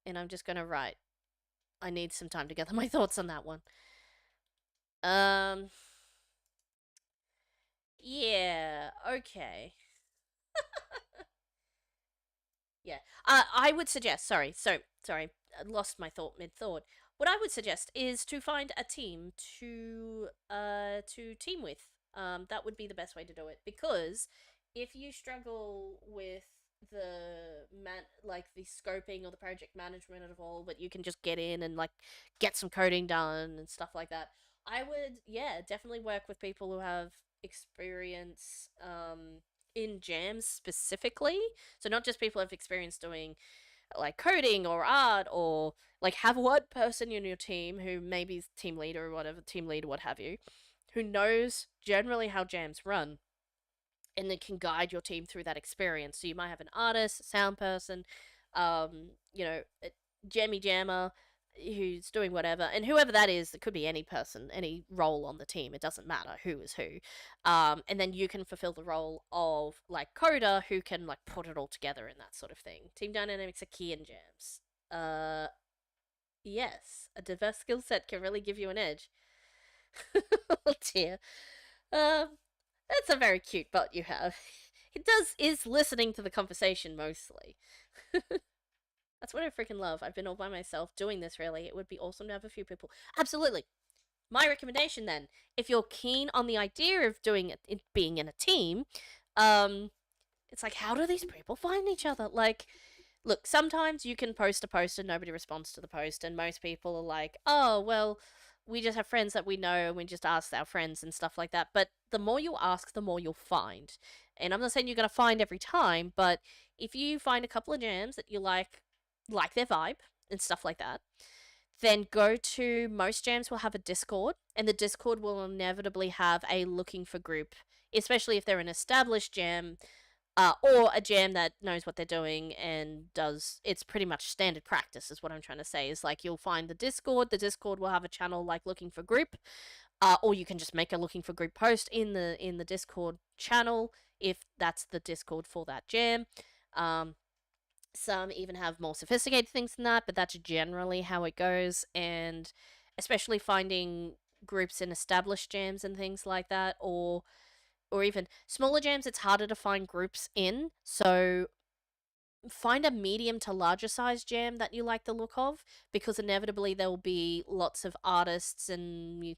A: And I'm just gonna write. I need some time to gather my thoughts on that one. Yeah, okay. Yeah. I would suggest, sorry, I lost my thought mid thought. What I would suggest is to find a team to team with. That would be the best way to do it, because if you struggle with like the scoping or the project management of all, but you can just get in and like get some coding done and stuff like that. I would, yeah, definitely work with people who have experience in jams specifically, so not just people who have experience doing like coding or art, or like have one person in your team who maybe is team leader or whatever, team leader, what have you, who knows generally how jams run and then can guide your team through that experience. So you might have an artist, a sound person, a jammy jammer who's doing whatever, and whoever that is, it could be any person, any role on the team. It doesn't matter who is who. And then you can fulfill the role of like coder who can like put it all together and that sort of thing. Team dynamics are key in jams. Uh, yes, a diverse skill set can really give you an edge. Oh dear. Um, that's a very cute bot you have. It does is listening to the conversation mostly. That's what I freaking love. I've been all by myself doing this, really. It would be awesome to have a few people. Absolutely. My recommendation then, if you're keen on the idea of doing it being in a team, um, it's like, how do these people find each other? Like, look, sometimes you can post a post and nobody responds to the post, and most people are like, oh, well, we just have friends that we know and we just ask our friends and stuff like that. But the more you ask, the more you'll find. And I'm not saying you're going to find every time, but if you find a couple of jams that you like their vibe and stuff like that, then go to most jams will have a Discord, and the Discord will inevitably have a looking for group, especially if they're an established jam, or a jam that knows what they're doing and does. It's pretty much standard practice, is what I'm trying to say. Is like you'll find the Discord. The Discord will have a channel like looking for group, or you can just make a looking for group post in the Discord channel if that's the Discord for that jam. Um, some even have more sophisticated things than that, but that's generally how it goes. And especially finding groups in established jams and things like that, or even smaller jams, it's harder to find groups in. So find a medium to larger size jam that you like the look of, because inevitably there will be lots of artists and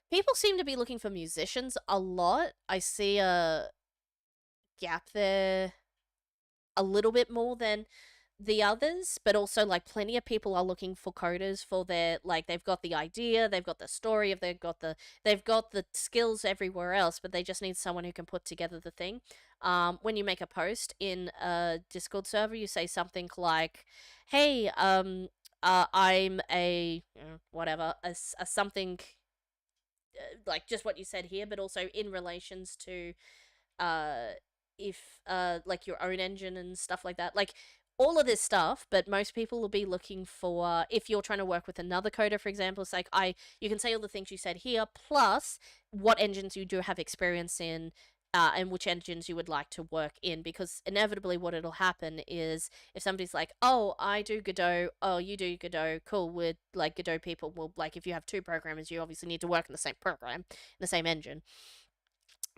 A: people seem to be looking for musicians a lot. I see a gap there a little bit more than the others, but also like plenty of people are looking for coders for their, like, they've got the idea, they've got the story, of they've got the skills everywhere else, but they just need someone who can put together the thing. When you make a post in a Discord server, you say something like, "Hey, I'm a whatever a something." Like just what you said here, but also in relations to uh if like your own engine and stuff like that, like all of this stuff. But most people will be looking for, if you're trying to work with another coder, for example, it's like, you can say all the things you said here, plus what engines you do have experience in, and which engines you would like to work in, because inevitably what it'll happen is if somebody's like, oh, I do Godot, oh, you do Godot, cool, we're like Godot people, well, like if you have two programmers, you obviously need to work in the same program, in the same engine.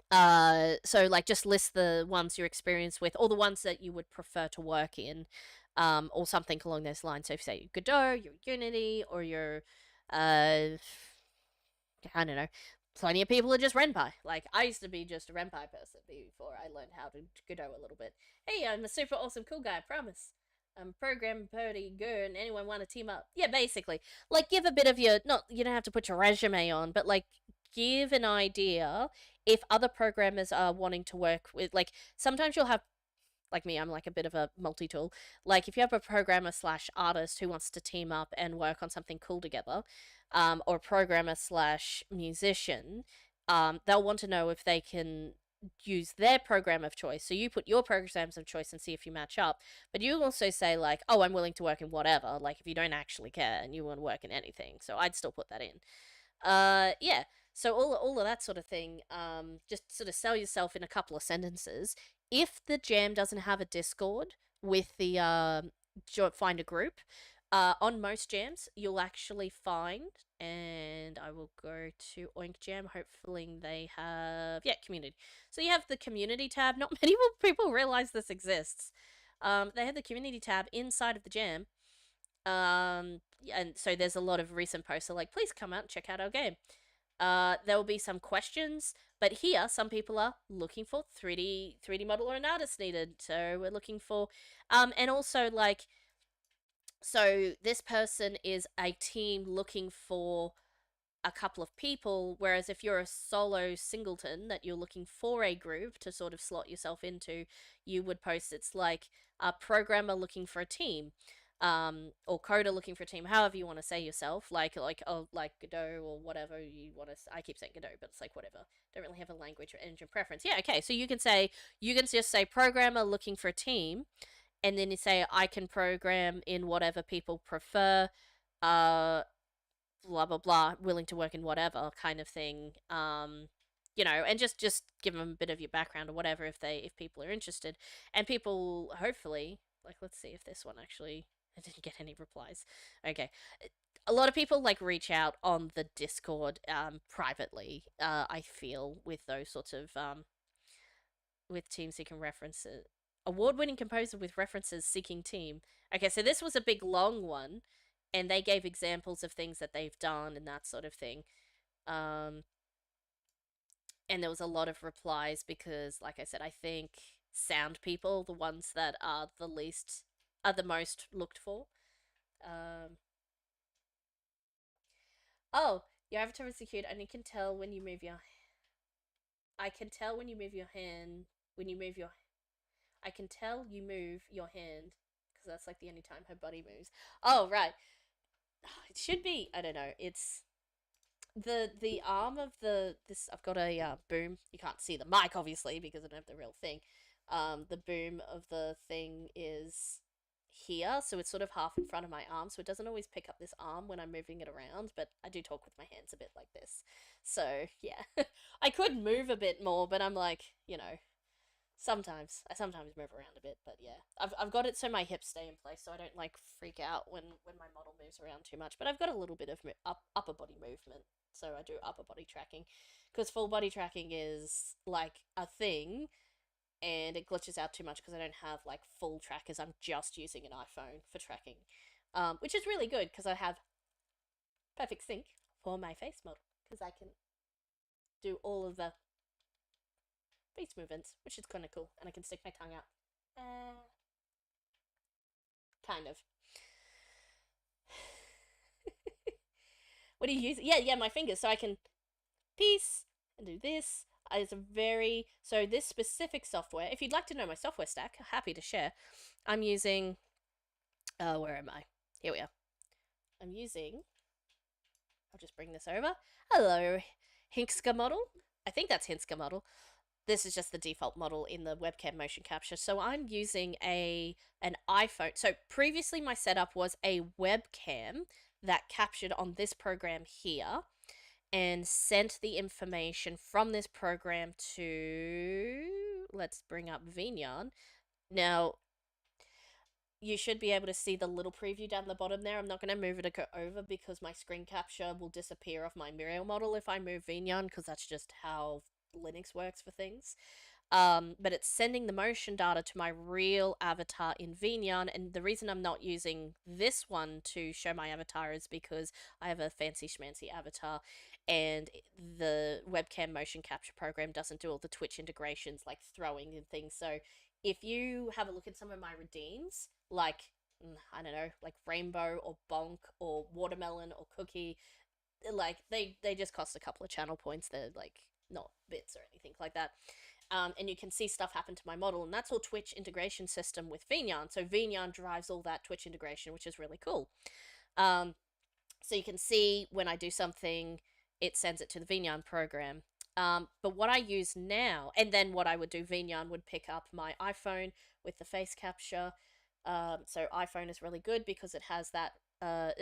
A: So like just list the ones you're experienced with, or the ones that you would prefer to work in, or something along those lines. So if you say Godot, your Unity, or your, I don't know, plenty of people are just Ren'Py. Like I used to be just a Ren'Py person before I learned how to Godot a little bit. Hey, I'm a super awesome cool guy, I promise. I'm program pretty good, and anyone want to team up? Yeah, basically, like give a bit of your, not, you don't have to put your resume on, but like give an idea if other programmers are wanting to work with, like sometimes you'll have, like me, I'm like a bit of a multi-tool. Like if you have a programmer slash artist who wants to team up and work on something cool together, or programmer slash musician, they'll want to know if they can use their program of choice. So you put your programs of choice and see if you match up. But you also say like, oh, I'm willing to work in whatever. Like if you don't actually care and you want to work in anything, so I'd still put that in. Yeah. So all of that sort of thing. Just sort of sell yourself in a couple of sentences. If the jam doesn't have a Discord with the find a group, On most jams, you'll actually find, and I will go to OINK Jam. Hopefully, they have community. So you have the community tab. Not many people realize this exists. They have the community tab inside of the jam. And so there's a lot of recent posts are like, please come out and check out our game. There will be some questions, but here some people are looking for 3D model or an artist needed. So we're looking for, and also like, so this person is a team looking for a couple of people, whereas if you're a solo singleton that you're looking for a group to sort of slot yourself into, you would post it's like a programmer looking for a team, or coder looking for a team, however you want to say yourself, like oh like Godot or whatever you want to. I keep saying Godot, but it's like whatever. Don't really have a language or engine preference. Yeah, okay. So you can just say programmer looking for a team, and then you say I can program in whatever people prefer. Uh, blah blah blah, willing to work in whatever kind of thing. And just give them a bit of your background or whatever if people are interested, and people hopefully like let's see if this one actually I didn't get any replies. Okay, a lot of people like reach out on the Discord privately. I feel with those sorts of with team seeking references. Award-winning composer with references seeking team. Okay, so this was a big long one, and they gave examples of things that they've done and that sort of thing. Um, and there was a lot of replies because, like I said, I think sound people, the ones that are the most looked for. Um, oh, your avatar is secured, and you can tell when you move your. I can tell when you move your hand. When you move your I can tell you move your hand because that's like the only time her body moves. Oh right, it should be. I don't know. It's the arm of the this. I've got a boom. You can't see the mic obviously because I don't have the real thing. The boom of the thing is here, so it's sort of half in front of my arm, so it doesn't always pick up this arm when I'm moving it around. But I do talk with my hands a bit like this, so yeah, I could move a bit more, but I'm like, sometimes I sometimes move around a bit, but yeah, I've got it so my hips stay in place, so I don't like freak out when my model moves around too much. But I've got a little bit of upper body movement, so I do upper body tracking, because full body tracking is like a thing, and it glitches out too much because I don't have like full trackers. I'm just using an iPhone for tracking, which is really good because I have perfect sync for my face model because I can do all of the face movements, which is kind of cool, and I can stick my tongue out. Uh, kind of. What do you use? Yeah, my fingers, so I can piece and do this. It's a very so this specific software. If you'd like to know my software stack, happy to share. I'm using. Where am I? Here we are. I'm using. I'll just bring this over. Hello, Hinska model. I think that's Hinska model. This is just the default model in the webcam motion capture. So I'm using an iPhone. So previously my setup was a webcam that captured on this program here and sent the information from this program to, let's bring up Vignon. Now, you should be able to see the little preview down the bottom there. I'm not going to move it over because my screen capture will disappear off my Muriel model if I move Vignon, because that's just how Linux works for things. But it's sending the motion data to my real avatar in Vignon, and the reason I'm not using this one to show my avatar is because I have a fancy schmancy avatar, and the webcam motion capture program doesn't do all the Twitch integrations like throwing and things. So if you have a look at some of my redeems, like I don't know, like Rainbow or Bonk or Watermelon or Cookie, like they just cost a couple of channel points. They're like not bits or anything like that. And you can see stuff happen to my model, and that's all Twitch integration system with Vignon. So Vignon drives all that Twitch integration, which is really cool. So you can see when I do something, it sends it to the Vignon program. But what I use now, and then what I would do, Vignon would pick up my iPhone with the face capture. So iPhone is really good because it has that.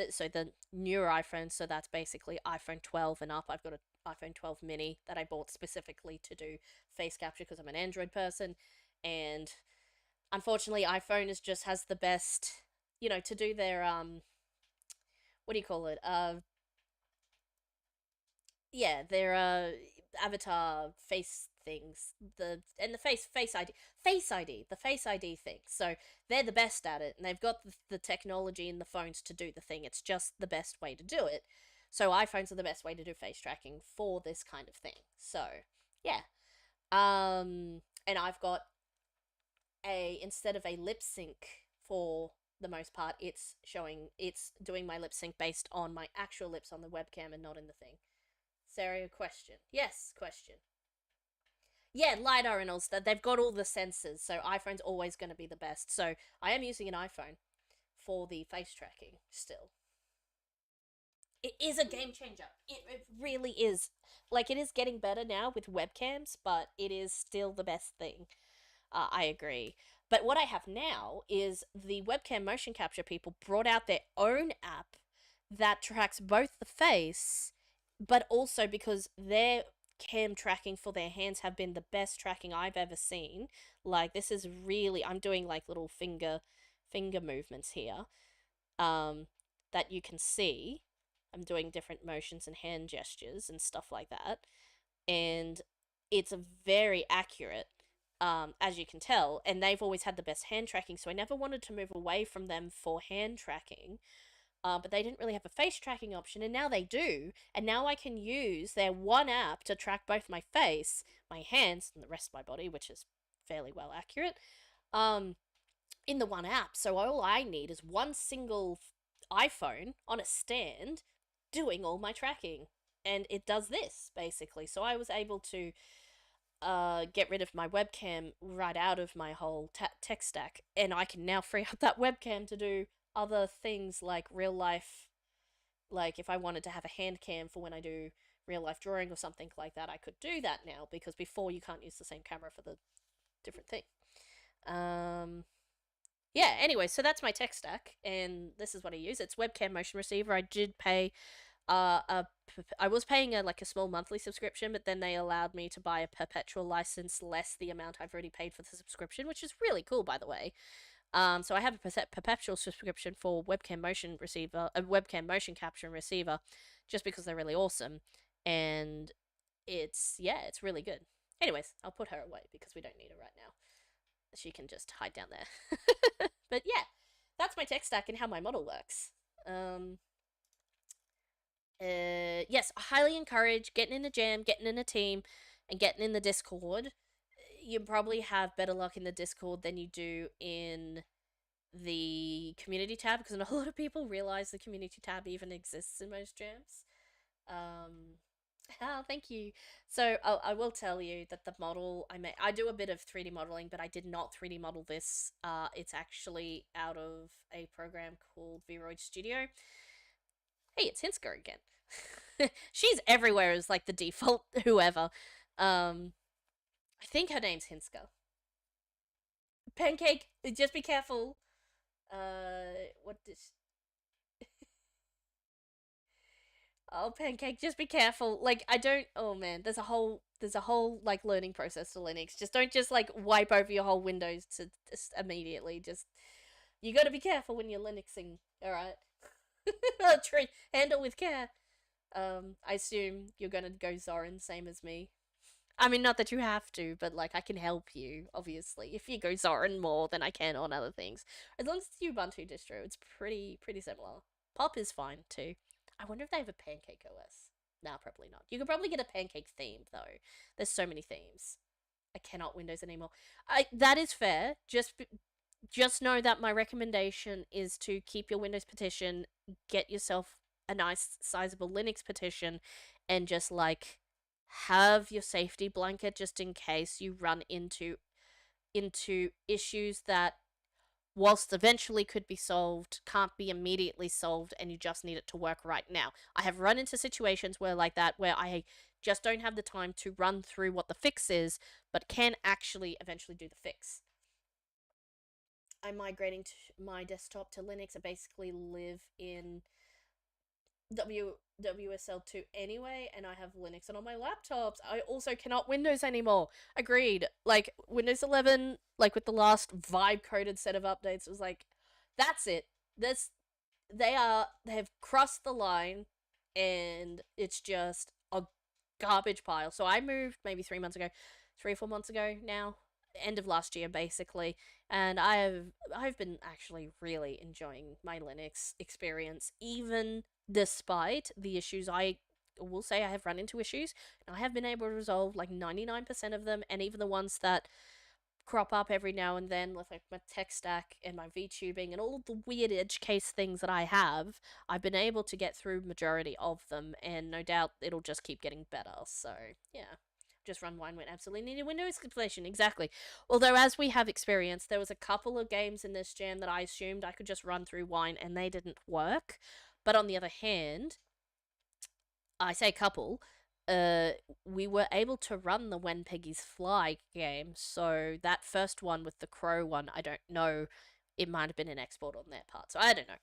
A: So the newer iPhone, so that's basically iPhone 12 and up. I've got an iPhone 12 mini that I bought specifically to do face capture because I'm an Android person, and unfortunately iPhone just has the best, to do their what do you call it? Yeah, they're avatar face things. The face ID, the face ID thing. So they're the best at it, and they've got the technology in the phones to do the thing. It's just the best way to do it. So iPhones are the best way to do face tracking for this kind of thing. So yeah, and I've got a instead of a lip sync for the most part, it's doing my lip sync based on my actual lips on the webcam and not in the thing. Sarah, question. Yes, question. Yeah, LiDAR and all that. They've got all the sensors, so iPhone's always going to be the best. So I am using an iPhone for the face tracking still. It is a game changer. It really is. Like, it is getting better now with webcams, but it is still the best thing. I agree. But what I have now is the webcam motion capture people brought out their own app that tracks both the face, but also because their cam tracking for their hands have been the best tracking I've ever seen. Like, this is really, I'm doing like little finger movements here, um, that you can see. I'm doing different motions and hand gestures and stuff like that, and it's very accurate, as you can tell. And they've always had the best hand tracking, so I never wanted to move away from them for hand tracking. But they didn't really have a face tracking option, and now they do. And now I can use their one app to track both my face, my hands, and the rest of my body, which is fairly well accurate, um, in the one app. So all I need is one single iPhone on a stand doing all my tracking. And it does this, basically. So I was able to get rid of my webcam right out of my whole tech stack, and I can now free up that webcam to do other things like real life. Like if I wanted to have a hand cam for when I do real life drawing or something like that, I could do that now, because before you can't use the same camera for the different thing. Yeah, anyway, so that's my tech stack, and this is what I use. It's webcam motion receiver. I did pay I was paying like a small monthly subscription, but then they allowed me to buy a perpetual license less the amount I've already paid for the subscription, which is really cool, by the way. So I have a perpetual subscription for webcam motion receiver, a webcam motion capture and receiver, just because they're really awesome, and it's really good. Anyways, I'll put her away because we don't need her right now. She can just hide down there. But yeah, that's my tech stack and how my model works. Yes, I highly encourage getting in a jam, getting in a team, and getting in the Discord. You probably have better luck in the Discord than you do in the community tab, because not a lot of people realize the community tab even exists in most jams. Um, oh, thank you. So I will tell you that the model I do a bit of 3D modeling, but I did not 3D model this. It's actually out of a program called Vroid Studio. Hey, it's Hinska again. She's everywhere as like the default whoever. I think her name's Hinska. Pancake, just be careful. What does? Oh, Pancake, just be careful. Like, I don't. Oh man, there's a whole like learning process to Linux. Just don't just like wipe over your whole Windows to just immediately. Just you got to be careful when you're Linuxing. All right. Handle with care. I assume you're gonna go Zorin, same as me. I mean, not that you have to, but like I can help you. Obviously, if you go Zorin more than I can on other things, as long as it's Ubuntu distro, it's pretty similar. Pop is fine too. I wonder if they have a Pancake OS. Nah, probably not. You could probably get a Pancake theme though. There's so many themes. I cannot Windows anymore. That is fair. Just know that my recommendation is to keep your Windows partition, get yourself a nice sizable Linux partition, and just like have your safety blanket just in case you run into issues that, whilst eventually could be solved, can't be immediately solved, and you just need it to work right now. I have run into situations where like that, where I just don't have the time to run through what the fix is, but can actually eventually do the fix. I'm migrating my desktop to Linux. I basically live in WSL2 anyway, and I have Linux on all my laptops. I also cannot Windows anymore. Agreed. Like Windows 11, like with the last vibe coded set of updates, was like, that's it. they've crossed the line, and it's just a garbage pile. So I moved maybe 3 months ago, 3 or 4 months ago now, end of last year basically, and I've been actually really enjoying my Linux experience, even despite the issues I will say I have run into issues. I have been able to resolve like 99% of them, and even the ones that crop up every now and then with like my tech stack and my VTubing and all of the weird edge case things that I have, I've been able to get through majority of them, and no doubt it'll just keep getting better. So yeah, just run Wine when absolutely needed Windows installation. Exactly. Although as we have experienced, there was a couple of games in this jam that I assumed I could just run through Wine and they didn't work. But on the other hand, I say couple, uh, we were able to run the When Peggies Fly game. So that first one with the crow one, I don't know. It might have been an export on their part. So I don't know.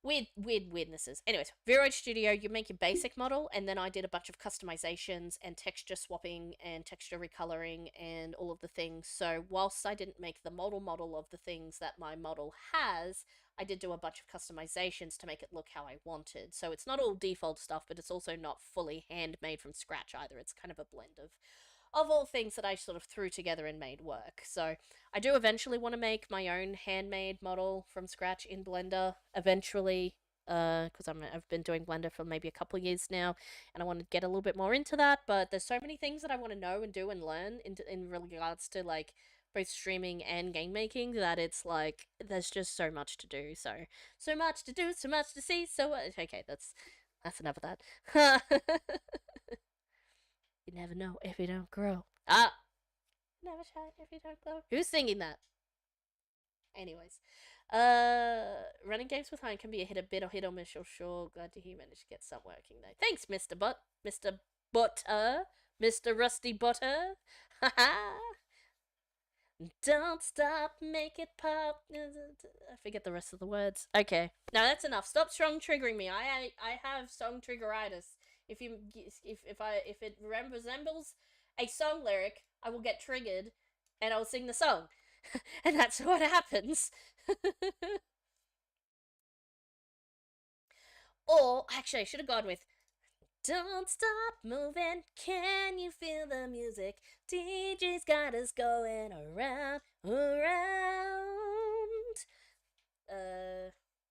A: Weirdnesses. Anyways, Vero Studio, you make your basic model, and then I did a bunch of customizations and texture swapping and texture recoloring and all of the things. So whilst I didn't make the model of the things that my model has, I did do a bunch of customizations to make it look how I wanted. So it's not all default stuff, but it's also not fully handmade from scratch either. It's kind of a blend of all things that I sort of threw together and made work. So I do eventually want to make my own handmade model from scratch in Blender eventually, because I've been doing Blender for maybe a couple of years now, and I want to get a little bit more into that. But there's so many things that I want to know and do and learn in regards to like both streaming and game making that it's like there's just so much to do. So much to do, so much to see. Okay, that's enough of that. You never know if you don't grow. Ah, never try if you don't grow. Who's singing that? Anyways, running games with Hein can be a hit or miss. Sure, glad to hear you managed to get some working though. Thanks, Mr. Butter, Mr. Rusty Butter. Haha. Don't stop, make it pop. I forget the rest of the words. Okay, now that's enough. Stop strong triggering me. I have song triggeritis. If it resembles a song lyric, I will get triggered, and I'll sing the song, and that's what happens. Or actually, I should have gone with "Don't stop moving, can you feel the music? DJ's got us going around, around."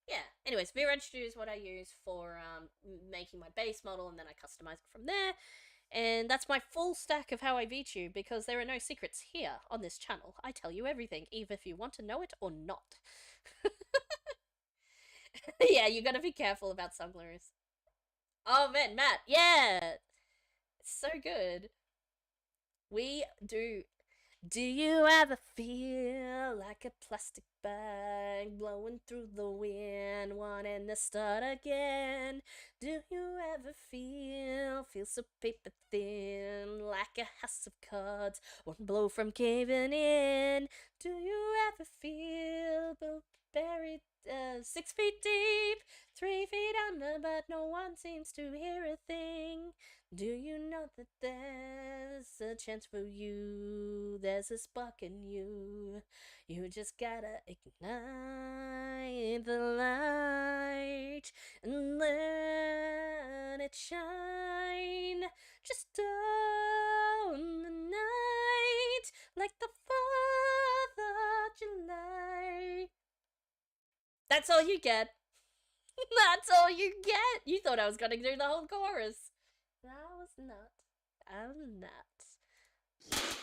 A: Yeah. Anyways, VRegistry is what I use for making my base model, and then I customize it from there. And that's my full stack of how I VTube, because there are no secrets here on this channel. I tell you everything, even if you want to know it or not. Yeah, you gotta be careful about sunglers. Oh man, Matt, yeah! It's so good. We do. Do you ever feel like a plastic bag blowing through the wind, wanting to start again? Do you ever feel so paper thin, like a house of cards, one blow from caving in? Do you ever feel buried 6 feet deep, 3 feet under, but no one seems to hear a thing? Do you know that there's a chance for you? There's a spark in you. You just gotta ignite the light and let it shine just on the night like the 4th of July. That's all you get. That's all you get. You thought I was gonna do the whole chorus. I was not. I'm not.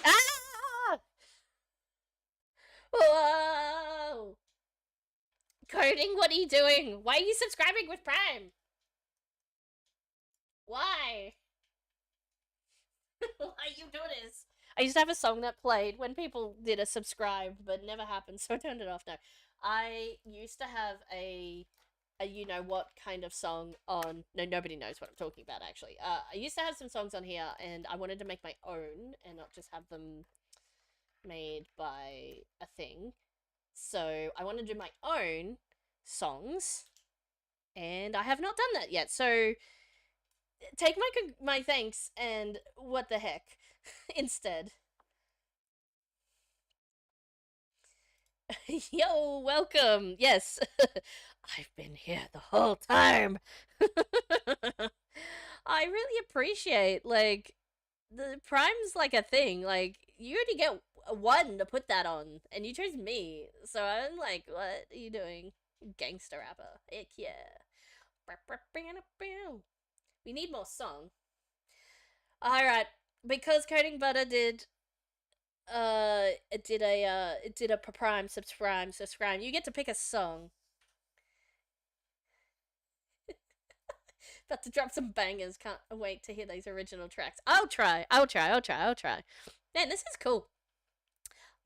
A: Ah! Whoa! Coding, what are you doing? Why are you subscribing with Prime? Why? Why you do this? I used to have a song that played when people did a subscribe, but it never happened, so I turned it off now. I used to have a you know what kind of song on. No, nobody knows what I'm talking about actually. I used to have some songs on here, and I wanted to make my own and not just have them made by a thing. So I want to do my own songs, and I have not done that yet. So take my thanks and what the heck instead. Yo, welcome. Yes, I've been here the whole time. I really appreciate, like, the Prime's like a thing. Like, you only get one to put that on, and you chose me. So I'm like, what are you doing? Gangster rapper. Heck yeah. We need more song. Alright. Because Coding Butter it did a prime subscribe. You get to pick a song. About to drop some bangers. Can't wait to hear these original tracks. I'll try. Man, this is cool.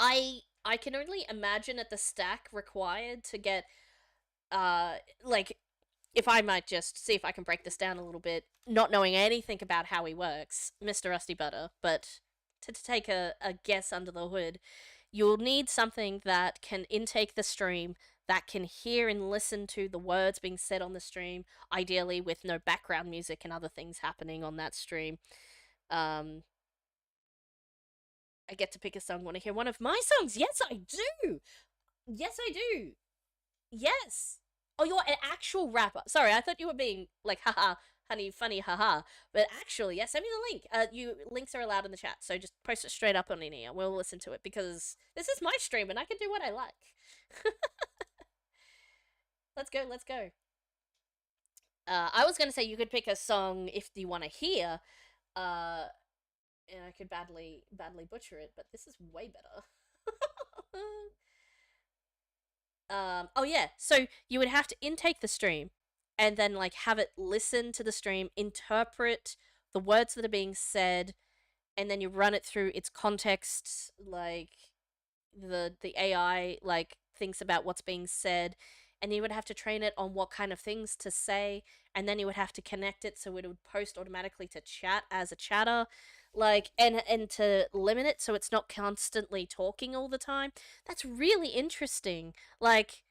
A: I can only imagine at the stack required to get like if I might just see if I can break this down a little bit, not knowing anything about how he works, Mr. Rusty Butter, but to take a guess under the hood, you'll need something that can intake the stream, that can hear and listen to the words being said on the stream, ideally with no background music and other things happening on that stream. Um, I get to pick a song. Want to hear one of my songs? Yes, I do. Yes, I do. Yes. Oh, you're an actual rapper. Sorry, I thought you were being like, haha, honey, funny, haha. But actually, yeah, send me the link. Links are allowed in the chat, so just post it straight up on in here. We'll listen to it because this is my stream and I can do what I like. Let's go, let's go. I was gonna say you could pick a song if you want to hear, and I could badly butcher it, but this is way better. Oh yeah, so you would have to intake the stream and then like have it listen to the stream, interpret the words that are being said, and then you run it through its context, like the AI like thinks about what's being said, and you would have to train it on what kind of things to say, and then you would have to connect it so it would post automatically to chat as a chatter, like and to limit it so it's not constantly talking all the time. That's really interesting. Like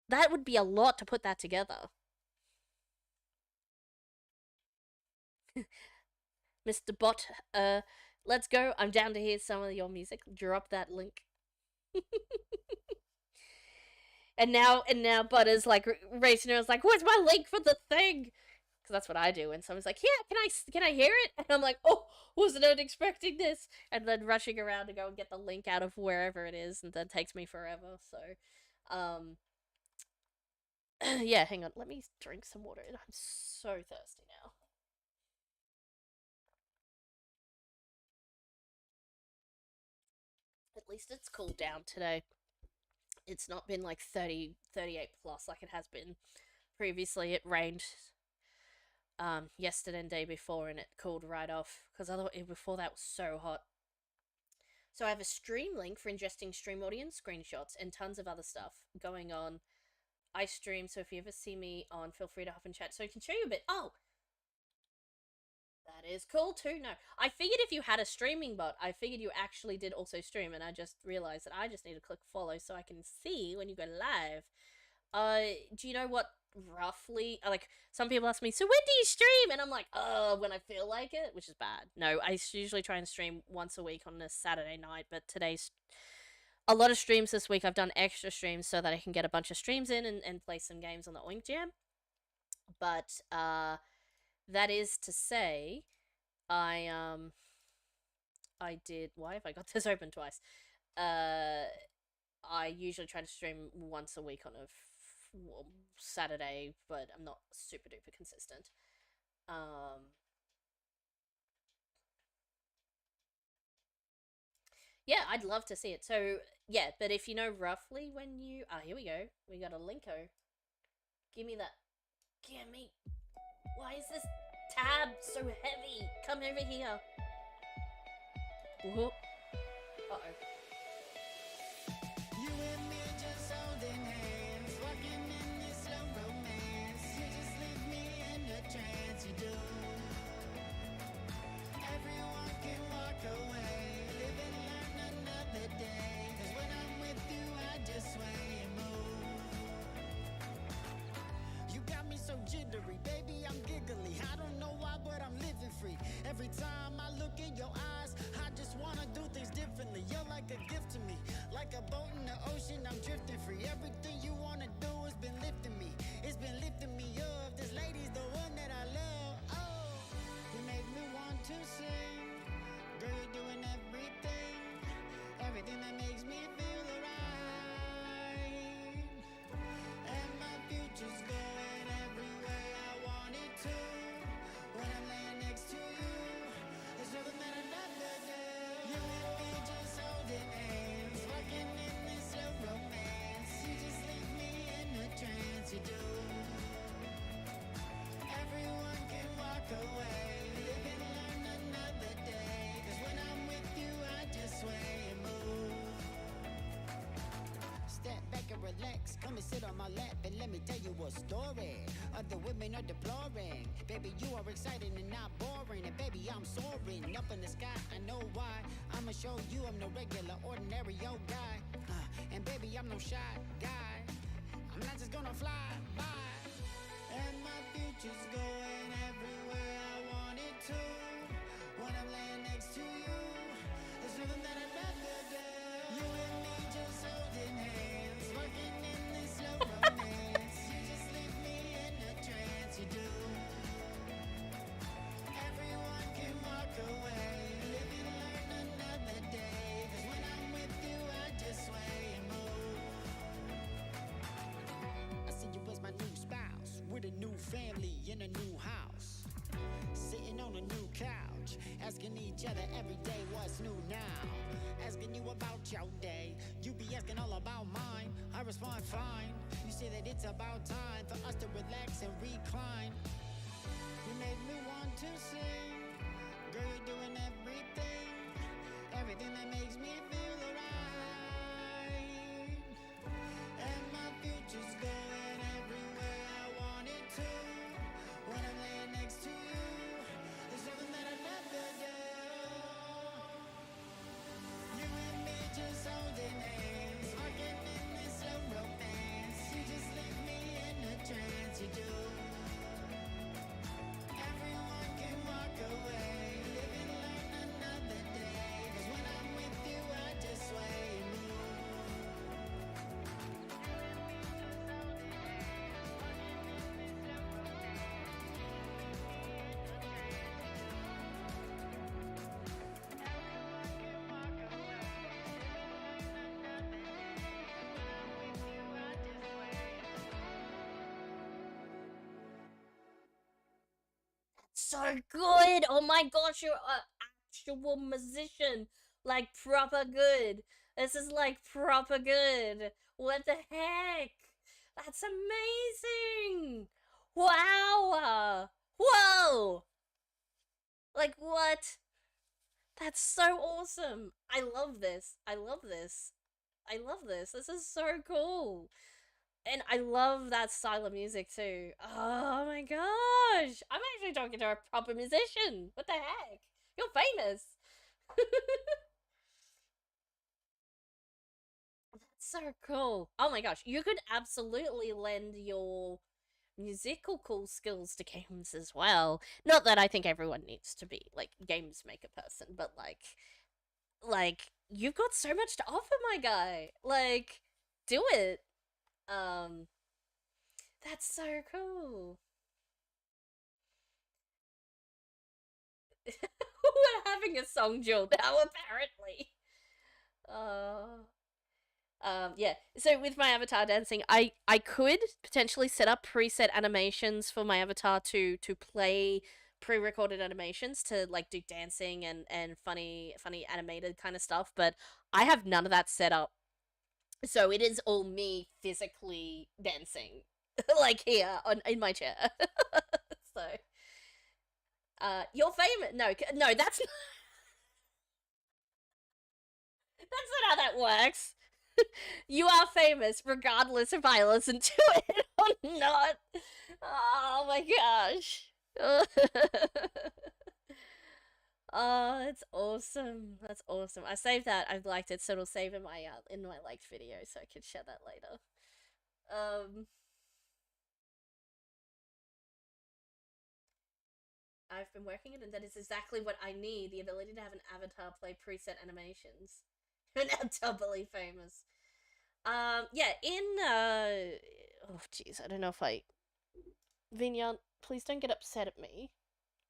A: that would be a lot to put that together. Mr. Bot, let's go. I'm down to hear some of your music. Drop that link. And now Butter's like racing around, like, where's my link for the thing? Because that's what I do. And someone's like, yeah, can I hear it? And I'm like, oh, wasn't expecting this. And then rushing around to go and get the link out of wherever it is, and then takes me forever. So, yeah, hang on. Let me drink some water. I'm so thirsty now. At least it's cooled down today. It's not been like 30, 38 plus like it has been previously. It rained yesterday and day before, and it cooled right off because otherwise before that was so hot. So I have a stream link for ingesting stream audience screenshots and tons of other stuff going on. I stream, so if you ever see me on, feel free to hop and chat so I can show you a bit. Oh, that is cool too. No, I figured if you had a streaming bot, I figured you actually did also stream, and I just realized that I just need to click follow so I can see when you go live. Do you know what roughly? Like, some people ask me, so when do you stream? And I'm like, when I feel like it, which is bad. No, I usually try and stream once a week on a Saturday night, but today's a lot of streams this week. I've done extra streams so that I can get a bunch of streams in and play some games on the OINK Jam. But, that is to say, I did. Why have I got this open twice? I usually try to stream once a week on a Saturday, but I'm not super duper consistent. Yeah, I'd love to see it. So yeah, but if you know roughly when you here we go. We got a linko. Give me that. Give me. Why is this tab so heavy? Come over here. Whoop. Uh-oh. You and me just holding hands, walking in this slow romance. You just leave me in a trance, you do. Everyone can walk away, live and learn another day. 'Cause when I'm with you, I just sway and move. You got me so jittery, baby, I'm giggly. I don't know why, but I'm living free. Every time I look in your eyes, I just wanna do things differently. You're like a gift to me, like a boat in the ocean, I'm drifting free. Everything you wanna do has been lifting me.
B: been lifting me up. This lady's the one that I love. Oh, you make me want to sing. Girl, you're doing everything, everything that makes me feel alright. And my future's going every way I want it to. When I'm laying next to you, there's nothing that I never do. You and me just holding hands, walking in this slow romance. You just leave me in a trance, you do. Everyone can walk away, live and learn another day. 'Cause when I'm with you, I just sway and move. Step back and relax, come and sit on my lap and let me tell you a story. Other women are deploring. Baby, you are exciting and not boring. And baby, I'm soaring up in the sky. I know why. I'ma show you I'm no regular, ordinary old guy. And baby, I'm no shy guy. I'm not just gonna fly by. And my future's going everywhere I want it to. When I'm laying next to you, there's nothing that I'd rather do. You and me just holding hands, working in this slow romance. You just leave me in a trance, you do. Everyone can walk away, live and learn another day. 'Cause when I'm with you, I just sway and move. I see you as my new spouse, with a new family in a new house. Sitting on a new couch, asking each other every day what's new now. Asking you about your day, you be asking all about mine. I respond fine. You say that it's about time for us to relax and recline. You make me want to sing. Girl, you're doing everything, everything that makes me feel alright. And my future's going everywhere I want it to. When I'm laying next to you, there's nothing that I'd never do. You and me just holding hands, walking in this slow romance. You just leave me in a trance, you do. Everyone can walk away, live and learn another day. 'Cause when I'm with you, I just sway and move.
A: So good! Oh my gosh, you're an actual musician. Like, proper good. This is like proper good. What the heck? That's amazing! Wow! Whoa! Like, what? That's so awesome! I love this. I love this. I love this. This is so cool. And I love that style of music too. Oh my gosh! I'm actually talking to a proper musician. What the heck? You're famous. That's so cool. Oh my gosh, you could absolutely lend your musical skills to games as well. Not that I think everyone needs to be like games maker person, but like you've got so much to offer, my guy. Like, do it. Um, that's so cool. We're having a song duel now, apparently. Uh, yeah. So with my avatar dancing, I could potentially set up preset animations for my avatar to play pre-recorded animations to like do dancing and funny animated kind of stuff, but I have none of that set up. So it is all me physically dancing, like here on in my chair. So, you're famous. No, no, that's not how that works. You are famous regardless if I listen to it or not. Oh my gosh. Oh, that's awesome. That's awesome. I saved that. I've liked it, so it'll save in my liked video, so I can share that later. Um, I've been working it, and that is exactly what I need: the ability to have an avatar play preset animations. You're now doubly famous. Yeah, in oh jeez, I don't know if I Vignan, please don't get upset at me.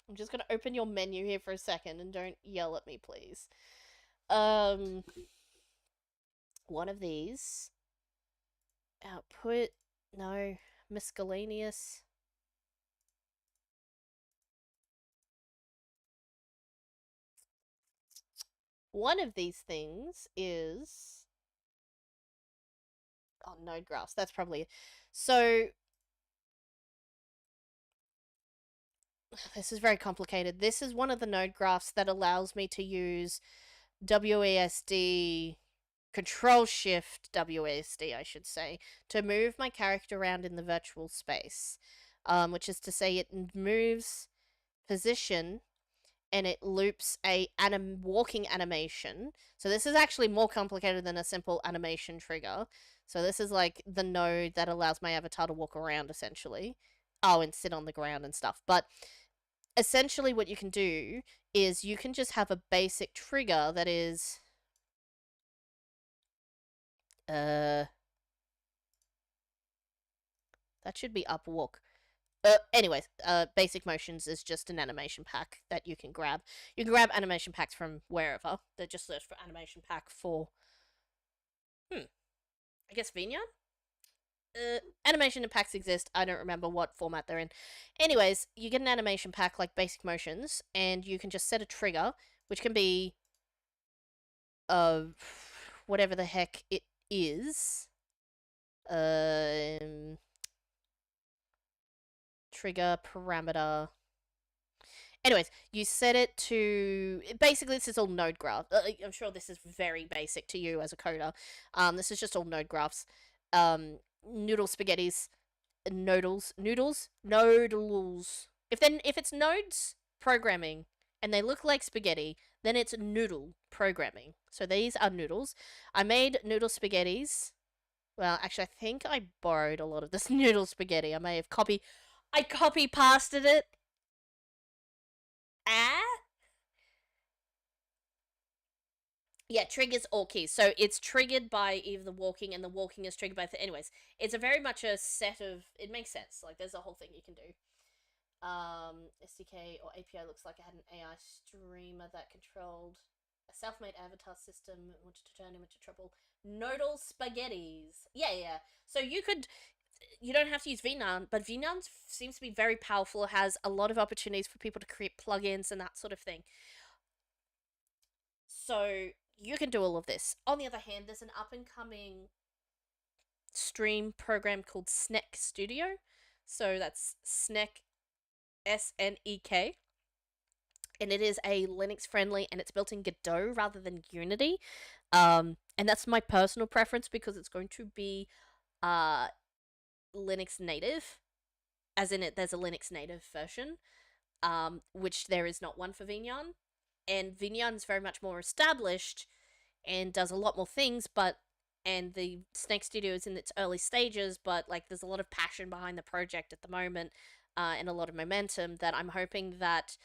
A: I'm just gonna open your menu here for a second and don't yell at me, please. Um, one of these. Output. No. Miscellaneous. One of these things is. Oh, node graphs. That's probably it. So, this is very complicated. This is one of the node graphs that allows me to use WASD Control Shift WASD, I should say, to move my character around in the virtual space. Which is to say, it moves position and it loops a walking animation. So this is actually more complicated than a simple animation trigger. So this is like the node that allows my avatar to walk around essentially. Oh, and sit on the ground and stuff. But essentially what you can do is you can just have a basic trigger that is that should be up walk. Anyways, basic motions is just an animation pack that you can grab. You can grab animation packs from wherever. They just search for animation pack for I guess Vignan? Animation packs exist. I don't remember what format they're in. Anyways, you get an animation pack like basic motions, and you can just set a trigger, which can be uh whatever the heck it is. Um, Trigger parameter. Anyways, you set it to basically this is all node graph. I'm sure this is very basic to you as a coder. This is just all node graphs. Noodle spaghettis, noodles. If it's nodes programming and they look like spaghetti, then it's noodle programming. So these are noodles. I made noodle spaghettis. Well, actually, I think I borrowed a lot of this noodle spaghetti. I may have I copy pasted it. Ah, yeah, triggers all keys. So it's triggered by either the walking, and the walking is triggered by anyways. It's a very much a set of. It makes sense. Like there's a whole thing you can do. SDK or API looks like I had an AI streamer that controlled a self-made avatar system and wanted to turn him into trouble. Nodal spaghettis. Yeah, yeah. So you don't have to use VNAN, but VNAN seems to be very powerful. It has a lot of opportunities for people to create plugins and that sort of thing. So you can do all of this. On the other hand, there's an up and coming stream program called Snek Studio. So that's Snek, SNEK, and it is a Linux friendly, and it's built in Godot rather than Unity. And that's my personal preference because it's going to be uh, Linux native, as in there's a Linux native version, which there is not one for Vignan. And Vignan is very much more established and does a lot more things, and the Snake Studio is in its early stages, but like there's a lot of passion behind the project at the moment, and a lot of momentum that I'm hoping that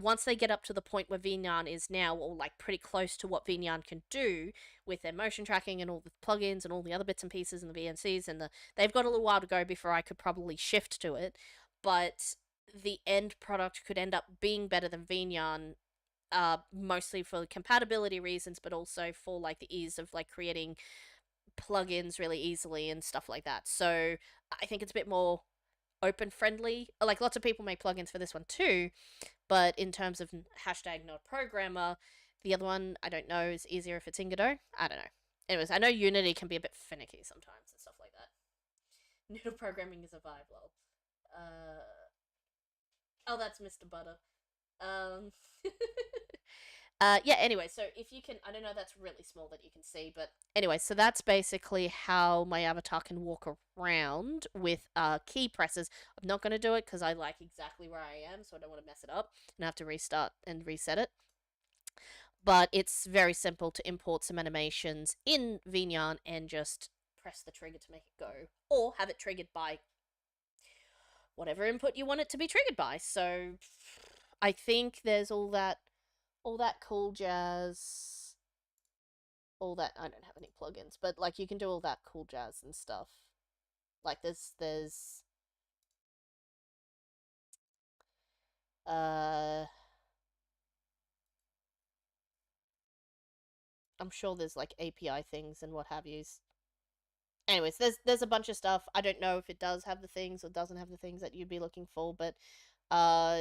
A: once they get up to the point where Vignan is now, or like pretty close to what Vignan can do with their motion tracking and all the plugins and all the other bits and pieces and the VNCs they've got a little while to go before I could probably shift to it, but the end product could end up being better than Vignan, mostly for compatibility reasons, but also for like the ease of like creating plugins really easily and stuff like that. So I think it's a bit more open friendly. Like lots of people make plugins for this one too, but in terms of hashtag not programmer, the other one I don't know is easier if it's in Godot. I don't know. Anyways, I know Unity can be a bit finicky sometimes and stuff like that. Noodle programming is a vibe, lol. Oh, that's Mr. Butter. Um, yeah, anyway, so if you can, I don't know, that's really small that you can see, but anyway, so that's basically how my avatar can walk around with key presses. I'm not going to do it because I like exactly where I am, so I don't want to mess it up and have to restart and reset it. But it's very simple to import some animations in Vignan and just press the trigger to make it go, or have it triggered by whatever input you want it to be triggered by. So I think there's all that cool jazz, all that. I don't have any plugins, but like you can do all that cool jazz and stuff. Like there's Uh, I'm sure there's like API things and what have yous. Anyways, there's a bunch of stuff. I don't know if it does have the things or doesn't have the things that you'd be looking for, but uh,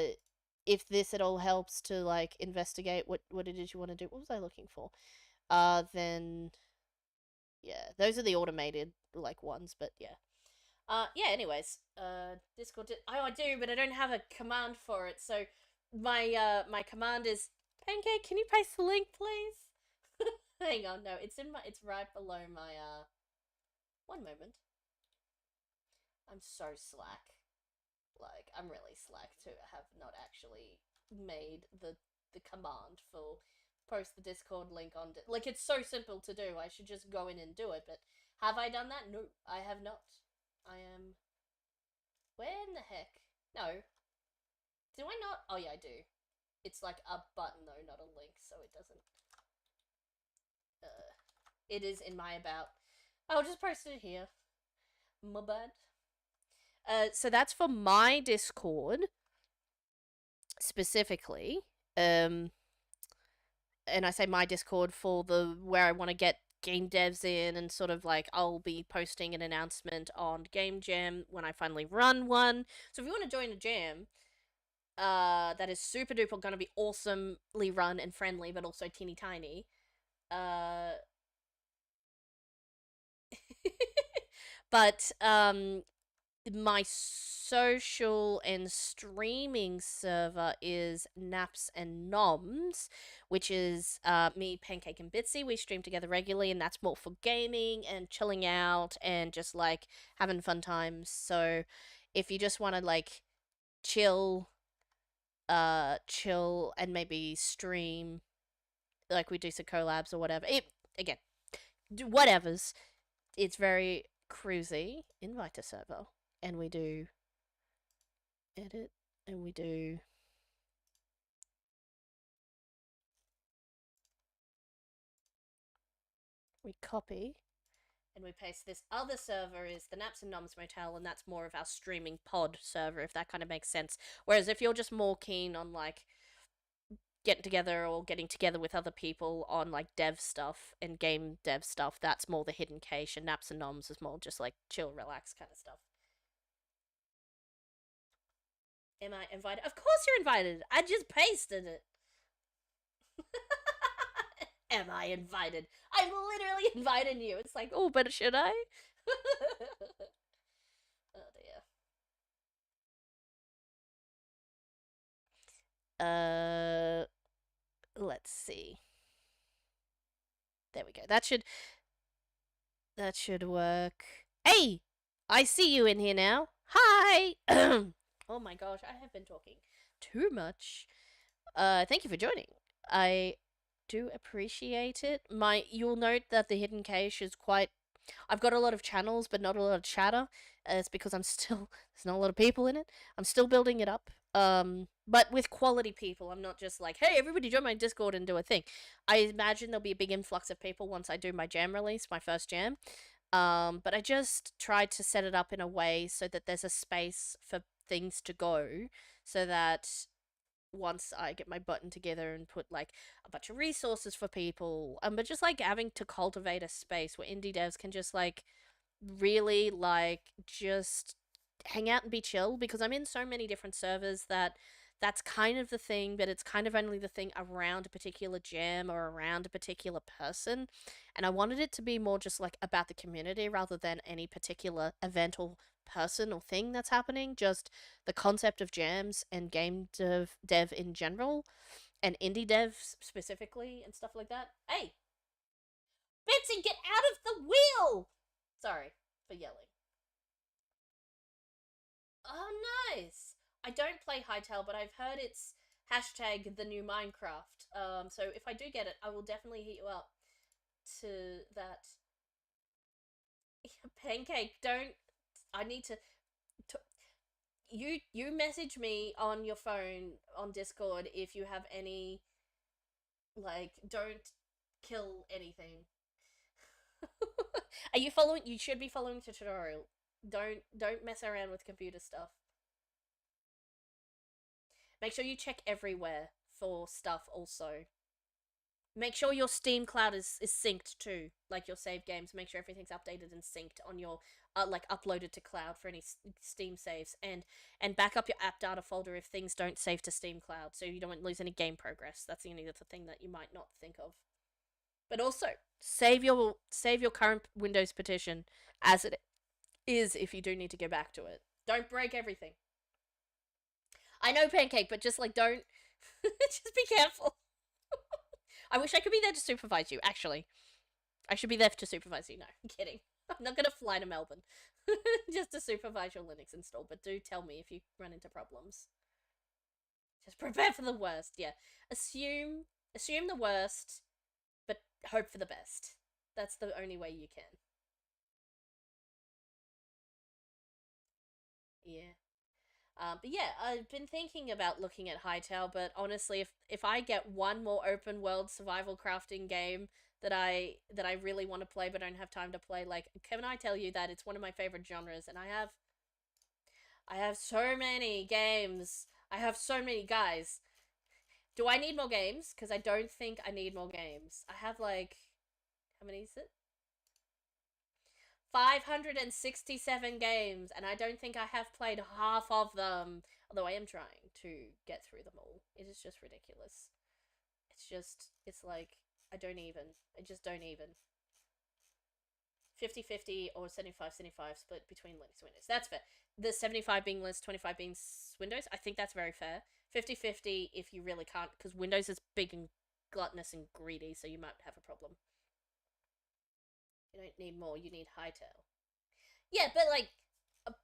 A: if this at all helps to like investigate what it is you want to do, what was I looking for? Then yeah, those are the automated like ones, but yeah. Yeah. Anyways, Discord. Oh, I do, but I don't have a command for it. So my command is Pancake. Can you paste the link, please? Hang on. No, it's right below my. One moment. I'm so slack. Like I'm really slack to have not actually made the command for post the Discord link on. Like it's so simple to do. I should just go in and do it. But have I done that? No, I have not. I am. Where in the heck? No. Do I not? Oh yeah, I do. It's like a button though, not a link, so it doesn't. Uh, it is in my about. I'll just post it here. My bad. So that's for my Discord specifically. Um, and I say my Discord for the where I want to get game devs in and sort of like I'll be posting an announcement on Game Jam when I finally run one. So if you want to join a jam, that is super duper gonna be awesomely run and friendly, but also teeny tiny. Uh, but my social and streaming server is Naps and Noms, which is me, Pancake, and Bitsy. We stream together regularly, and that's more for gaming and chilling out and just like having fun times. So if you just want to like chill, chill and maybe stream, like we do some collabs or whatever. Again, whatever's. It's very cruisy. Invite a server, and we do edit, and we copy, and we paste. This other server is the Naps and Noms Motel, and that's more of our streaming pod server, if that kind of makes sense. Whereas if you're just more keen on like getting together or getting together with other people on like dev stuff and game dev stuff, that's more the hidden cache, and Naps and Noms is more just like chill, relax kind of stuff. Am I invited? Of course you're invited. I just pasted it. Am I invited? I'm literally inviting you. It's like, oh, but should I? Oh dear. Uh, let's see. There we go. That should work. Hey, I see you in here now. Hi. Oh my gosh, I have been talking too much. Thank you for joining. I do appreciate it. You'll note that the hidden cache is quite. I've got a lot of channels, but not a lot of chatter. It's because I'm still there's not a lot of people in it. I'm still building it up. But with quality people, I'm not just like, hey, everybody join my Discord and do a thing. I imagine there'll be a big influx of people once I do my jam release, my first jam. But I just tried to set it up in a way so that there's a space for things to go, so that once I get my button together and put like a bunch of resources for people, but just like having to cultivate a space where indie devs can just like really like just hang out and be chill, because I'm in so many different servers that that's kind of the thing, but it's kind of only the thing around a particular jam or around a particular person. And I wanted it to be more just like about the community rather than any particular event or person or thing that's happening, just the concept of jams and dev in general and indie devs specifically and stuff like that. Hey, Bitsy, get out of the wheel! Sorry for yelling. Oh, nice. I don't play Hytale, but I've heard it's hashtag the new Minecraft. So if I do get it, I will definitely hit you up to that. Pancake, don't. I need to. You message me on your phone on Discord if you have any like. Don't kill anything. Are you following? You should be following the tutorial. Don't mess around with computer stuff. Make sure you check everywhere for stuff also. Make sure your Steam cloud is synced too, like your save games. Make sure everything's updated and synced on your like uploaded to cloud for any Steam saves, and back up your app data folder if things don't save to Steam cloud, so you don't lose any game progress. That's the only other thing that you might not think of. But also save your current Windows partition as it is if you do need to go back to it. Don't break everything. I know, Pancake, but just like don't just be careful. I wish I could be there to supervise you, actually. I should be there to supervise you. No, I'm kidding. I'm not going to fly to Melbourne just to supervise your Linux install, but do tell me if you run into problems. Just prepare for the worst. Yeah. Assume the worst, but hope for the best. That's the only way you can. Yeah. But yeah, I've been thinking about looking at Hytale, but honestly, if I get one more open world survival crafting game that I really want to play but don't have time to play, like, can I tell you that it's one of my favorite genres, and I have so many games. I have so many guys. Do I need more games? Because I don't think I need more games. I have like, how many is it? 567 games, and I don't think I have played half of them. Although I am trying to get through them all. It is just ridiculous. It's like, I don't even. I just don't even. 50-50 or 75-75 split between Linux and Windows. That's fair. The 75 being Linux, 25 being Windows, I think that's very fair. 50-50 if you really can't, because Windows is big and gluttonous and greedy, so you might have a problem. You don't need more, you need Hytale. Yeah, but like, but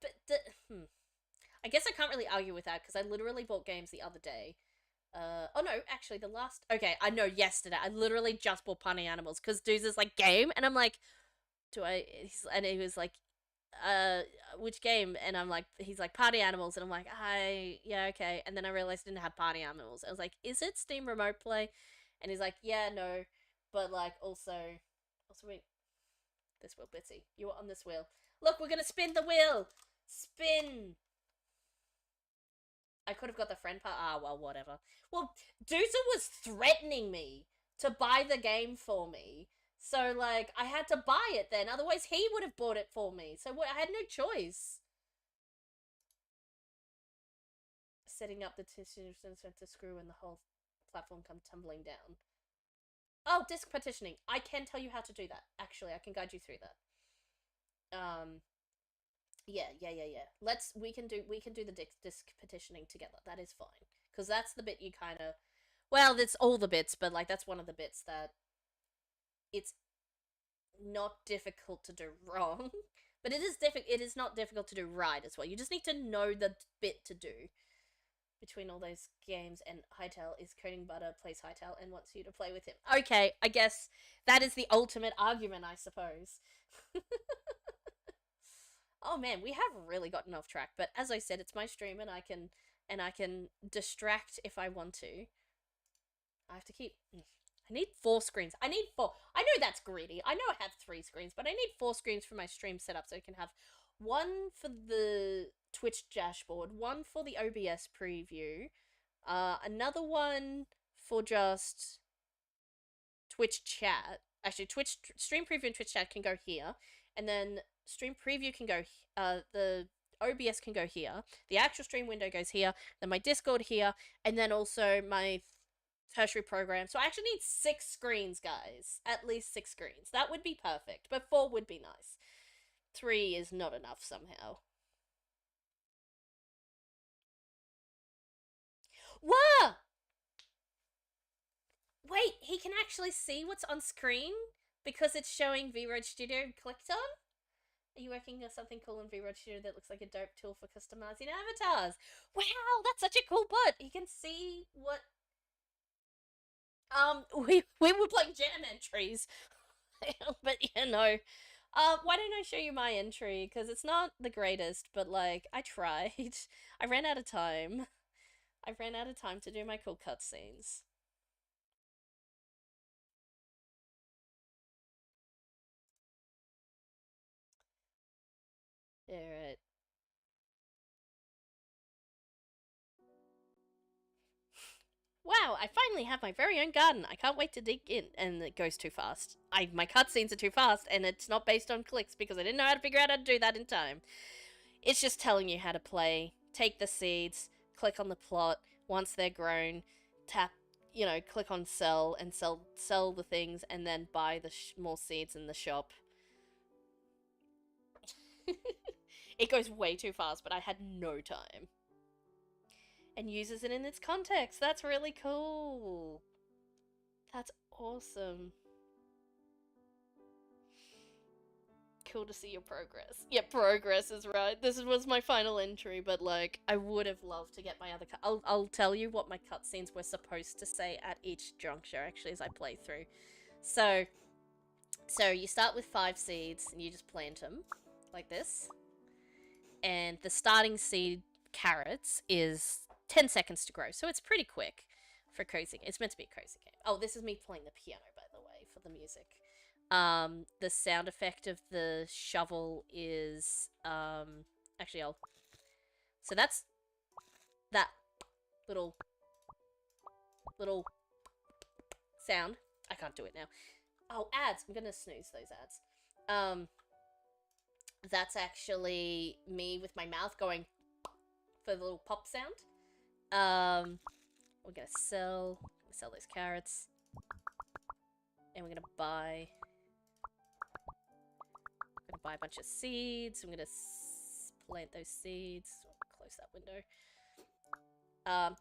A: I guess I can't really argue with that because I literally bought games the other day. Oh no, actually the last. Okay, I know yesterday I literally just bought Party Animals because Dudes is like game, and I'm like, do I? And he was like, uh, which game? And I'm like, he's like Party Animals, and I'm like, yeah, okay. And then I realized I didn't have Party Animals. I was like, is it Steam Remote Play? And he's like, yeah, no, but like also wait, this wheel, Bitsy, you were on this wheel. Look, we're gonna spin the wheel. Spin. I could have got the friend part. Ah, well, whatever. Well, Doozer was threatening me to buy the game for me. So, like, I had to buy it then. Otherwise, he would have bought it for me. So, I had no choice. Setting up the tissue to screw and the whole platform come tumbling down. Oh, disk partitioning. I can tell you how to do that. Actually, I can guide you through that. Yeah. We can do the disk partitioning together. That is fine because that's the bit you kind of. Well, that's all the bits, but like that's one of the bits that it's not difficult to do wrong, but it is difficult. It is not difficult to do right as well. You just need to know the bit to do between all those games. And Hytale is coding butter, plays Hytale, and wants you to play with him. Okay, I guess that is the ultimate argument, I suppose. Oh man, we have really gotten off track. But as I said, it's my stream, and I can distract if I want to. I have to keep. I need 4 screens. I need 4. I know that's greedy. I know I have 3 screens, but I need 4 screens for my stream setup so I can have one for the Twitch dashboard, one for the OBS preview, another one for just Twitch chat. Actually, Twitch stream preview and Twitch chat can go here, and then stream preview can go. The OBS can go here. The actual stream window goes here. Then my Discord here, and then also my tertiary program. So I actually need 6 screens, guys. At least 6 screens. That would be perfect, but 4 would be nice. 3 is not enough somehow. Whoa! Wait, he can actually see what's on screen because it's showing VRoad Studio clicked on? Are you working on something cool in VRoad Studio that looks like a dope tool for customizing avatars? Wow, that's such a cool bot. He can see what. We were playing jam entries, but why don't I show you my entry? Because it's not the greatest, but like I tried. I ran out of time. I ran out of time to do my cool cutscenes. Alright. wow, I finally have my very own garden. I can't wait to dig in. And it goes too fast. My cutscenes are too fast, and it's not based on clicks because I didn't know how to figure out how to do that in time. It's just telling you how to play. Take the seeds, click on the plot. Once they're grown, tap, click on sell and sell the things, and then buy the more seeds in the shop. It goes way too fast, but I had no time. And uses it in its context. That's really cool. That's awesome. Cool to see your progress. Yeah, progress is right. This was my final entry, but like, I would have loved to get my other I'll tell you what my cutscenes were supposed to say at each juncture, actually, as I play through. So you start with 5 seeds, and you just plant them, like this. And the starting seed carrots is 10 seconds to grow, so it's pretty quick for cozy. It's meant to be a cozy game. Oh, this is me playing the piano, by the way, for the music. The sound effect of the shovel is actually so that's that little sound. I can't do it now. Oh, ads. I'm gonna snooze those ads. That's actually me with my mouth going for the little pop sound. We're gonna sell those carrots, and we're gonna buy a bunch of seeds. I'm gonna plant those seeds. Close that window.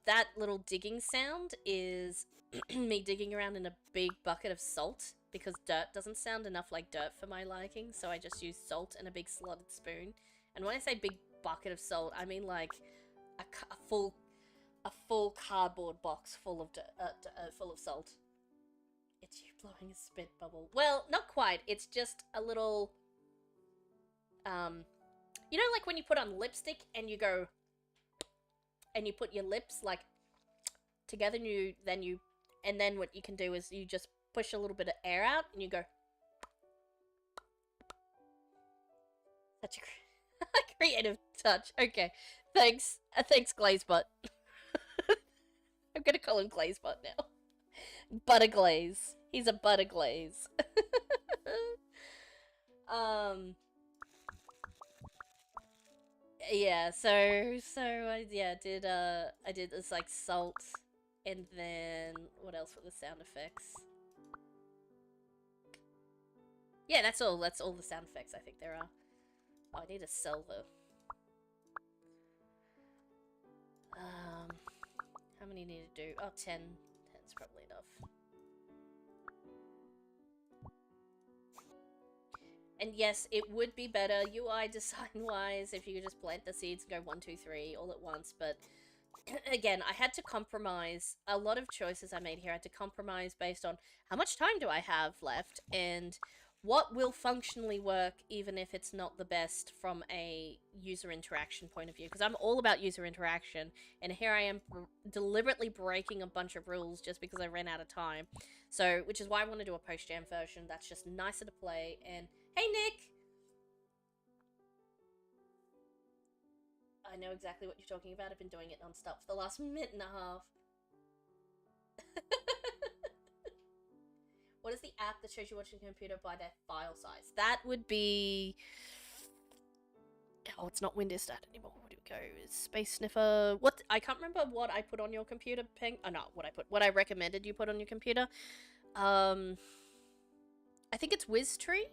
A: That little digging sound is me digging around in a big bucket of salt, because dirt doesn't sound enough like dirt for my liking, so I just use salt and a big slotted spoon. And when I say big bucket of salt, I mean like a full cardboard box full of full of salt. It's you blowing a spit bubble. Well, not quite. It's just a little, like when you put on lipstick and you go, and you put your lips like together, and then what you can do is you just push a little bit of air out and you go. Such a creative touch. Okay, thanks, Glazebot. I'm gonna call him Glazebot now. Butterglaze. He's a Butterglaze. Yeah, so I did this like salt, and then what else were the sound effects? Yeah, that's all the sound effects I think there are. Oh, I need to sell the how many need to do? Oh, 10. 10's probably enough. And yes, it would be better UI design-wise if you could just plant the seeds and go 1, 2, 3 all at once, but again, I had to compromise. A lot of choices I made here I had to compromise based on how much time do I have left, and what will functionally work even if it's not the best from a user interaction point of view, because I'm all about user interaction, and here I am deliberately breaking a bunch of rules just because I ran out of time. So, which is why I want to do a post-jam version that's just nicer to play. And hey, Nick! I know exactly what you're talking about. I've been doing it non-stop for the last minute and a half. What is the app that shows you watching your computer by their file size? That would be... Oh, it's not Windowstat anymore. Where do we go? Space Sniffer. What? I can't remember what I put on your computer, Ping. Oh, no, what I recommended you put on your computer. I think it's WizTree.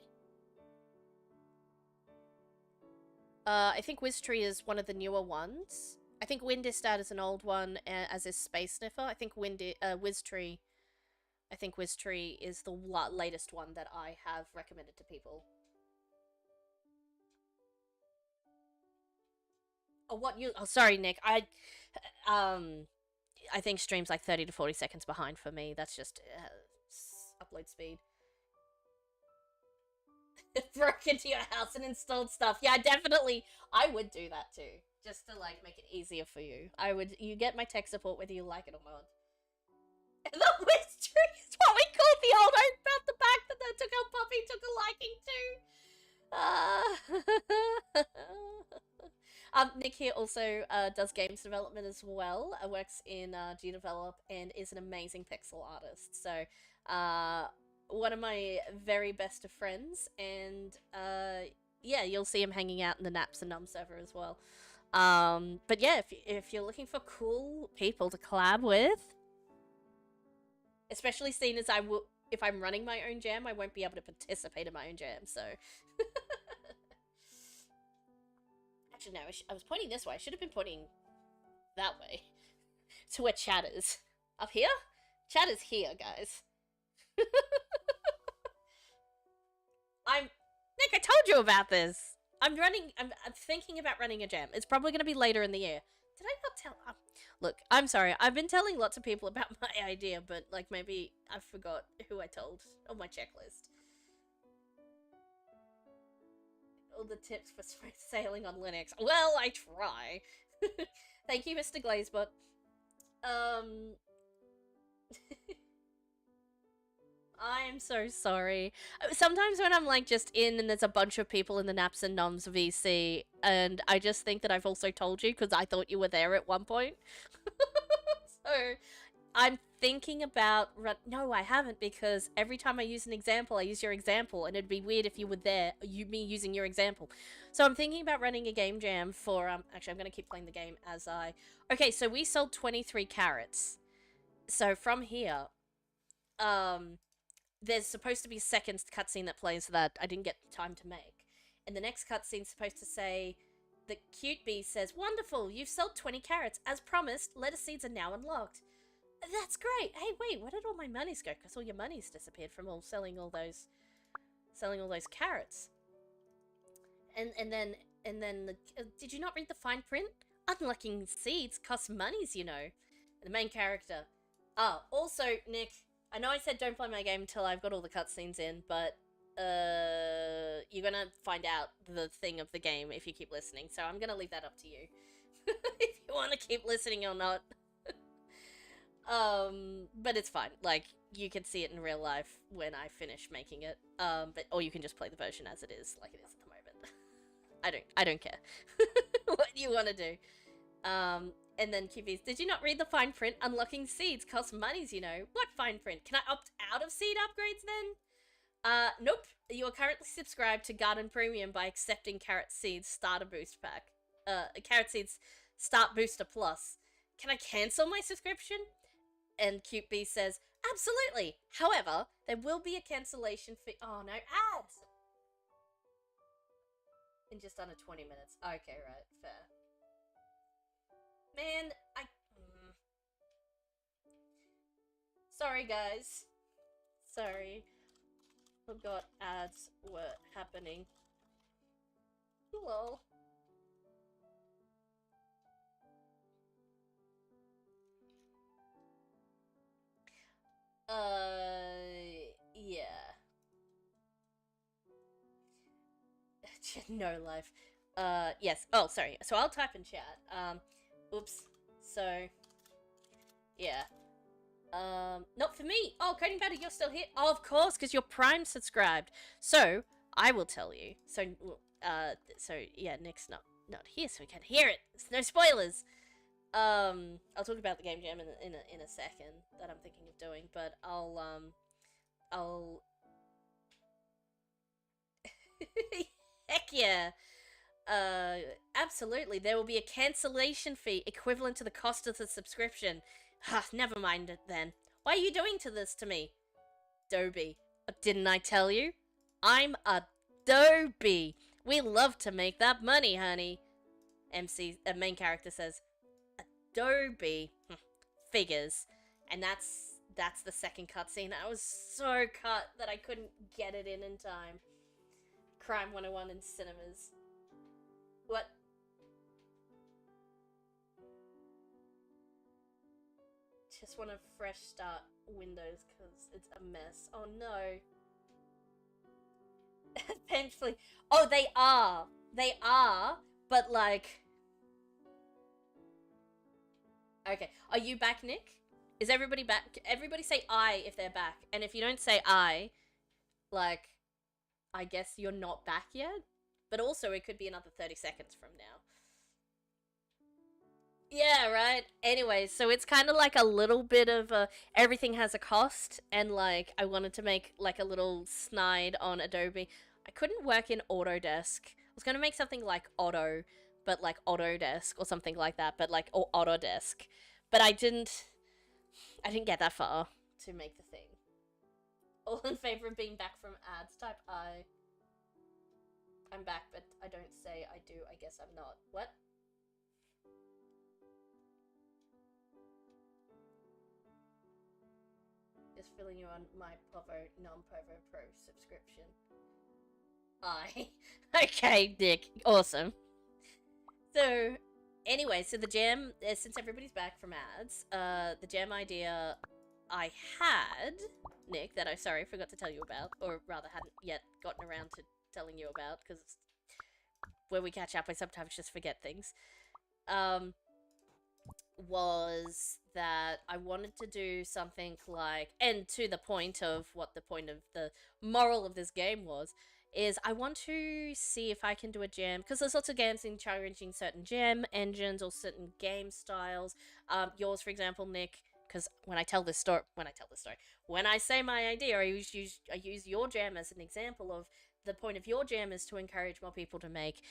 A: I think WizTree is one of the newer ones. I think Windowstat is an old one, as is Space Sniffer. I think WizTree is the latest one that I have recommended to people. Oh, what you? Oh, sorry, Nick. I think stream's like 30 to 40 seconds behind for me. That's just upload speed. Broke into your house and installed stuff. Yeah, definitely. I would do that too, just to like make it easier for you. You get my tech support whether you like it or not. The mystery is what we called the old oak about the back that our puppy took a liking to. Nick here also does games development as well. Works in GDevelop and is an amazing pixel artist. So, one of my very best of friends, and yeah, you'll see him hanging out in the Naps and Num server as well. But yeah, if you're looking for cool people to collab with, especially seeing as if I'm running my own jam, I won't be able to participate in my own jam. So, actually, no, I was pointing this way. I should have been pointing that way to where chat is. Up here? Chat is here, guys. Nick, I told you about this. I'm thinking about running a jam. It's probably going to be later in the year. Did I not tell? Look, I'm sorry. I've been telling lots of people about my idea, but like maybe I forgot who I told on my checklist. All the tips for sailing on Linux. Well, I try. Thank you, Mr. Glazebot. I'm so sorry. Sometimes when I'm like just in and there's a bunch of people in the Naps and Noms VC, and I just think that I've also told you because I thought you were there at one point. So I'm thinking about no, I haven't, because every time I use an example, I use your example, and it'd be weird if you were there, me using your example. So I'm thinking about running a game jam for actually I'm gonna keep playing the game as I. Okay, so we sold 23 carrots. So from here, there's supposed to be a second cutscene that plays that I didn't get time to make. And the next cutscene's supposed to say, the cute bee says, "Wonderful, you've sold 20 carrots. As promised, lettuce seeds are now unlocked." That's great. Hey, wait, where did all my monies go? Because all your money's disappeared from selling all those carrots. And then did you not read the fine print? Unlocking seeds costs monies, you know. The main character. Also, Nick, I know I said don't play my game until I've got all the cutscenes in, but you're gonna find out the thing of the game if you keep listening. So I'm gonna leave that up to you, if you want to keep listening or not. But it's fine. Like, you can see it in real life when I finish making it. Or you can just play the version as it is, like it is at the moment. I don't care what you want to do. And then QBs, did you not read the fine print? Unlocking seeds costs monies, you know. What fine print? Can I opt out of seed upgrades then? Nope. You are currently subscribed to Garden Premium by accepting Carrot Seeds Starter Boost Pack. Carrot Seeds Start Booster Plus. Can I cancel my subscription? And Cute Bee says, absolutely. However, there will be a cancellation fee. Oh no, ads! In just under 20 minutes. Okay, right, fair. Man, sorry, guys. Sorry. Forgot ads were happening. Lol. Yeah. No life. Yes. Oh, sorry. So I'll type in chat. Oops. So, yeah. Not for me. Oh, Coding Battle, you're still here? Oh, of course, because you're Prime subscribed. So, I will tell you. So, yeah, Nick's not here, so we can hear it. No spoilers. I'll talk about the game jam in a second that I'm thinking of doing, but I'll heck yeah. Absolutely. There will be a cancellation fee equivalent to the cost of the subscription. Never mind it then. Why are you doing this to me? Dobie. Didn't I tell you? I'm Adobe. We love to make that money, honey. Main character says, Adobe. Figures. And that's the second cutscene. I was so cut that I couldn't get it in time. Crime 101 in cinemas. What? Just want to fresh start Windows because it's a mess. Oh no. Painfully. Oh, they are. They are, but like. Okay. Are you back, Nick? Is everybody back? Everybody say I if they're back. And if you don't say I, like, I guess you're not back yet. But also, it could be another 30 seconds from now. Yeah, right. Anyway, so it's kind of like a little bit of a everything has a cost, and like I wanted to make like a little snide on Adobe. I couldn't work in Autodesk. I was gonna make something like Auto, but like Autodesk or something like that, but like or Autodesk. But I didn't. I didn't get that far to make the thing. All in favor of being back from ads? Type I. I'm back, but I don't say I do. I guess I'm not. What? Just filling you on my Povo non-Povo Pro subscription. I. Okay, Dick. Awesome. So, anyway, so the jam, since everybody's back from ads, the jam idea I had, Nick, that I sorry forgot to tell you about, or rather hadn't yet gotten around to telling you about, because when we catch up, I sometimes just forget things. Um, was that I wanted to do something like, and to the point of what the point of the moral of this game was, is I want to see if I can do a jam, because there's lots of games encouraging certain jam engines or certain game styles. Yours, for example, Nick, because when I say my idea, I use your jam as an example of the point of your jam is to encourage more people to make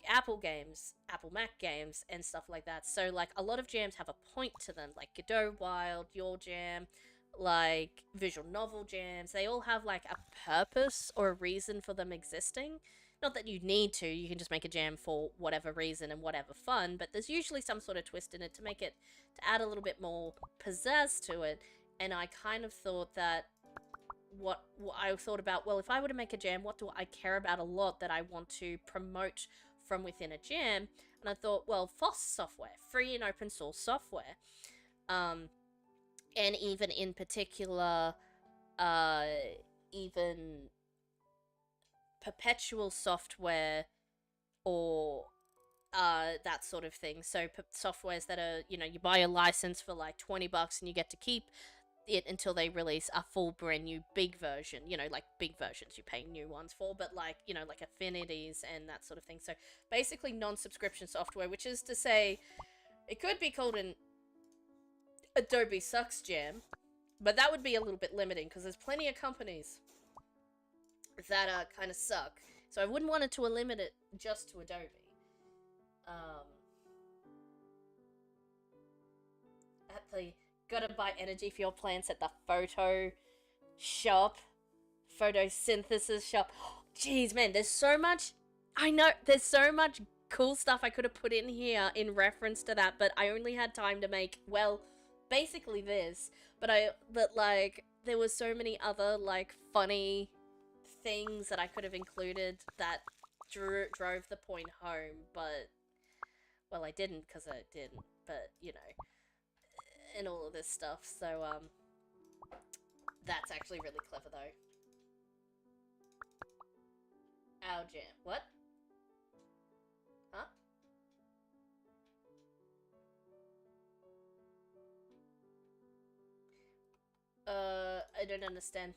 A: Apple games, Apple Mac games, and stuff like that. So, like, a lot of jams have a point to them, like Godot Wild, your jam, like visual novel jams. They all have, like, a purpose or a reason for them existing. Not that you need to, you can just make a jam for whatever reason and whatever fun, but there's usually some sort of twist in it to make it, to add a little bit more pizzazz to it. And I kind of thought that what I thought about, well, if I were to make a jam, what do I care about a lot that I want to promote from within a jam? And I thought, well, FOSS software, free and open source software, um, and even in particular, uh, even perpetual software or that sort of thing. So softwares that are, you buy a license for like $20 and you get to keep it until they release a full brand new big version, like big versions you pay new ones for, but like, like affinities and that sort of thing. So basically non-subscription software, which is to say it could be called an Adobe Sucks Jam, but that would be a little bit limiting because there's plenty of companies that kind of suck. So I wouldn't want it to limit it just to Adobe. Um, at the gotta buy energy for your plants at the photo shop, photosynthesis shop. Jeez, man, there's so much. I know there's so much cool stuff I could have put in here in reference to that, but I only had time to make, well, basically this. But like there was so many other like funny things that I could have included that drove the point home, but well, I didn't because I didn't. But and all of this stuff. So that's actually really clever though. Our jam. What? Huh? I don't understand.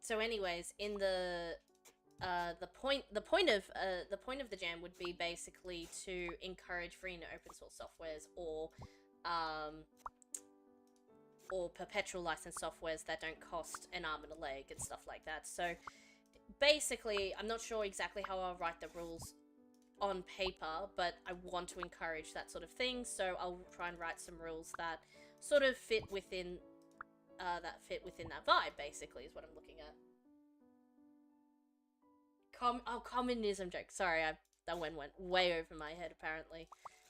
A: So anyways, in the point of the jam would be basically to encourage free and open source softwares um or perpetual license softwares that don't cost an arm and a leg and stuff like that. So basically, I'm not sure exactly how I'll write the rules on paper, but I want to encourage that sort of thing, so I'll try and write some rules that sort of fit within that vibe, basically, is what I'm looking at. Communism joke. Sorry, that one went way over my head, apparently.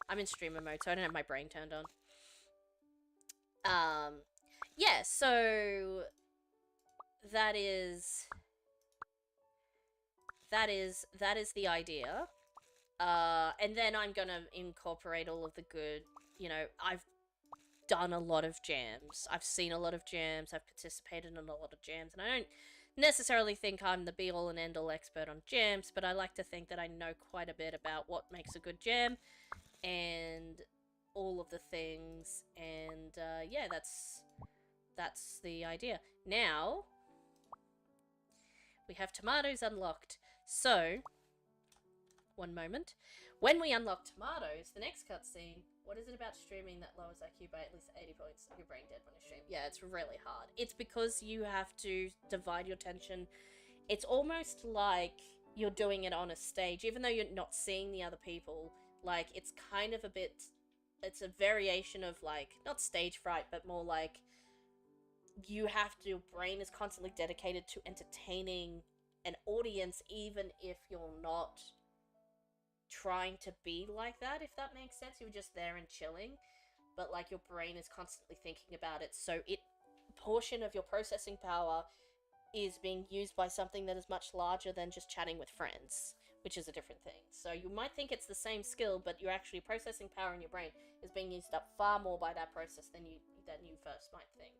A: I'm in streamer mode, so I don't have my brain turned on. Yeah, so that is the idea. And then I'm gonna incorporate all of the good, I've done a lot of jams. I've seen a lot of jams. I've participated in a lot of jams, and I don't necessarily think I'm the be-all and end-all expert on jams, but I like to think that I know quite a bit about what makes a good jam and all of the things, and yeah, that's the idea. Now, we have tomatoes unlocked. So, one moment. When we unlock tomatoes, the next cutscene, what is it about streaming that lowers IQ by at least 80 points? You're brain dead when you stream. Yeah, it's really hard. It's because you have to divide your attention. It's almost like you're doing it on a stage, even though you're not seeing the other people. Like, it's kind of a bit. It's a variation of, like, not stage fright, but more like you have to. Your brain is constantly dedicated to entertaining an audience, even if you're not trying to be like that, if that makes sense. You're just there and chilling, but like your brain is constantly thinking about it, so it portion of your processing power is being used by something that is much larger than just chatting with friends, which is a different thing. So you might think it's the same skill, but your actually processing power in your brain is being used up far more by that process than you first might think.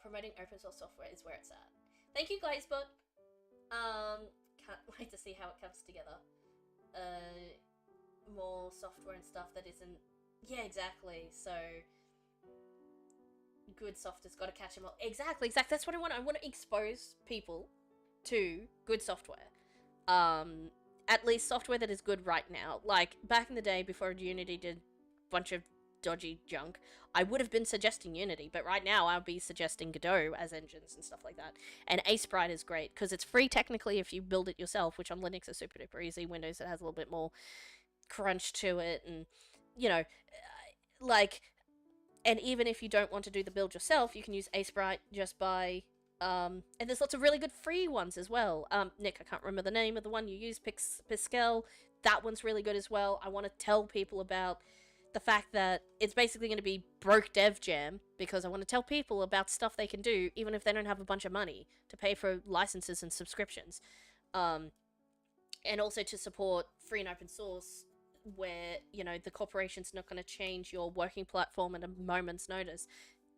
A: Promoting open source software is where it's at. Thank you, Glazebot. Can't wait to see how it comes together. More software and stuff that isn't. Yeah, exactly. So good software's got to catch them all. Exactly. That's what I want. I want to expose people to good software. At least software that is good right now. Like back in the day, before Unity did a bunch of dodgy junk, I would have been suggesting Unity, but right now I'll be suggesting Godot as engines and stuff like that. And Sprite is great because it's free technically if you build it yourself, which on Linux is super duper easy. Windows it has a little bit more crunch to it, and you know, like, and even if you don't want to do the build yourself, you can use Sprite just by and there's lots of really good free ones as well. Nick, I can't remember the name of the one you use, Piskel. That one's really good as well. I want to tell people about the fact that it's basically going to be broke dev jam because I want to tell people about stuff they can do even if they don't have a bunch of money to pay for licenses and subscriptions. And also to support free and open source where, you know, the corporation's not going to change your working platform at a moment's notice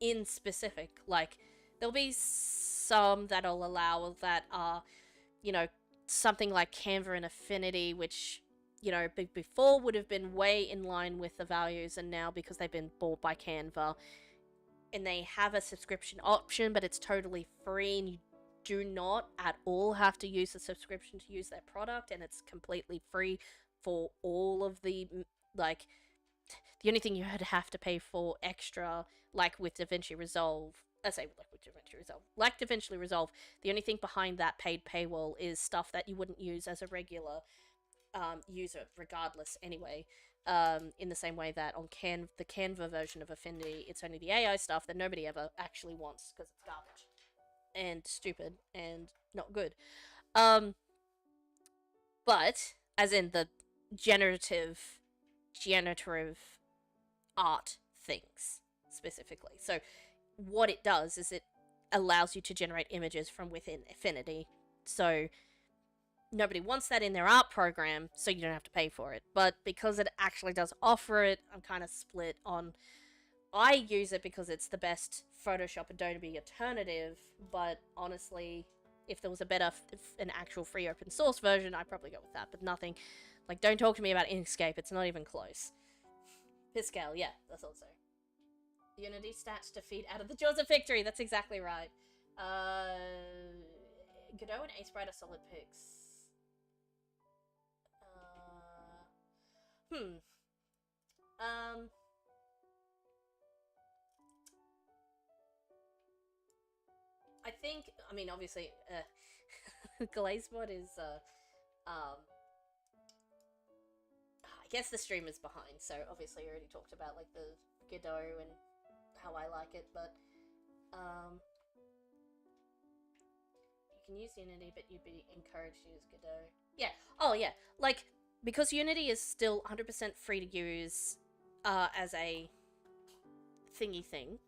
A: in specific. Like, there'll be some that'll allow that are, you know, something like Canva and Affinity, which, you know, before would have been way in line with the values, and now because they've been bought by Canva and they have a subscription option, but it's totally free and you do not at all have to use a subscription to use their product, and it's completely free for all of the, like, the only thing you would have to pay for extra, like with DaVinci Resolve, like DaVinci Resolve, the only thing behind that paid paywall is stuff that you wouldn't use as a regular user regardless anyway. In the same way that on the Canva version of Affinity, it's only the AI stuff that nobody ever actually wants because it's garbage and stupid and not good. But as in the generative art things specifically. So what it does is it allows you to generate images from within Affinity. So nobody wants that in their art program, so you don't have to pay for it. But because it actually does offer it, I'm kind of split on. I use it because it's the best Photoshop Adobe alternative, but honestly, if there was a better, an actual free open source version, I'd probably go with that. But nothing, like, don't talk to me about Inkscape, it's not even close. Piscal, yeah, that's also. Unity stats to feed out of the jaws of victory, that's exactly right. Godot and Sprite are solid picks. I think, I mean, obviously, Glazebot is, I guess the stream is behind, so obviously I already talked about, like, the Godot and how I like it, but, you can use Unity, but you'd be encouraged to use Godot. Yeah, oh yeah, like, because Unity is still 100% free to use, as a thingy thing.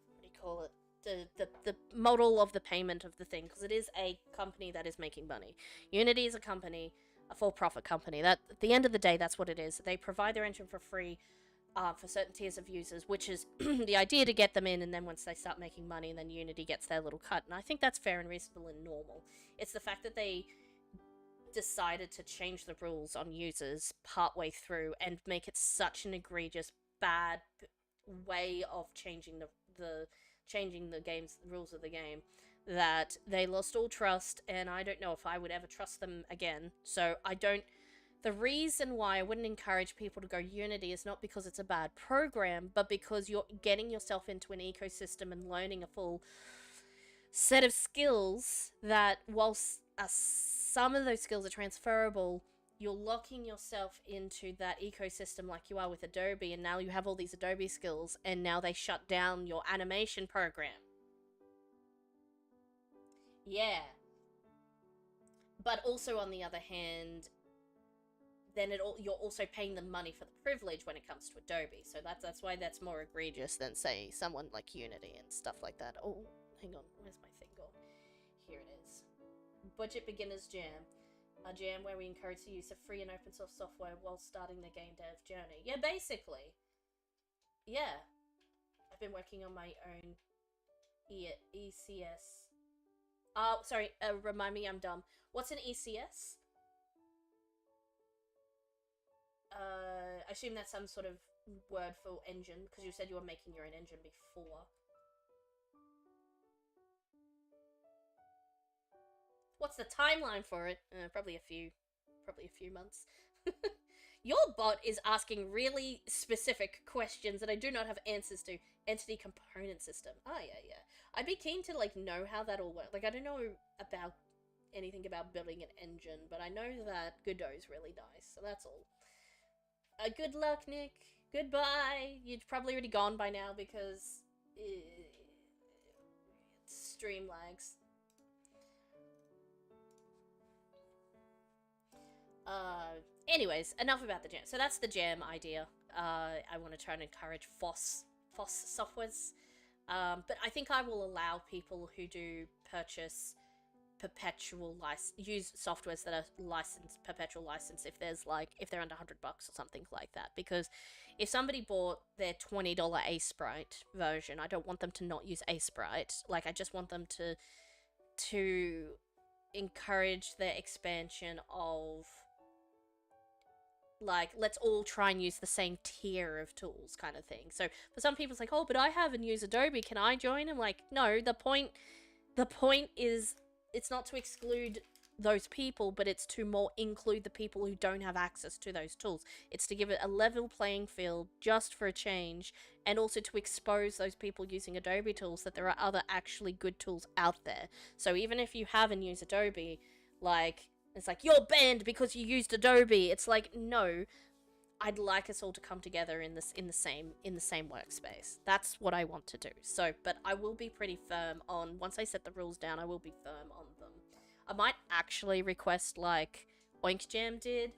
A: What do you call it? The model of the payment of the thing, because it is a company that is making money. Unity is a company, a for-profit company. That at the end of the day, that's what it is. They provide their engine for free for certain tiers of users, which is the idea to get them in, and then once they start making money, and then Unity gets their little cut. And I think that's fair and reasonable and normal. It's the fact that they decided to change the rules on users partway through and make it such an egregious bad way of changing the game's rules of the game that they lost all trust, and I don't know if I would ever trust them again. So I don't. The reason why I wouldn't encourage people to go Unity is not because it's a bad program, but because you're getting yourself into an ecosystem and learning a full set of skills that, whilst some of those skills are transferable, you're locking yourself into that ecosystem like you are with Adobe, and now you have all these Adobe skills, and now they shut down your animation program. Yeah. But also, on the other hand, then you're also paying them money for the privilege when it comes to Adobe. So that's why that's more egregious than, say, someone like Unity and stuff like that. Oh, hang on, where's my thing gone? Here it is. Budget Beginners Jam. A jam where we encourage the use of free and open source software while starting the game dev journey. Yeah, basically. Yeah. I've been working on my own ECS. Sorry, remind me, I'm dumb. What's an ECS? I assume that's some sort of word for engine, because you said you were making your own engine before. What's the timeline for it? Probably a few months. Your bot is asking really specific questions that I do not have answers to. Entity component system. Oh, yeah. I'd be keen to, like, know how that all works. Like, I don't know about anything about building an engine, but I know that Godot's really nice, so that's all. Good luck, Nick. Goodbye. You'd probably already gone by now because stream lags. Anyways, enough about the jam. So that's the jam idea. I want to try and encourage FOSS softwares. But I think I will allow people who do purchase use softwares that are licensed, perpetual license, if they're under $100 or something like that. Because if somebody bought their $20 Sprite version, I don't want them to not use Sprite. Like, I just want them to encourage the expansion of, like, let's all try and use the same tier of tools kind of thing. So for some people, it's like, oh, but I haven't used Adobe, can I join? I'm like, no, the point is, it's not to exclude those people, but it's to more include the people who don't have access to those tools. It's to give it a level playing field just for a change, and also to expose those people using Adobe tools that there are other actually good tools out there. So even if you haven't used Adobe, like, it's like, you're banned because you used Adobe. It's like, no, I'd like us all to come together in the same workspace. That's what I want to do. So, but I will be pretty firm on, once I set the rules down, I will be firm on them. I might actually request, like OINK Jam did,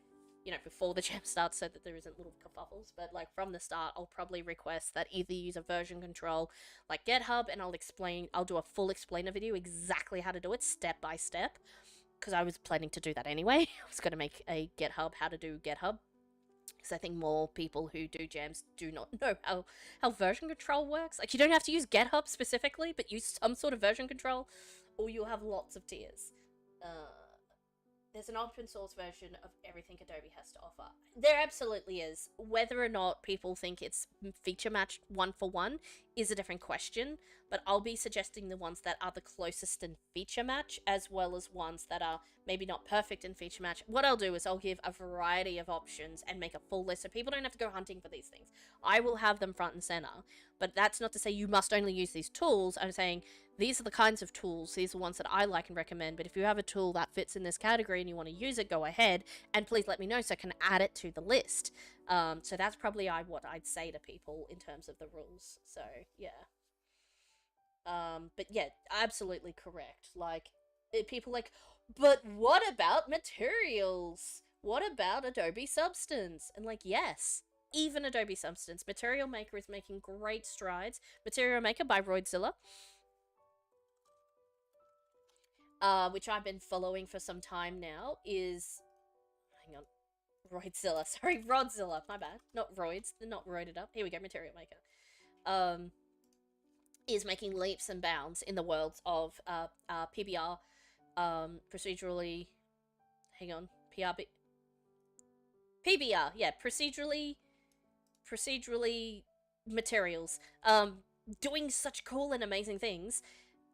A: before the jam starts, so that there isn't little kerfuffles. But, like, from the start, I'll probably request that either use a version control like GitHub, and I'll do a full explainer video exactly how to do it step by step, because I was planning to do that anyway. I was going to make a GitHub, how to do GitHub, because I think more people who do jams do not know how version control works. Like, you don't have to use GitHub specifically, but use some sort of version control, or you'll have lots of tiers. There's an open source version of everything Adobe has to offer. There absolutely is. Whether or not people think it's feature matched one for one is a different question, but I'll be suggesting the ones that are the closest in feature match, as well as ones that are maybe not perfect in feature match. What I'll do is I'll give a variety of options and make a full list, so people don't have to go hunting for these things. I will have them front and center, but that's not to say you must only use these tools. I'm saying these are the kinds of tools, these are the ones that I like and recommend, but if you have a tool that fits in this category and you want to use it, go ahead, and please let me know so I can add it to the list. So that's probably what I'd say to people in terms of the rules. So, yeah. But yeah, absolutely correct. Like, people like, but what about materials? What about Adobe Substance? And, like, yes, even Adobe Substance. Material Maker is making great strides. Material Maker by Roidzilla, which I've been following for some time now, is... Hang on. Roidzilla. Sorry, Rodzilla. My bad. Not Roids. They're not roided up. Here we go, Material Maker. Is making leaps and bounds in the worlds of PBR, procedurally... Hang on. PBR, yeah. Procedurally materials. Doing such cool and amazing things.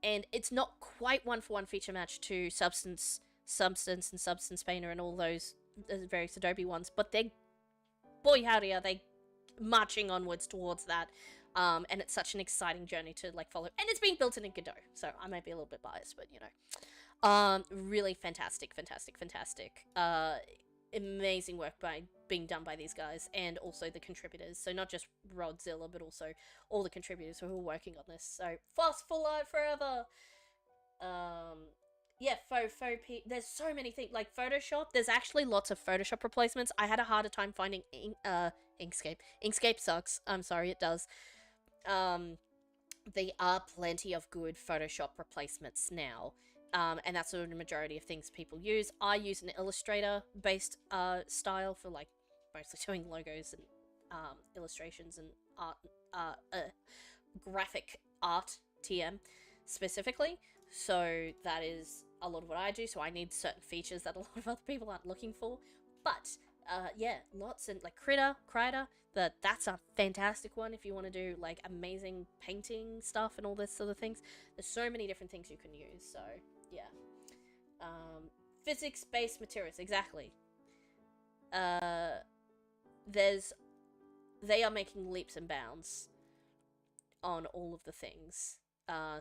A: and it's not quite one-for-one feature match to Substance and Substance Painter and all those various Adobe ones, but they're, boy howdy are they marching onwards towards that. And it's such an exciting journey to like follow, and it's being built in Godot, so I might be a little bit biased, but you know, really fantastic, fantastic, fantastic. Amazing work being done by these guys, and also the contributors. So not just Rodzilla, but also all the contributors who are working on this. So fast for life forever. Yeah, there's so many things like Photoshop. There's actually lots of Photoshop replacements. I had a harder time finding Inkscape. Inkscape sucks. I'm sorry, it does. There are plenty of good Photoshop replacements now. And that's the majority of things people use. I use an Illustrator-based style for like mostly doing logos and illustrations and art, graphic art TM specifically. So that is a lot of what I do. So I need certain features that a lot of other people aren't looking for. But yeah, lots, and like Crider, that's a fantastic one if you want to do like amazing painting stuff and all this sort of things. There's so many different things you can use. So yeah, physics-based materials, exactly. There's they are making leaps and bounds on all of the things.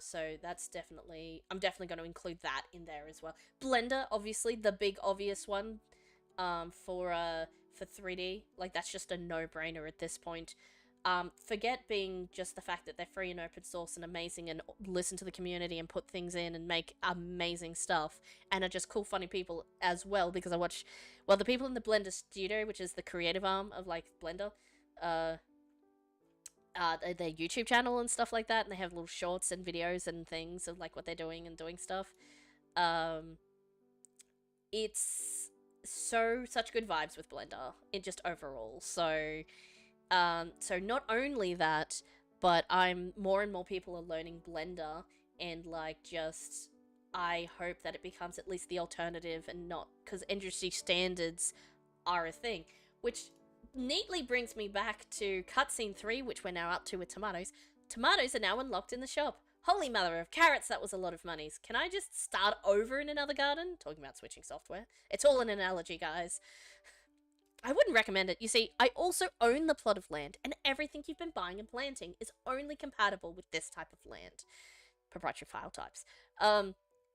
A: So that's definitely, I'm definitely going to include that in there as well. Blender, obviously, the big obvious one, for 3D. Like, that's just a no-brainer at this point. Forget being just the fact that they're free and open source and amazing and listen to the community and put things in and make amazing stuff and are just cool, funny people as well, because I watch, well, the people in the Blender Studio, which is the creative arm of, like, Blender, their YouTube channel and stuff like that, and they have little shorts and videos and things of, like, what they're doing and doing stuff. It's such good vibes with Blender, just overall, so not only that, but more and more people are learning Blender, and like just, I hope that it becomes at least the alternative and not, because industry standards are a thing, which neatly brings me back to Cutscene 3, which we're now up to with Tomatoes. Tomatoes are now unlocked in the shop. Holy mother of carrots, that was a lot of monies. Can I just start over in another garden? Talking about switching software. It's all an analogy, guys. I wouldn't recommend it. You see, I also own the plot of land, and everything you've been buying and planting is only compatible with this type of land. Proprietary file types.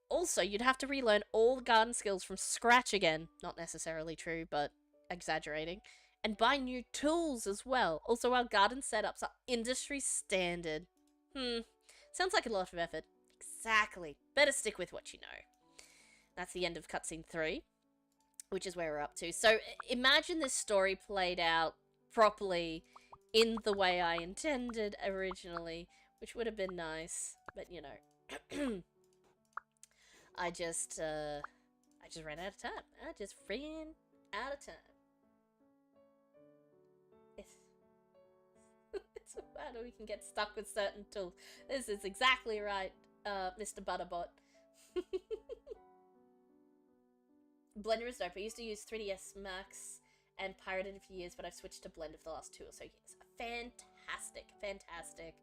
A: Also, you'd have to relearn all the garden skills from scratch again. Not necessarily true, but exaggerating. And buy new tools as well. Also, our garden setups are industry standard. Sounds like a lot of effort. Exactly. Better stick with what you know. That's the end of Cutscene 3. Which is where we're up to. So imagine this story played out properly in the way I intended originally, which would have been nice. But you know, I just ran out of time. I just ran out of time. It's so bad we can get stuck with certain tools. This is exactly right, Mr. Butterbot. Blender is dope. I used to use 3ds Max and pirated it for years, but I've switched to Blender for the last 2 or so years. Fantastic, fantastic.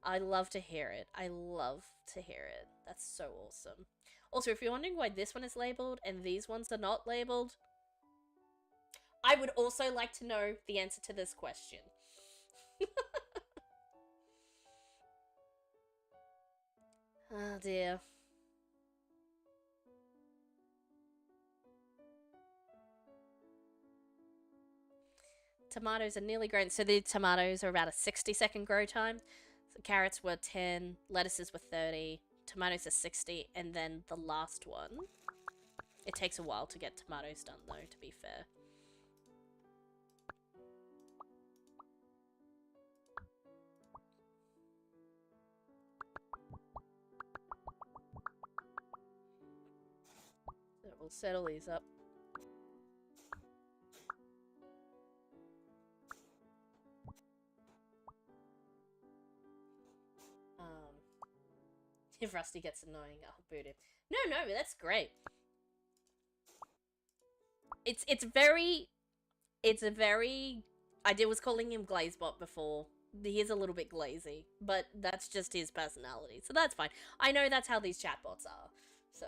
A: I love to hear it. I love to hear it. That's so awesome. Also, if you're wondering why this one is labeled and these ones are not labeled, I would also like to know the answer to this question. Oh dear. Tomatoes are nearly grown. So the tomatoes are about a 60-second grow time. So carrots were 10, lettuces were 30, tomatoes are 60, and then the last one. It takes a while to get tomatoes done, though, to be fair. So we'll settle these up. If Rusty gets annoying, I'll boot him. No, that's great. It's a very... I was calling him Glazebot before, he is a little bit glazy, but that's just his personality, so that's fine. I know that's how these chatbots are, so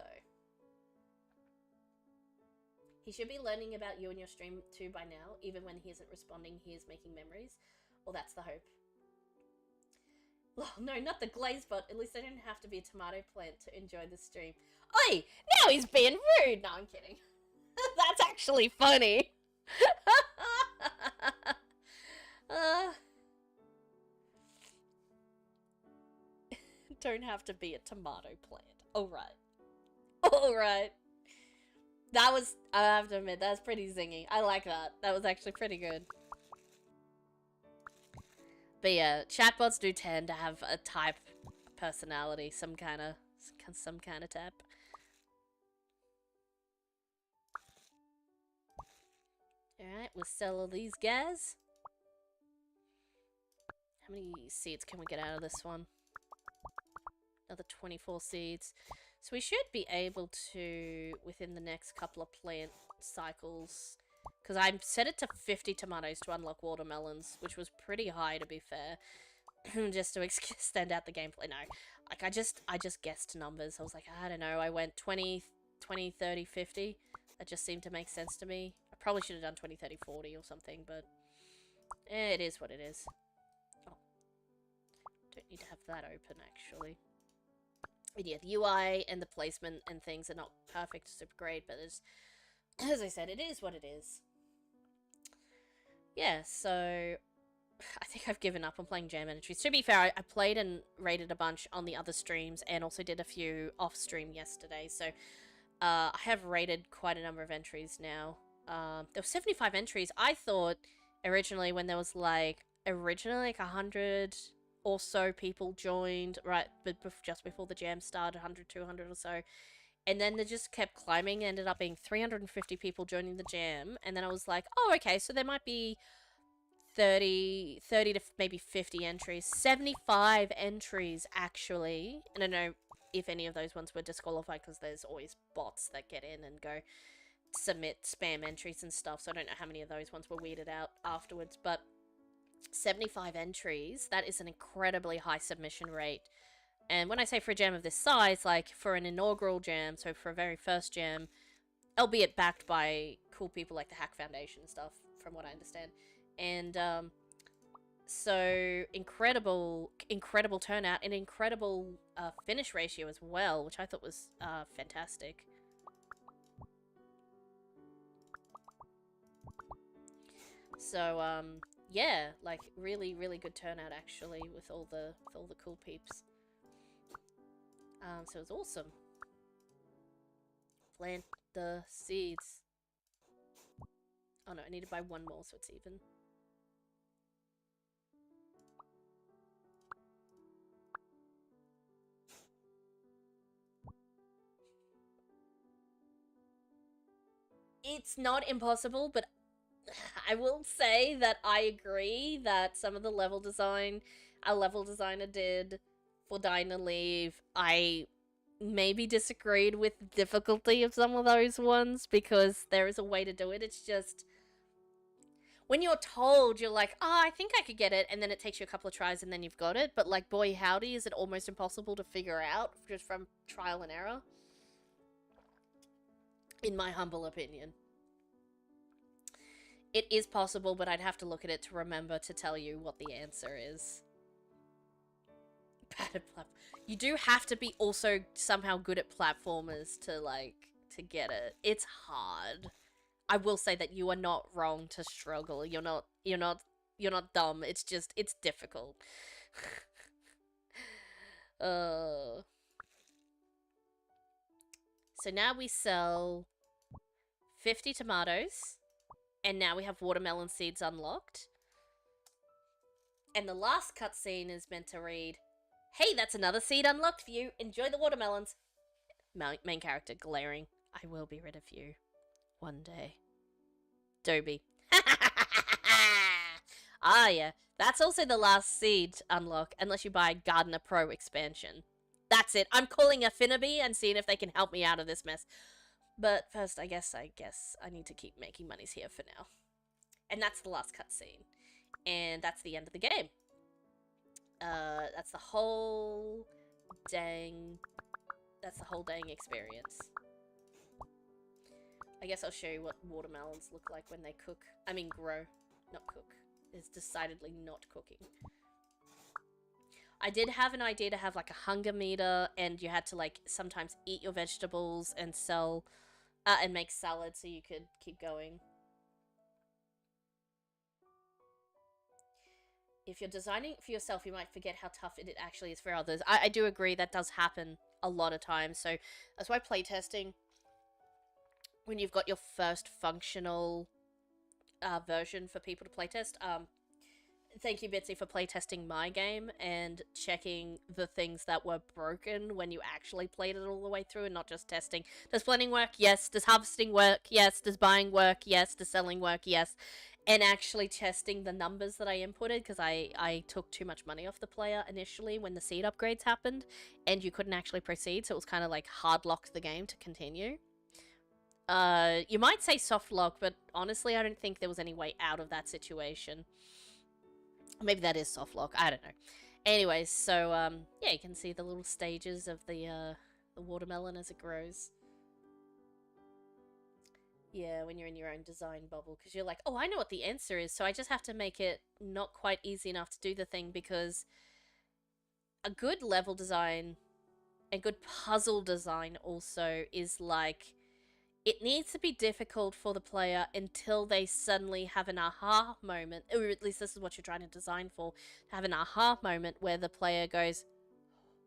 A: he should be learning about you and your stream too by now. Even when he isn't responding, he is making memories. Well, that's the hope. Oh, no, not the glaze bot. At least I didn't have to be a tomato plant to enjoy the stream. Oi! Now he's being rude! No, I'm kidding. That's actually funny. uh, don't have to be a tomato plant. Alright. Alright. That was, I have to admit, that's pretty zingy. I like that. That was actually pretty good. But yeah, chatbots do tend to have a type personality, some kind of type. Alright, we'll sell all these guys. How many seeds can we get out of this one? Another 24 seeds. So we should be able to, within the next couple of plant cycles, because I set it to 50 tomatoes to unlock watermelons, which was pretty high to be fair, just to extend out the gameplay. No, like I just guessed numbers. I was like, I don't know, I went 20, 30, 50. That just seemed to make sense to me. I probably should have done 20, 30, 40 or something, but it is what it is. Oh, don't need to have that open, actually. And yeah, the UI and the placement and things are not perfect, super great, but as I said, it is what it is. Yeah, so I think I've given up on playing jam entries. To be fair, I played and rated a bunch on the other streams and also did a few off stream yesterday, so I have rated quite a number of entries now. There were 75 entries. I thought originally when there was like 100 or so people joined, right, but just before the jam started, 100, 200 or so. And then they just kept climbing, ended up being 350 people joining the jam. And then I was like, oh, okay, so there might be 30 to maybe 50 entries. 75 entries, actually. And I don't know if any of those ones were disqualified because there's always bots that get in and go submit spam entries and stuff. So I don't know how many of those ones were weeded out afterwards, but 75 entries, that is an incredibly high submission rate. And when I say for a jam of this size, like for an inaugural jam, so for a very first jam, albeit backed by cool people like the Hack Foundation and stuff, from what I understand. And so incredible turnout and incredible finish ratio as well, which I thought was fantastic. So yeah, like really good turnout actually with all the cool peeps. So it was awesome. Plant the seeds. Oh no, I need to buy one more so it's even. It's not impossible, but I will say that I agree that some of the level design a level designer did for Dine and Leave, I maybe disagreed with the difficulty of some of those ones because there is a way to do it. It's just when you're told, you're like, oh, I think I could get it, and then it takes you a couple of tries and then you've got it. But like, boy, howdy, is it almost impossible to figure out just from trial and error? In my humble opinion. It is possible, but I'd have to look at it to remember to tell you what the answer is. Bad at platform. You do have to be also somehow good at platformers to, like, to get it. It's hard. I will say that you are not wrong to struggle. You're not dumb. It's just, it's difficult. So now we sell 50 tomatoes. And now we have watermelon seeds unlocked. And the last cutscene is meant to read, hey, that's another seed unlocked for you. Enjoy the watermelons. Main character glaring. I will be rid of you. One day. Dobie. Ah, yeah. That's also the last seed unlock, unless you buy Gardener Pro expansion. That's it. I'm calling Affinity and seeing if they can help me out of this mess. But first, I guess I need to keep making monies here for now. And that's the last cutscene. And that's the end of the game. That's the whole dang. That's the whole dang experience. I guess I'll show you what watermelons look like when they cook. I mean, grow, not cook. It's decidedly not cooking. I did have an idea to have like a hunger meter, and you had to like sometimes eat your vegetables and sell, and make salad so you could keep going. If you're designing for yourself, you might forget how tough it actually is for others. I do agree that does happen a lot of times. So that's why playtesting, when you've got your first functional version for people to playtest, thank you, Bitsy, for playtesting my game and checking the things that were broken when you actually played it all the way through and not just testing. Does planning work? Yes. Does harvesting work? Yes. Does buying work? Yes. Does selling work? Yes. And actually testing the numbers that I inputted, because I took too much money off the player initially when the seed upgrades happened and you couldn't actually proceed, so it was kind of like hard locked the game to continue. You might say soft lock, but honestly I don't think there was any way out of that situation. Maybe that is soft lock. I don't know. Anyways, so yeah, you can see the little stages of the watermelon as it grows. Yeah, when you're in your own design bubble, because you're like, oh, I know what the answer is, so I just have to make it not quite easy enough to do the thing, because a good level design and good puzzle design also is like, it needs to be difficult for the player until they suddenly have an aha moment, or at least this is what you're trying to design for, have an aha moment where the player goes,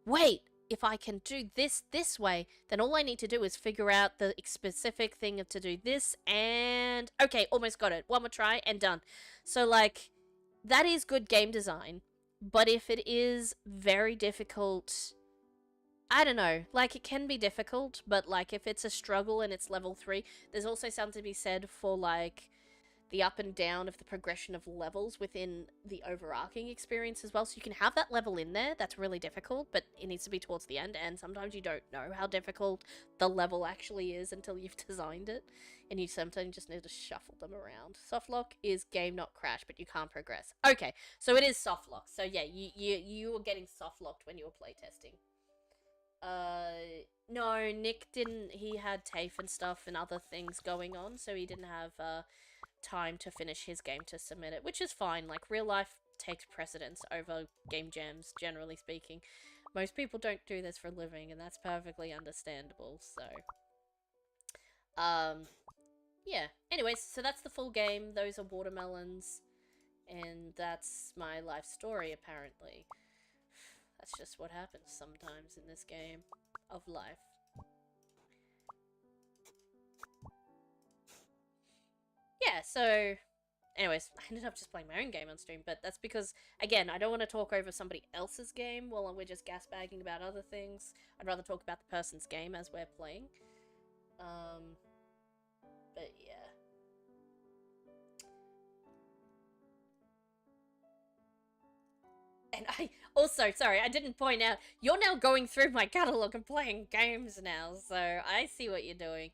A: wait, if I can do this way, then all I need to do is figure out the specific thing to do this, and okay, almost got it. One more try and done. So like, that is good game design, but if it is very difficult, I don't know, like, it can be difficult, but like, if it's a struggle and it's level 3, there's also something to be said for like the up and down of the progression of levels within the overarching experience as well. So you can have that level in there that's really difficult, but it needs to be towards the end, and sometimes you don't know how difficult the level actually is until you've designed it, and you sometimes just need to shuffle them around. Softlock is game, not crash, but you can't progress. Okay, so it is softlock. So yeah, you were getting softlocked when you were playtesting. No, Nick didn't. He had TAFE and stuff and other things going on, so he didn't have time to finish his game to submit it, which is fine. Like, real life takes precedence over game jams, generally speaking. Most people don't do this for a living, and that's perfectly understandable, so. Yeah. Anyways, so that's the full game. Those are watermelons, and that's my life story, apparently. That's just what happens sometimes in this game of life. Yeah, so anyways, I ended up just playing my own game on stream, but that's because, again, I don't want to talk over somebody else's game while we're just gasbagging about other things. I'd rather talk about the person's game as we're playing. But yeah. And I also, sorry, I didn't point out, you're now going through my catalog and playing games now, so I see what you're doing.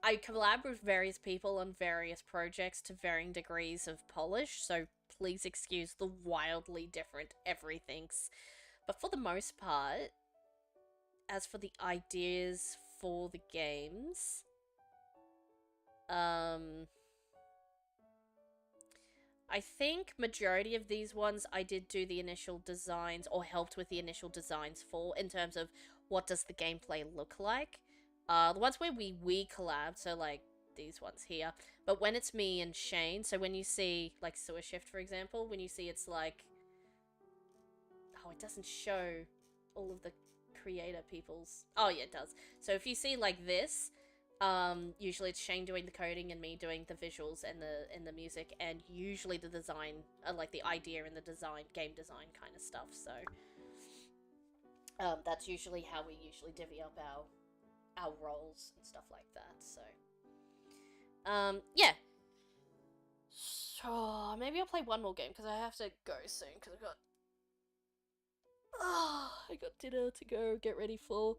A: I collab with various people on various projects to varying degrees of polish, so please excuse the wildly different everythings. But for the most part, as for the ideas for the games, I think majority of these ones I did do the initial designs, or helped with the initial designs for, in terms of what does the gameplay look like. The ones where we collab, so like these ones here, but when it's me and Shane, so when you see like Sewer Shift, for example, when you see it's like, oh, it doesn't show all of the creator people's, oh yeah, it does. So if you see like this, usually it's Shane doing the coding and me doing the visuals and the music, and usually the design, like the idea and the design, game design kind of stuff. So that's usually how we usually divvy up our roles and stuff like that. So yeah. So maybe I'll play one more game because I have to go soon because I got dinner to go get ready for.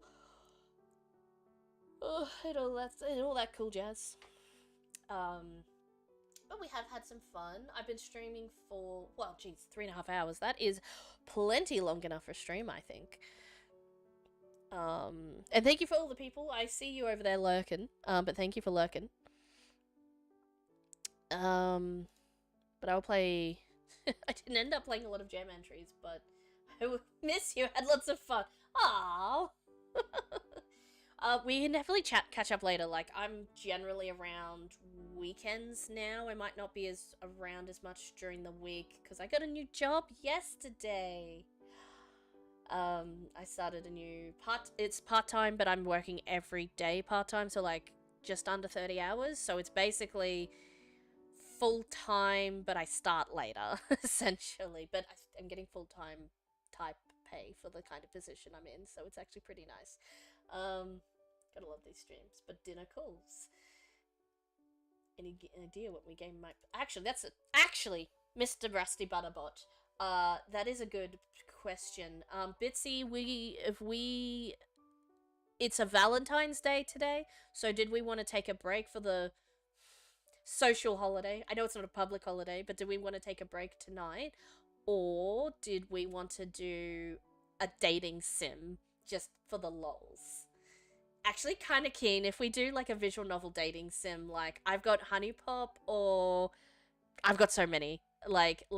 A: And all that cool jazz. but we have had some fun. I've been streaming for, well, geez, 3.5 hours. That is plenty long enough for a stream, I think. And thank you for all the people. I see you over there lurking. But thank you for lurking. But I'll play. I didn't end up playing a lot of jam entries, but I will miss you. I had lots of fun. Aww. We can definitely catch up later. Like, I'm generally around weekends now. I might not be as around as much during the week because I got a new job yesterday. I started a new it's part-time, but I'm working every day part-time, so like just under 30 hours. So it's basically full-time, but I start later, essentially. But I'm getting full-time type pay for the kind of position I'm in, so it's actually pretty nice. Gotta love these streams. But dinner calls. Any idea what we game might? Actually, actually, Mr. Rusty Butterbot. That is a good question. Bitsy, it's a Valentine's Day today, so did we want to take a break for the social holiday? I know it's not a public holiday, but did we want to take a break tonight, or did we want to do a dating sim just for the lols? Actually, kind of keen if we do like a visual novel dating sim. Like I've got Honey Pop, or I've got so many. Like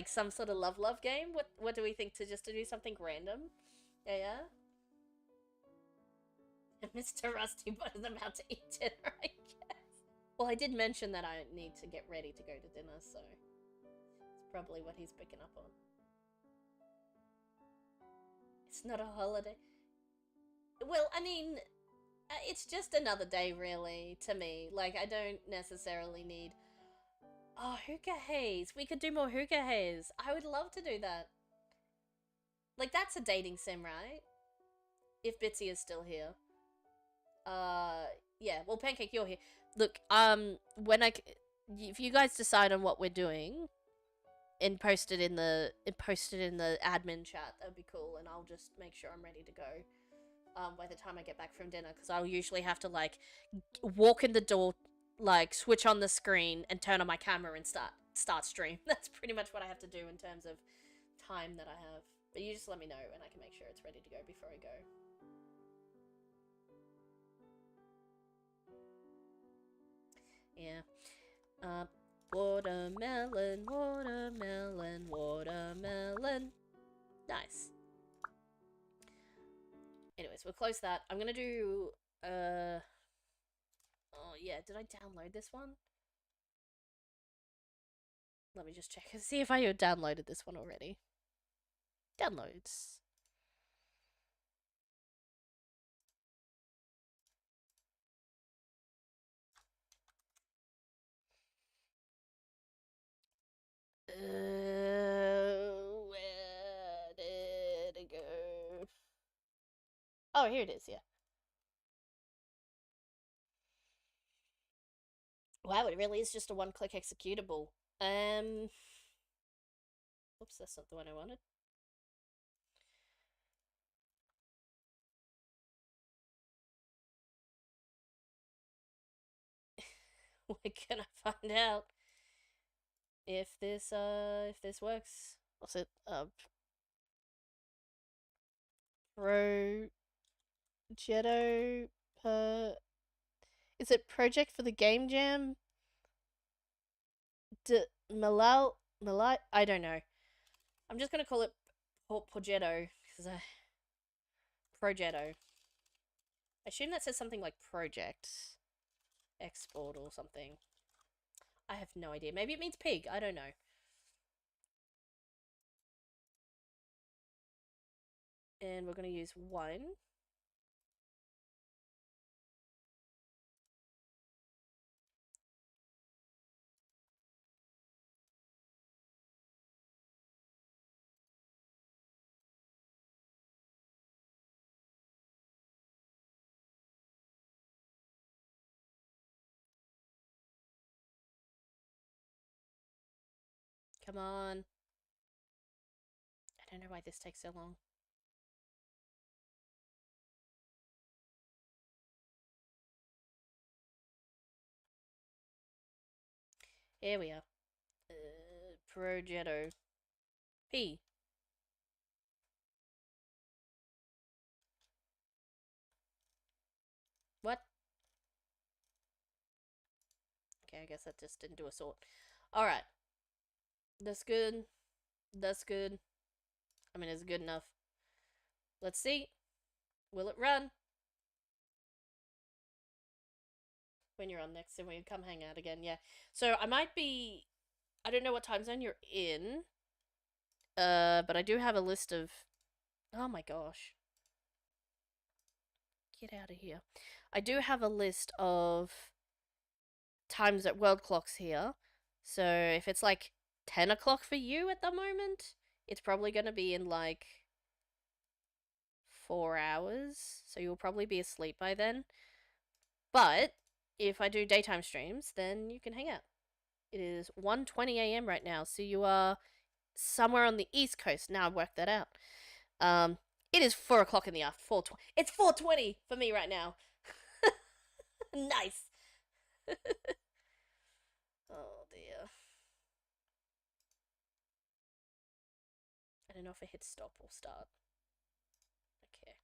A: some sort of love game. What do we think to just to do something random? Yeah, yeah. Mr. Rusty Butt is about to eat dinner, I guess. Well, I did mention that I need to get ready to go to dinner, so it's probably what he's picking up on. It's not a holiday. Well, I mean, it's just another day, really, to me. Like, I don't necessarily need. Oh, hookah haze. We could do more hookah haze. I would love to do that. Like, that's a dating sim, right? If Bitsy is still here. Uh, yeah. Well, Pancake, you're here. Look, if you guys decide on what we're doing, and post it in the admin chat, that'd be cool, and I'll just make sure I'm ready to go. By the time I get back from dinner, because I'll usually have to like walk in the door, like switch on the screen and turn on my camera and start stream. That's pretty much what I have to do in terms of time that I have. But you just let me know and I can make sure it's ready to go before I go. Yeah. Watermelon, watermelon, watermelon. Nice. Anyways, we'll close that. I'm gonna do oh yeah, did I download this one? Let me just check and see if I downloaded this one already. Downloads. Where did it go? Oh, here it is, yeah. Wow, it really is just a one-click executable. Oops, that's not the one I wanted. We're gonna find out if this works. What's it? Progetto. Is it project for the game jam? Malal. I don't know. I'm just gonna call it Progetto because I Progetto. I assume that says something like project export or something. I have no idea. Maybe it means pig. I don't know. And we're gonna use one. Come on. I don't know why this takes so long. Here we are. Progetto. P. What? Okay, I guess that just didn't do a sort. Alright. That's good. That's good. I mean, it's good enough. Let's see. Will it run? When you're on next and we come hang out again, yeah. So I might be I don't know what time zone you're in. But I do have a list of oh my gosh. Get out of here. I do have a list of times at world clocks here. So if it's like 10 o'clock for you at the moment, it's probably going to be in like 4 hours. So you'll probably be asleep by then. But if I do daytime streams, then you can hang out. It is 1:20 a.m. right now, so you are somewhere on the East Coast. Now I've worked that out. Um, it is 4 o'clock in the afternoon. 4:20. It's 4:20 for me right now. Nice. Oh dear. I don't know if I hit stop or start. Okay.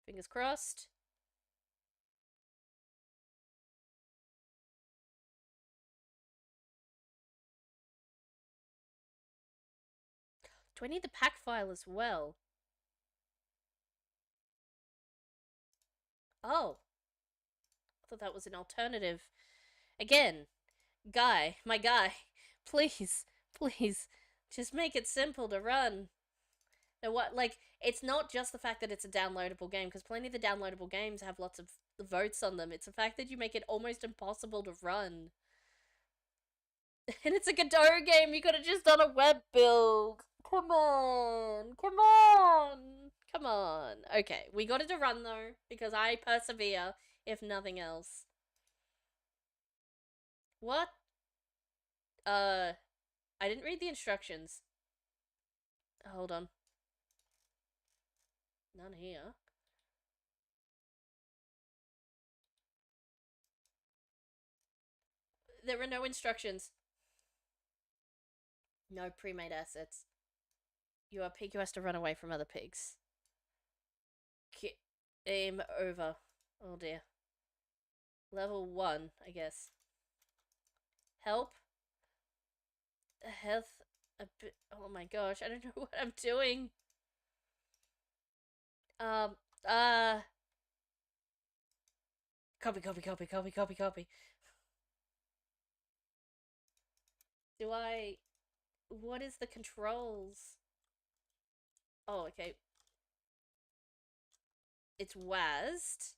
A: Fingers crossed. 'Do I need the pack file as well? Oh, I thought that was an alternative. Again, my guy, please, please, just make it simple to run. Now what, like, it's not just the fact that it's a downloadable game, because plenty of the downloadable games have lots of votes on them. It's the fact that you make it almost impossible to run. And it's a Godot game, you could have just done a web build. Come on, come on, come on. Okay, we got it to run though, because I persevere, if nothing else. What? I didn't read the instructions. Hold on. None here. There were no instructions. No pre-made assets. You are pig who has to run away from other pigs. Game over. Oh dear. Level 1, I guess. Help. Health. A bit. Oh my gosh, I don't know what I'm doing. Um. Uh. Copy, copy, copy, copy, copy, copy. Do I. What is the controls? Oh, okay. It's WASD.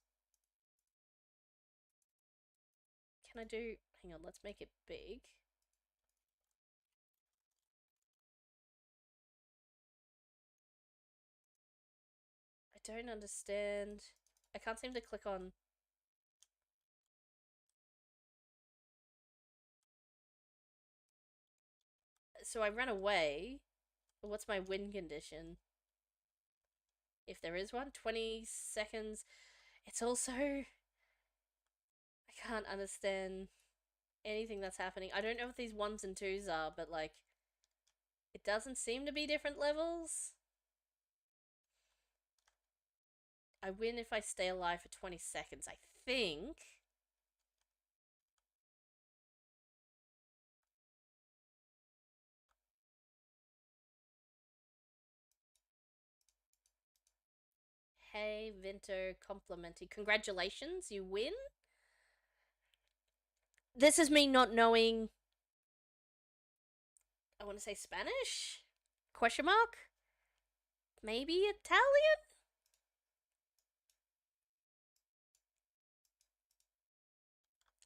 A: Can I do. Hang on, let's make it big. I don't understand. I can't seem to click on. So I ran away. What's my win condition? If there is one, 20 seconds. It's also. I can't understand anything that's happening. I don't know what these ones and twos are, but like. It doesn't seem to be different levels. I win if I stay alive for 20 seconds, I think. Hey, Vinter, complimenting. Congratulations, you win? This is me not knowing. I want to say Spanish? Question mark? Maybe Italian?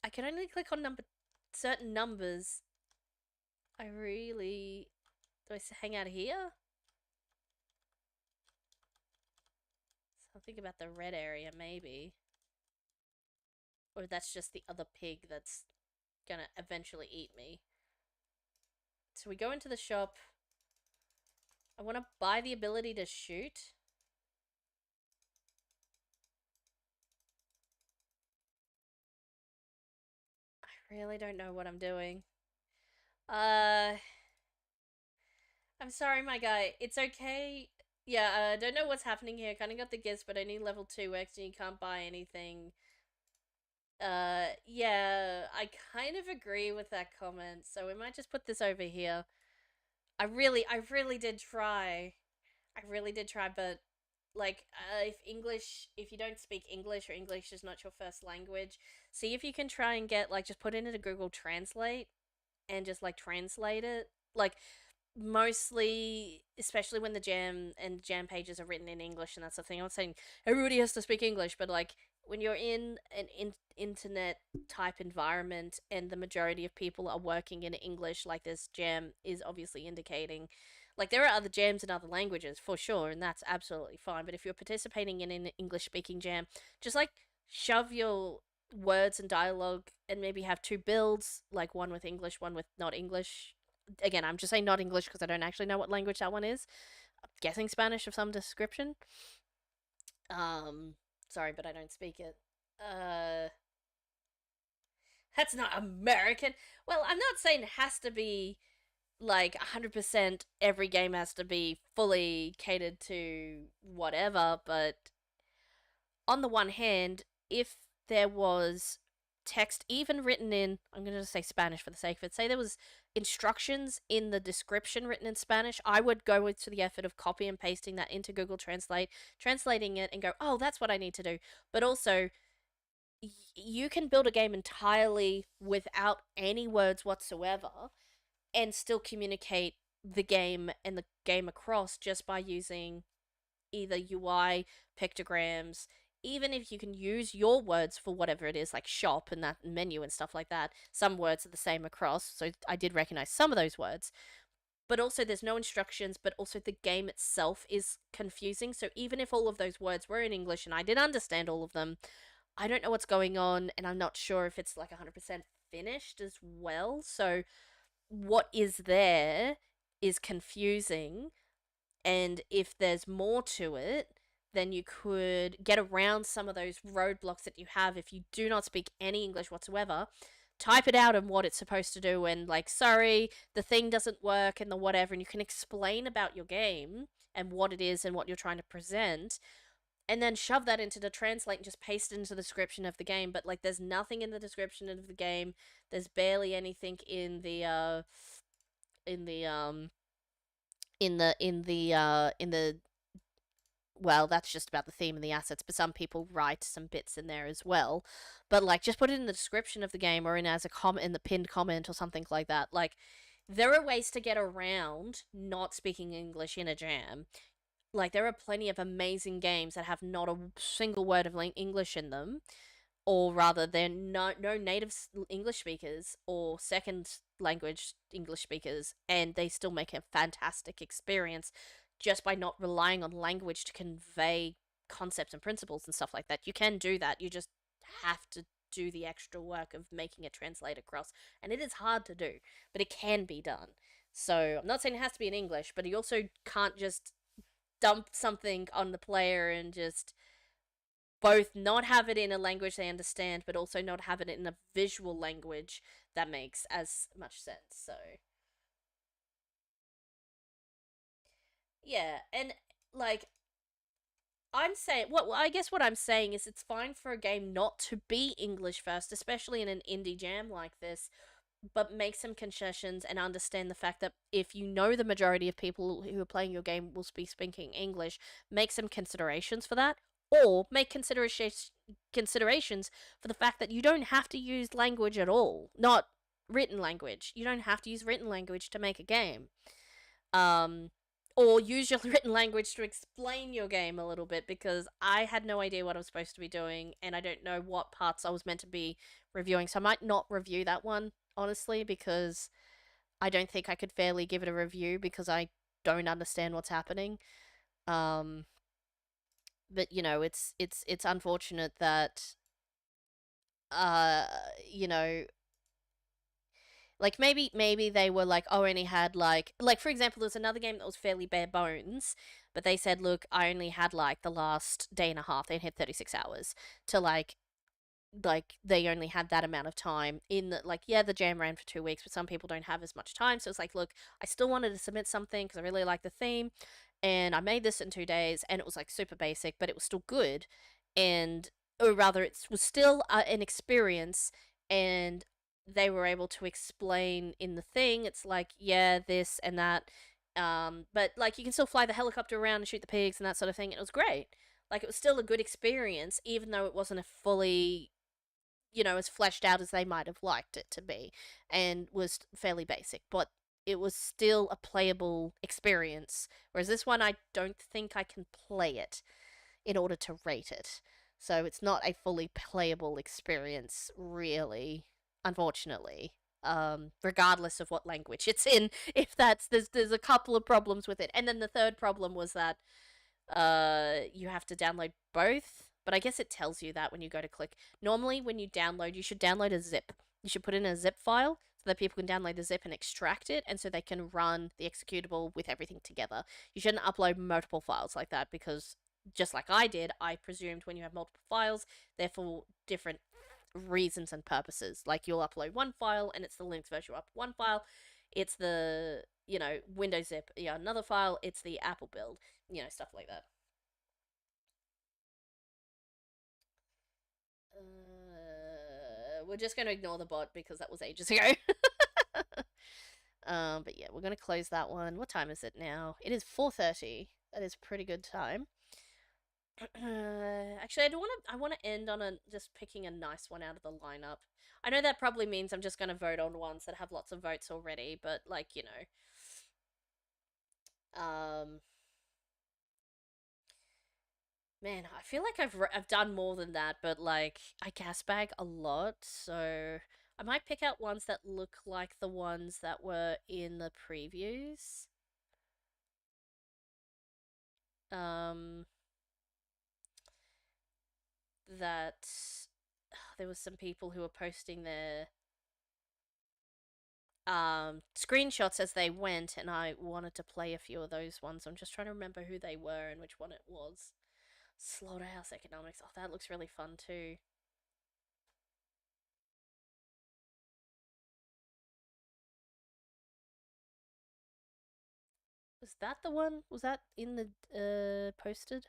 A: I can only click on certain numbers. I really. Do I hang out here? Something about the red area, maybe. Or that's just the other pig that's gonna eventually eat me. So we go into the shop. I want to buy the ability to shoot. really don't know what I'm doing. Uh, I'm sorry, my guy. It's okay. Yeah, I don't know what's happening here. Kind of got the gist, but I need level 2x and you can't buy anything. Yeah, I kind of agree with that comment. So we might just put this over here. I really did try. I really did try, but like, if you don't speak English or English is not your first language, see if you can try and get like just put it into Google Translate and just like translate it. Like mostly, especially when the jam pages are written in English and that's the thing. I'm not saying everybody has to speak English, but like when you're in an internet type environment and the majority of people are working in English, like this jam is obviously indicating. Like there are other jams in other languages for sure, and that's absolutely fine. But if you're participating in an English speaking jam, just like shove your words and dialogue and maybe have two builds, like one with English, one with not English. Again, I'm just saying not English because I don't actually know what language that one is. I'm guessing Spanish of some description. Um, Sorry, but I don't speak it. Uh, that's not American. Well, I'm not saying it has to be like 100% every game has to be fully catered to whatever, but on the one hand, if there was text even written in, I'm going to say Spanish for the sake of it, say there was instructions in the description written in Spanish, I would go to the effort of copy and pasting that into Google Translate, translating it and go, oh, that's what I need to do. But also, you can build a game entirely without any words whatsoever and still communicate the game and the game across just by using either UI, pictograms, even if you can use your words for whatever it is, like shop and that menu and stuff like that. Some words are the same across, so I did recognize some of those words. But also, there's no instructions, but also the game itself is confusing. So, even if all of those words were in English and I did understand all of them, I don't know what's going on, and I'm not sure if it's like 100% finished as well. So, what is there is confusing, and if there's more to it, then you could get around some of those roadblocks that you have if you do not speak any English whatsoever. Type it out and what it's supposed to do, and like, sorry, the thing doesn't work, and the whatever, and you can explain about your game and what it is and what you're trying to present, and then shove that into the translate and just paste it into the description of the game. But like, there's nothing in the description of the game. There's barely anything in the in the in the well, that's just about the theme and the assets, but some people write some bits in there as well. But like, just put it in the description of the game or in as a comment in the pinned comment or something like that. Like, there are ways to get around not speaking English in a jam. Like, there are plenty of amazing games that have not a single word of English in them, or rather, they're no native English speakers or second language English speakers, and they still make a fantastic experience just by not relying on language to convey concepts and principles and stuff like that. You can do that. You just have to do the extra work of making it translate across, and it is hard to do, but it can be done. So I'm not saying it has to be in English, but you also can't just dump something on the player and just both not have it in a language they understand, but also not have it in a visual language that makes as much sense. So, yeah, and like, I'm saying, what I guess what I'm saying is it's fine for a game not to be English first, especially in an indie jam like this, but make some concessions and understand the fact that if you know the majority of people who are playing your game will be speaking English, make some considerations for that, or make considerations for the fact that you don't have to use language at all, not written language. You don't have to use written language to make a game. Um, or use your written language to explain your game a little bit, because I had no idea what I was supposed to be doing and I don't know what parts I was meant to be reviewing. So I might not review that one, honestly, because I don't think I could fairly give it a review because I don't understand what's happening. Um, but it's unfortunate that uh you know like maybe they were like, oh, I only had like for example, there's another game that was fairly bare bones, but they said, look, I only had like the last day and a half. They had 36 hours to like like they only had that amount of time in the, like, yeah, the jam ran for 2 weeks, but some people don't have as much time, so it's like, look, I still wanted to submit something because I really like the theme, and I made this in 2 days, and it was like super basic, but it was still good, and or rather it was still an experience, and they were able to explain in the thing, it's like, yeah, this and that, but like you can still fly the helicopter around and shoot the pigs and that sort of thing, and it was great. Like it was still a good experience, even though it wasn't a fully, as fleshed out as they might have liked it to be, and was fairly basic, but it was still a playable experience. Whereas this one, I don't think I can play it in order to rate it. So it's not a fully playable experience, really, unfortunately. Regardless of what language it's in, if there's a couple of problems with it, and then the third problem was that you have to download both, but I guess it tells you that when you go to click. Normally, when you download, you should download a zip. You should put in a zip file so that people can download the zip and extract it, and so they can run the executable with everything together. You shouldn't upload multiple files like that because, just like I did, I presumed when you have multiple files, they're for different reasons and purposes. Like you'll upload one file and it's the Linux version. You up one file, it's the Windows zip. Yeah, another file, it's the Apple build. Stuff like that. We're just going to ignore the bot because that was ages ago. But yeah, we're going to close that one. What time is it now? It is 4:30. That is a pretty good time. Actually, I do want to. I want to end on just picking a nice one out of the lineup. I know that probably means I'm just going to vote on ones that have lots of votes already, but like man, I feel like I've done more than that, but like I gas bag a lot, so I might pick out ones that look like the ones that were in the previews. Um, that there was some people who were posting their screenshots as they went, and I wanted to play a few of those ones. I'm just trying to remember who they were and which one it was. Slaughterhouse Economics. Oh, that looks really fun too. Was that the one? Was that in the posted?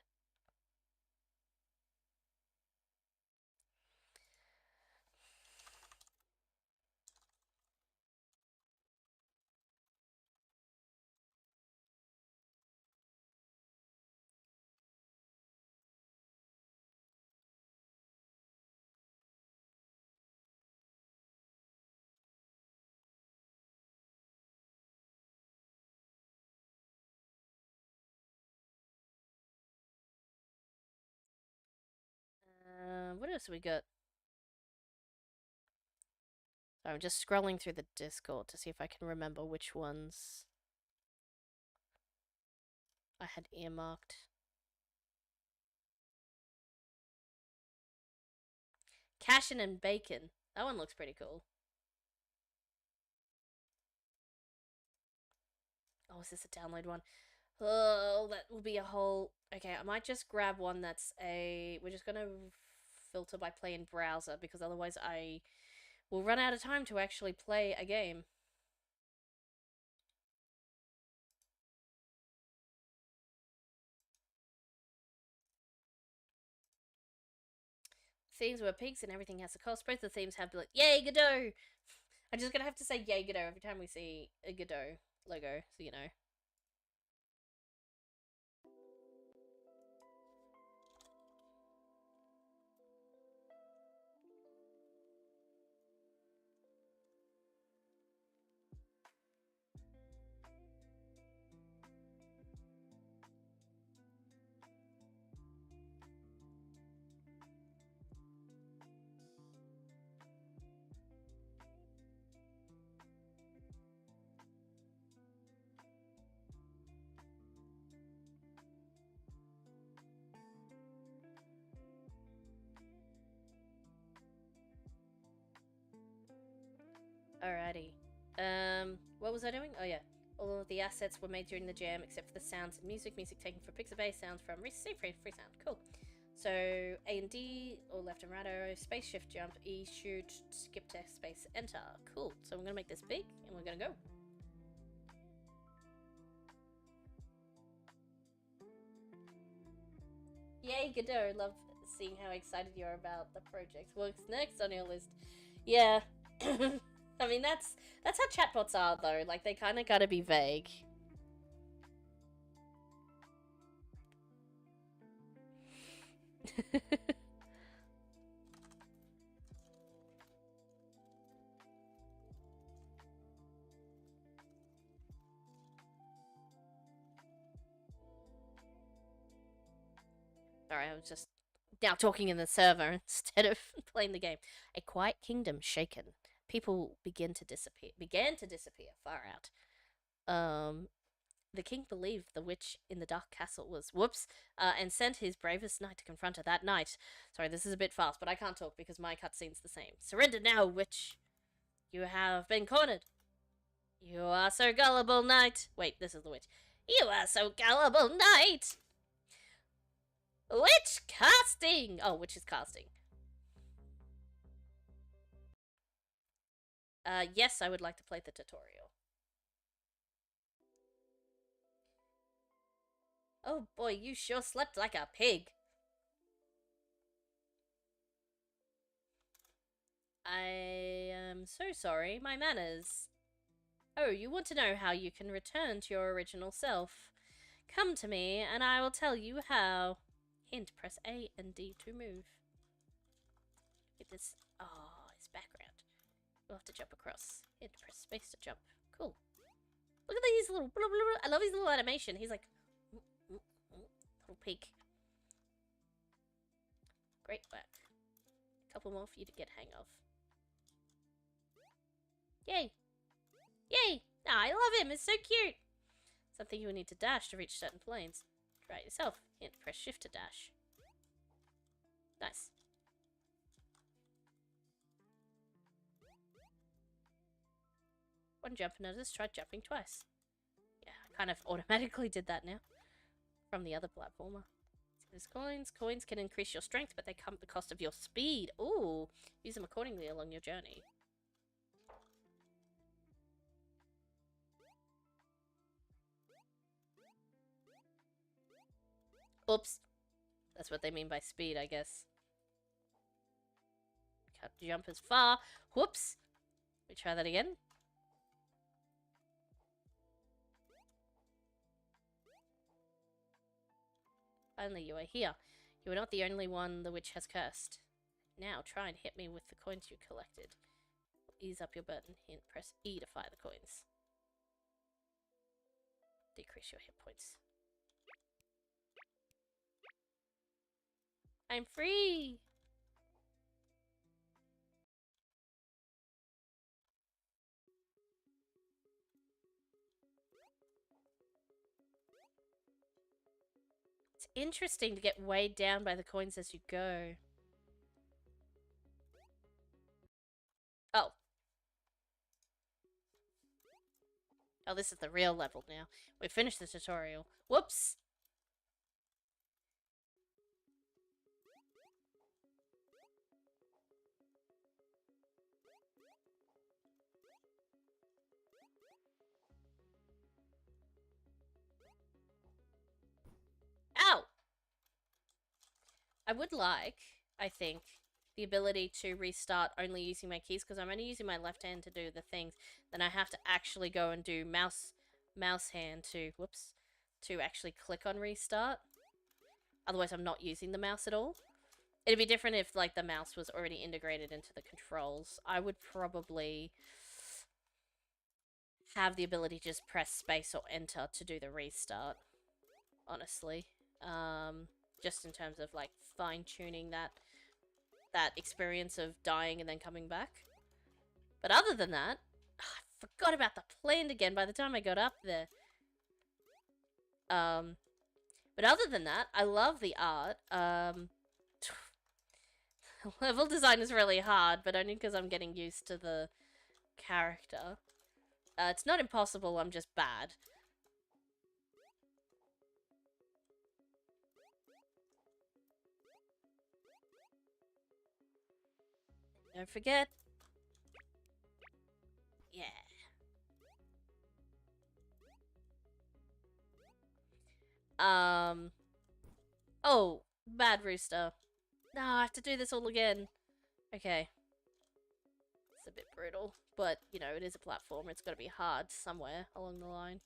A: What else we got? So I'm just scrolling through the Discord to see if I can remember which ones I had earmarked. Cashin and Bacon. That one looks pretty cool. Oh, is this a download one? Oh, that will be a whole. Okay, I might just grab one that's a. We're just gonna filter by play in browser because otherwise I will run out of time to actually play a game. Themes were pigs and everything has a cost. Both the themes have like, yay, Godot! I'm just gonna have to say yay, Godot every time we see a Godot logo, so you know. Alrighty. What was I doing? Oh yeah. All of the assets were made during the jam except for the sounds and music. Music taken from Pixabay, sounds from free sound. Cool. So A and D, or left and right arrow, space shift jump, E shoot, skip to space enter. Cool. So we're gonna make this big and we're gonna go. Yay, Godot. Love seeing how excited you are about the project. What's next on your list? Yeah. I mean that's how chatbots are though. Like they kinda gotta be vague. Sorry, I was just now talking in the server instead of playing the game. A quiet kingdom shaken. People began to disappear. Far out. The king believed the witch in the dark castle was and sent his bravest knight to confront her that night. Sorry, this is a bit fast, but I can't talk because my cutscene's the same. Surrender now, witch. You have been cornered. You are so gullible, knight. Wait, this is the witch. You are so gullible, knight. Witch casting! Oh, witch is casting. Yes, I would like to play the tutorial. Oh boy, you sure slept like a pig. I am so sorry, my manners. Oh, you want to know how you can return to your original self? Come to me, and I will tell you how. Hint, press A and D to move. Get this. Oh, his background. We'll have to jump across. Hint, press space to jump. Cool. Look at these little. Blah, blah, blah. I love his little animation. He's like. Little pig. Great work. A couple more for you to get hang of. Yay! Yay! Ah, I love him. It's so cute. Something you will need to dash to reach certain planes. Try it yourself. Hint, press shift to dash. Nice. One jump and others tried jumping twice. Yeah, I kind of automatically did that now. From the other platformer. There's coins. Coins can increase your strength, but they come at the cost of your speed. Ooh, use them accordingly along your journey. Oops. That's what they mean by speed, I guess. Can't jump as far. Whoops. Let me try that again. Finally, you are here. You are not the only one the witch has cursed. Now, try and hit me with the coins you collected. Ease up your burden. Hint, press E to fire the coins. Decrease your hit points. I'm free! It's interesting to get weighed down by the coins as you go. Oh. Oh, this is the real level now. We've finished the tutorial. Whoops! Ow! I would like, I think, the ability to restart only using my keys, because I'm only using my left hand to do the things. Then I have to actually go and do mouse hand to, whoops, to actually click on restart. Otherwise, I'm not using the mouse at all. It'd be different if, like, the mouse was already integrated into the controls. I would probably have the ability to just press space or enter to do the restart, honestly. Just in terms of, like, fine-tuning that experience of dying and then coming back. But other than that, I forgot about the plant again by the time I got up there. But other than that, I love the art. Level design is really hard, but only because I'm getting used to the character. It's not impossible, I'm just bad. Don't forget. Yeah. Um. Oh, bad rooster. No, I have to do this all again. Okay. It's a bit brutal. But, you know, it is a platform. It's got to be hard somewhere along the line.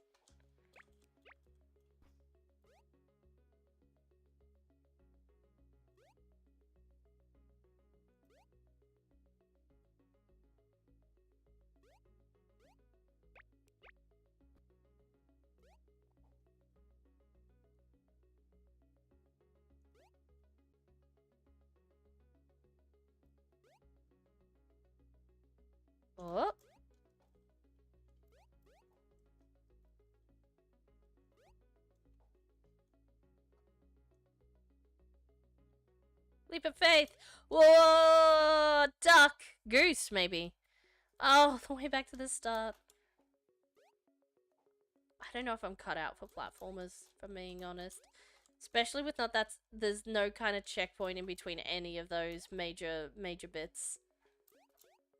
A: Oh. Leap of faith. Whoa! Duck. Goose, maybe. Oh, the way back to the start. I don't know if I'm cut out for platformers, if I'm being honest. Especially with not that there's no kind of checkpoint in between any of those major bits.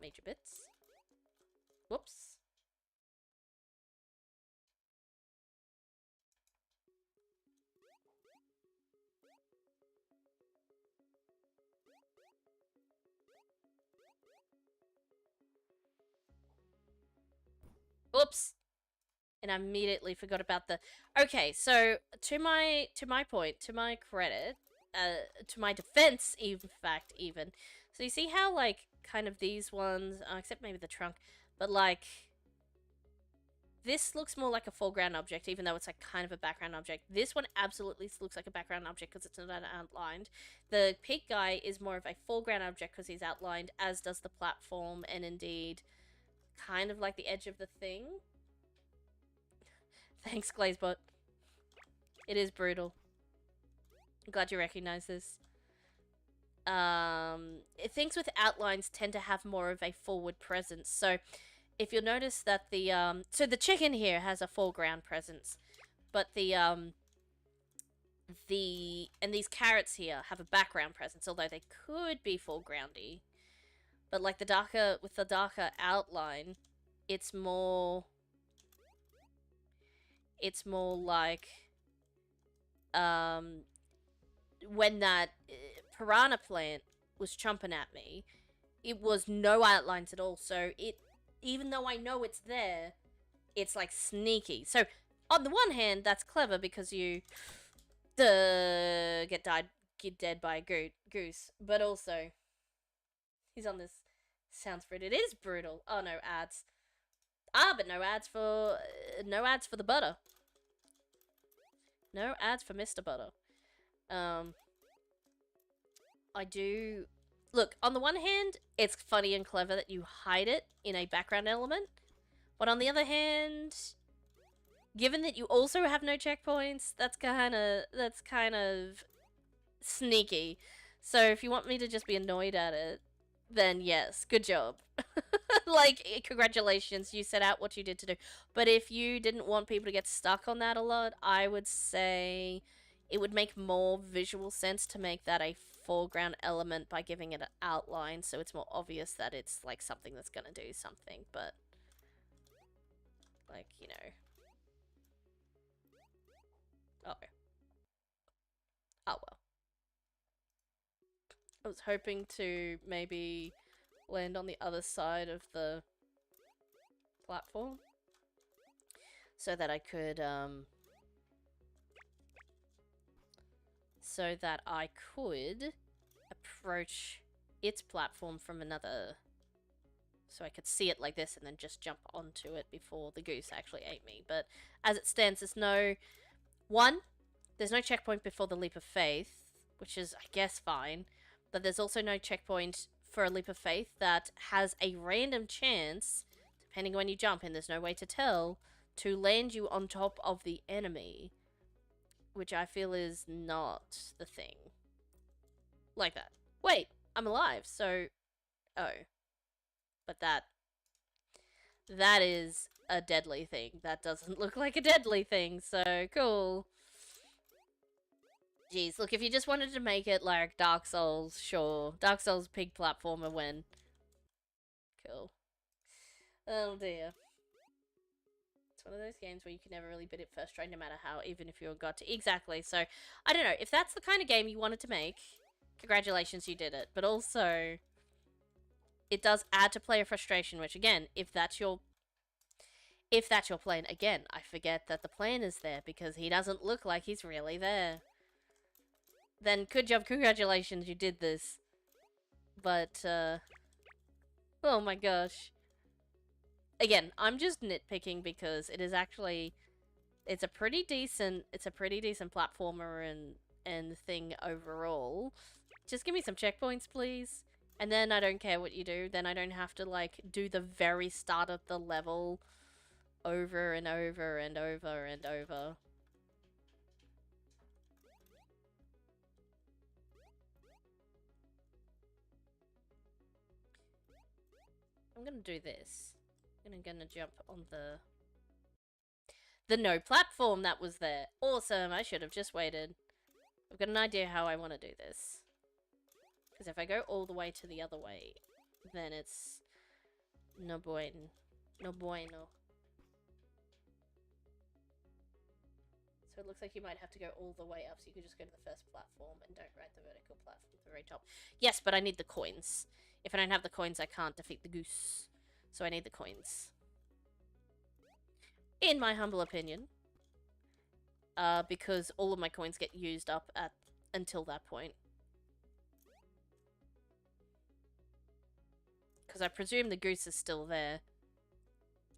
A: Major bits? Whoops. Oops. And I immediately forgot about the. Okay, so to my point, to my credit, to my defense, in fact, even. So you see how like kind of these ones, except maybe the trunk, but like this looks more like a foreground object, even though it's like kind of a background object. This one absolutely looks like a background object because it's not outlined. The pig guy is more of a foreground object because he's outlined, as does the platform, and indeed, kind of like the edge of the thing. Thanks, Glazebot. It is brutal. I'm glad you recognize this. Things with outlines tend to have more of a forward presence. So, if you'll notice that so the chicken here has a foreground presence, but and these carrots here have a background presence, although they could be foregroundy. But like with the darker outline, it's more like when that piranha plant was chomping at me, it was no outlines at all. So even though I know it's there, it's like sneaky. So on the one hand, that's clever because you get dead by a goose, but also he's on this sounds fruit. It is brutal. Oh no, ads. But no ads for the butter. No ads for Mr. Butter. I do look, on the one hand, it's funny and clever that you hide it in a background element, but on the other hand, given that you also have no checkpoints, that's kind of sneaky. So if you want me to just be annoyed at it, then yes, good job. Like, congratulations, you set out what you did to do. But if you didn't want people to get stuck on that a lot, I would say it would make more visual sense to make that a foreground element by giving it an outline, so it's more obvious that it's like something that's gonna do something. But like, you know, oh well. I was hoping to maybe land on the other side of the platform so that I could approach its platform from another, so I could see it like this and then just jump onto it before the goose actually ate me. But as it stands, there's no checkpoint before the leap of faith, which is, I guess, fine. But there's also no checkpoint for a leap of faith that has a random chance, depending on when you jump, and there's no way to tell, to land you on top of the enemy, which I feel is not the thing. Like that. Wait, I'm alive, so... Oh. But that is a deadly thing. That doesn't look like a deadly thing, so cool. Jeez, look, if you just wanted to make it like Dark Souls, sure. Dark Souls pig platformer when cool. Oh dear. It's one of those games where you can never really beat it first try, no matter how, even if you got to. Exactly. So, I don't know. If that's the kind of game you wanted to make, congratulations, you did it. But also, it does add to player frustration, which again, if that's your plan, again, I forget that the plan is there because he doesn't look like he's really there. Then good job, congratulations, you did this. But, oh my gosh. Again, I'm just nitpicking because it is actually, it's a pretty decent platformer and thing overall. Just give me some checkpoints, please. And then I don't care what you do. Then I don't have to, like, do the very start of the level over and over and over and over. I'm gonna do this. I'm gonna jump on the no platform that was there. Awesome, I should have just waited. I've got an idea how I want to do this. Because if I go all the way to the other way, then it's no bueno. No bueno. So it looks like you might have to go all the way up, so you could just go to the first platform and don't ride the vertical platform at the very top. Yes, but I need the coins. If I don't have the coins, I can't defeat the goose. So I need the coins. In my humble opinion. Because all of my coins get used up until that point. Because I presume the goose is still there.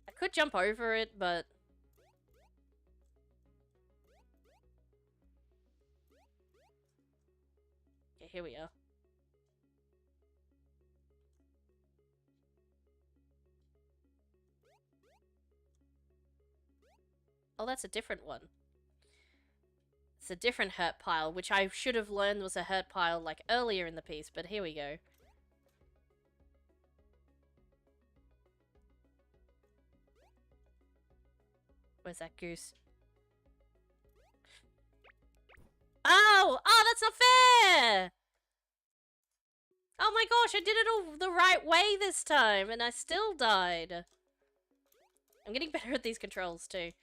A: I could jump over it, but... Okay, here we are. Oh, that's a different one. It's a different hurt pile, which I should have learned was a hurt pile, like, earlier in the piece, but here we go. Where's that goose? Oh! Oh, that's not fair! Oh my gosh, I did it all the right way this time, and I still died. I'm getting better at these controls, too.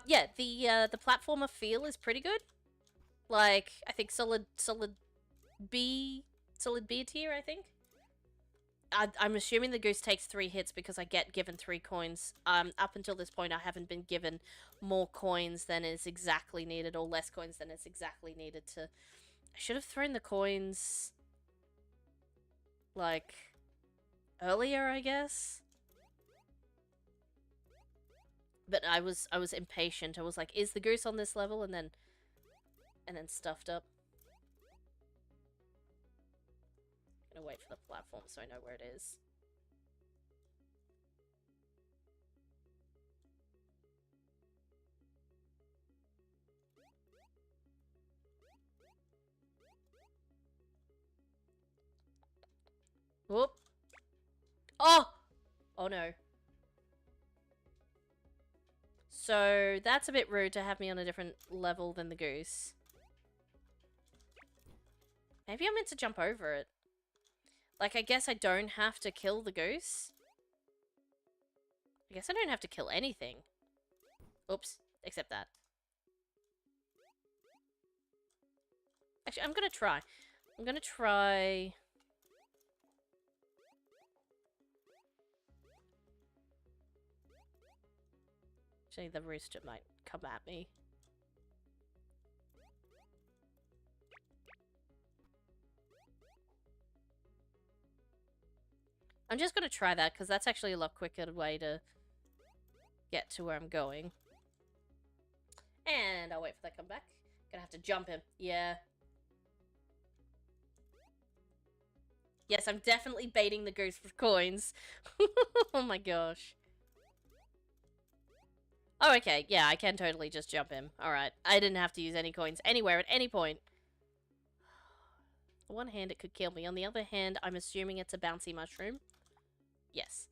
A: Yeah, the platformer feel is pretty good. Like, I think solid B tier, I think. I'm assuming the goose takes 3 hits because I get given 3 coins. Up until this point, I haven't been given more coins than is exactly needed, or less coins than is exactly needed to... I should have thrown the coins... like... earlier, I guess? But I was impatient. I was like, is the goose on this level? And then stuffed up. I'm gonna wait for the platform so I know where it is. Whoop. Oh! Oh no. So, that's a bit rude to have me on a different level than the goose. Maybe I'm meant to jump over it. Like, I guess I don't have to kill the goose. I guess I don't have to kill anything. Oops. Except that. Actually, I'm gonna try. I'm gonna try... Actually, the rooster might come at me. I'm just gonna try that, because that's actually a lot quicker way to get to where I'm going. And I'll wait for that to come back. Gonna have to jump him. Yeah. Yes, I'm definitely baiting the goose for coins. Oh my gosh. Oh, okay. Yeah, I can totally just jump him. Alright. I didn't have to use any coins anywhere at any point. On one hand, it could kill me. On the other hand, I'm assuming it's a bouncy mushroom. Yes.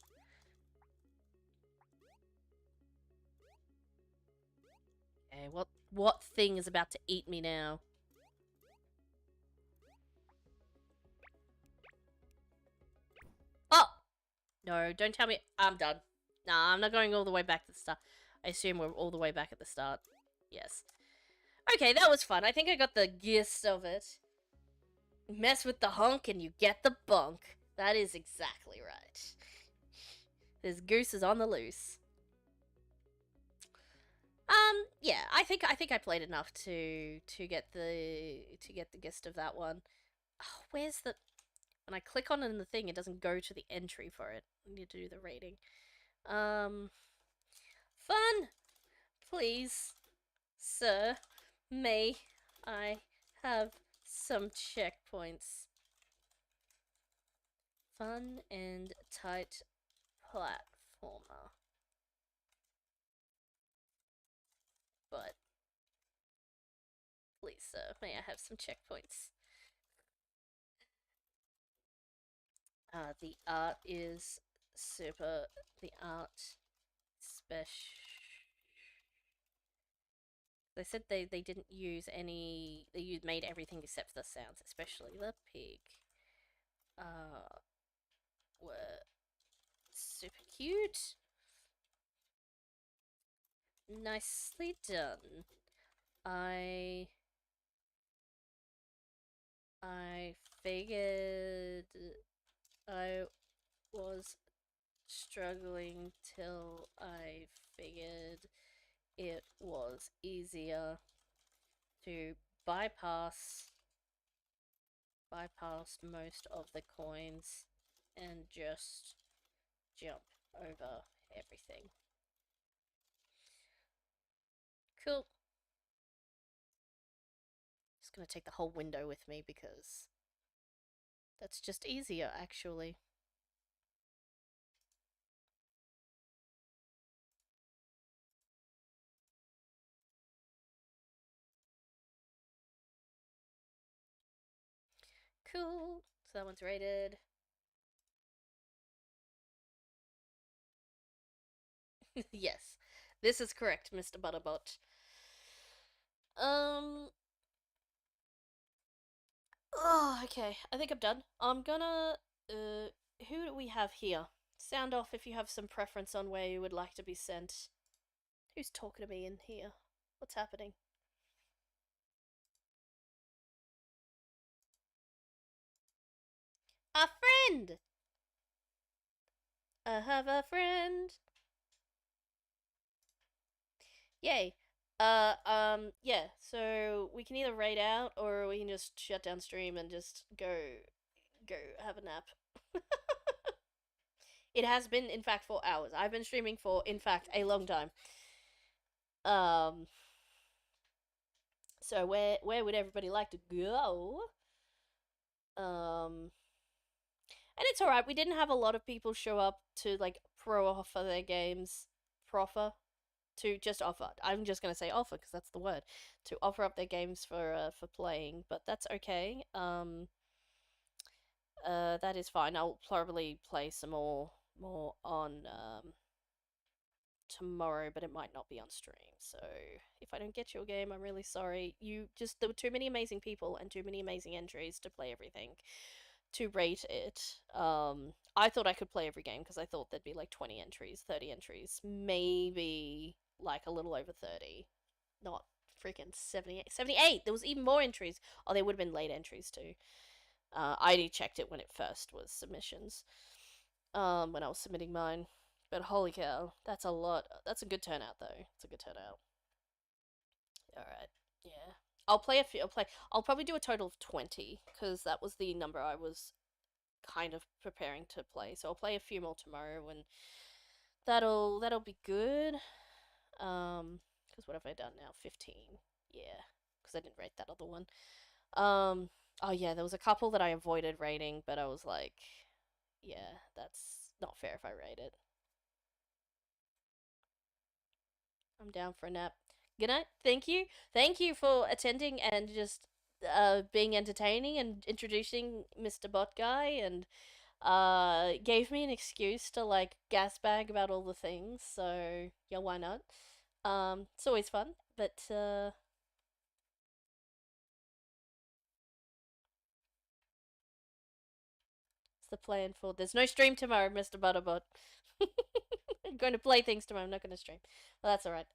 A: Okay, what thing is about to eat me now? No, don't tell me I'm done. Nah, I'm not going all the way back to the start. I assume we're all the way back at the start. Yes. Okay, that was fun. I think I got the gist of it. Mess with the hunk and you get the bunk. That is exactly right. This goose is on the loose. Yeah, I think I played enough to get the gist of that one. Oh, where's the when I click on it in the thing, it doesn't go to the entry for it. I need to do the rating. Um, fun, please, sir. May I have some checkpoints? Fun and tight platformer. But please, sir, may I have some checkpoints? The art is super. The art special. They said they didn't use any. They made everything except for the sounds, especially the pig. Uh, were super cute. Nicely done. I I figured I was struggling till I figured it was easier to bypass most of the coins and just jump over everything. Cool. Just gonna take the whole window with me because that's just easier actually. Cool. So that one's rated. Yes. This is correct, Mr. Butterbot. Um Oh, okay. I think I'm done. I'm gonna. Who do we have here? Sound off if you have some preference on where you would like to be sent. Who's talking to me in here? What's happening? A friend! I have a friend! Yay. Yeah, so we can either raid out or we can just shut down stream and just go have a nap. It has been, in fact, 4 hours. I've been streaming for, in fact, a long time. Um, So where would everybody like to go? Um, and it's all right. We didn't have a lot of people show up to like pro offer their games, proffer to just offer. I'm just gonna say offer because that's the word to offer up their games for playing, but that's okay. That is fine. I'll probably play some more on tomorrow, but it might not be on stream. So if I don't get your game, I'm really sorry. There were too many amazing people and too many amazing entries to play everything to rate it. I thought I could play every game because I thought there'd be like 20 entries, 30 entries, maybe like a little over 30. Not freaking 78. 78! There was even more entries. Oh, there would have been late entries too. I already checked it when it first was submissions. When I was submitting mine. But holy cow, that's a lot. That's a good turnout, though. It's a good turnout. All right, yeah. I'll play a few. I'll probably do a total of 20 because that was the number I was kind of preparing to play. So I'll play a few more tomorrow, and that'll be good. Because what have I done now? 15. Yeah, because I didn't rate that other one. Um. Oh yeah, there was a couple that I avoided rating, but I was like, yeah, that's not fair if I rate it. I'm down for a nap. Good night. Thank you. Thank you for attending and just being entertaining and introducing Mr. Bot Guy and gave me an excuse to like gas bag about all the things. So yeah, why not? It's always fun, but it's the plan for. There's no stream tomorrow, Mr. Butterbot. I'm going to play things tomorrow. I'm not going to stream. Well, that's alright.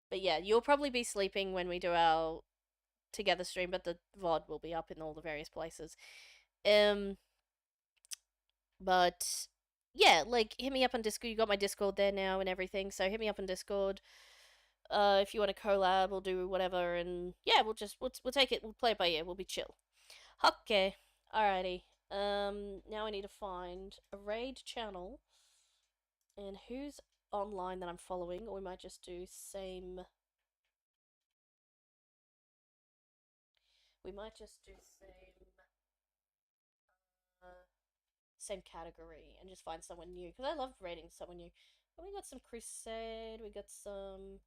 A: But yeah, you'll probably be sleeping when we do our together stream, but the VOD will be up in all the various places. Um, but yeah, like hit me up on Discord. You got my Discord there now and everything, so hit me up on Discord. If you want to collab, we'll do whatever, and yeah, we'll take it. We'll play it by ear. We'll be chill. Okay, alrighty. Now I need to find a raid channel and who's online that I'm following, or we might just do same. We might just do uh, same category and just find someone new because I love rating someone new. But we got some Crusade. We got some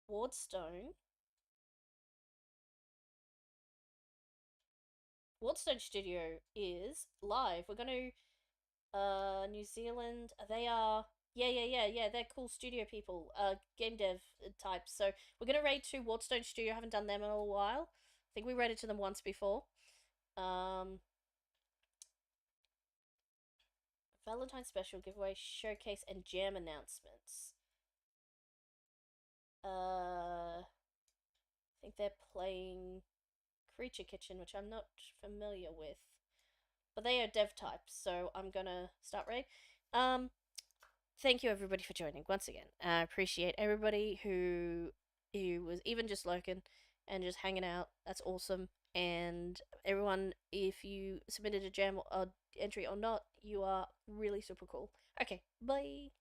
A: Wardstone. Wardstone Studio is live. We're gonna New Zealand. They are yeah. They're cool studio people. Game dev types. So we're gonna raid to Wardstone Studio. Haven't done them in a while. I think we raided to them once before. Um, Valentine special giveaway, showcase, and jam announcements. I think they're playing Creature Kitchen, which I'm not familiar with. But they are dev types, so I'm gonna start raid. Um, thank you everybody for joining once again. I appreciate everybody who was even just lurking and just hanging out. That's awesome. And everyone, if you submitted a jam or entry or not, you are really super cool. Okay, bye.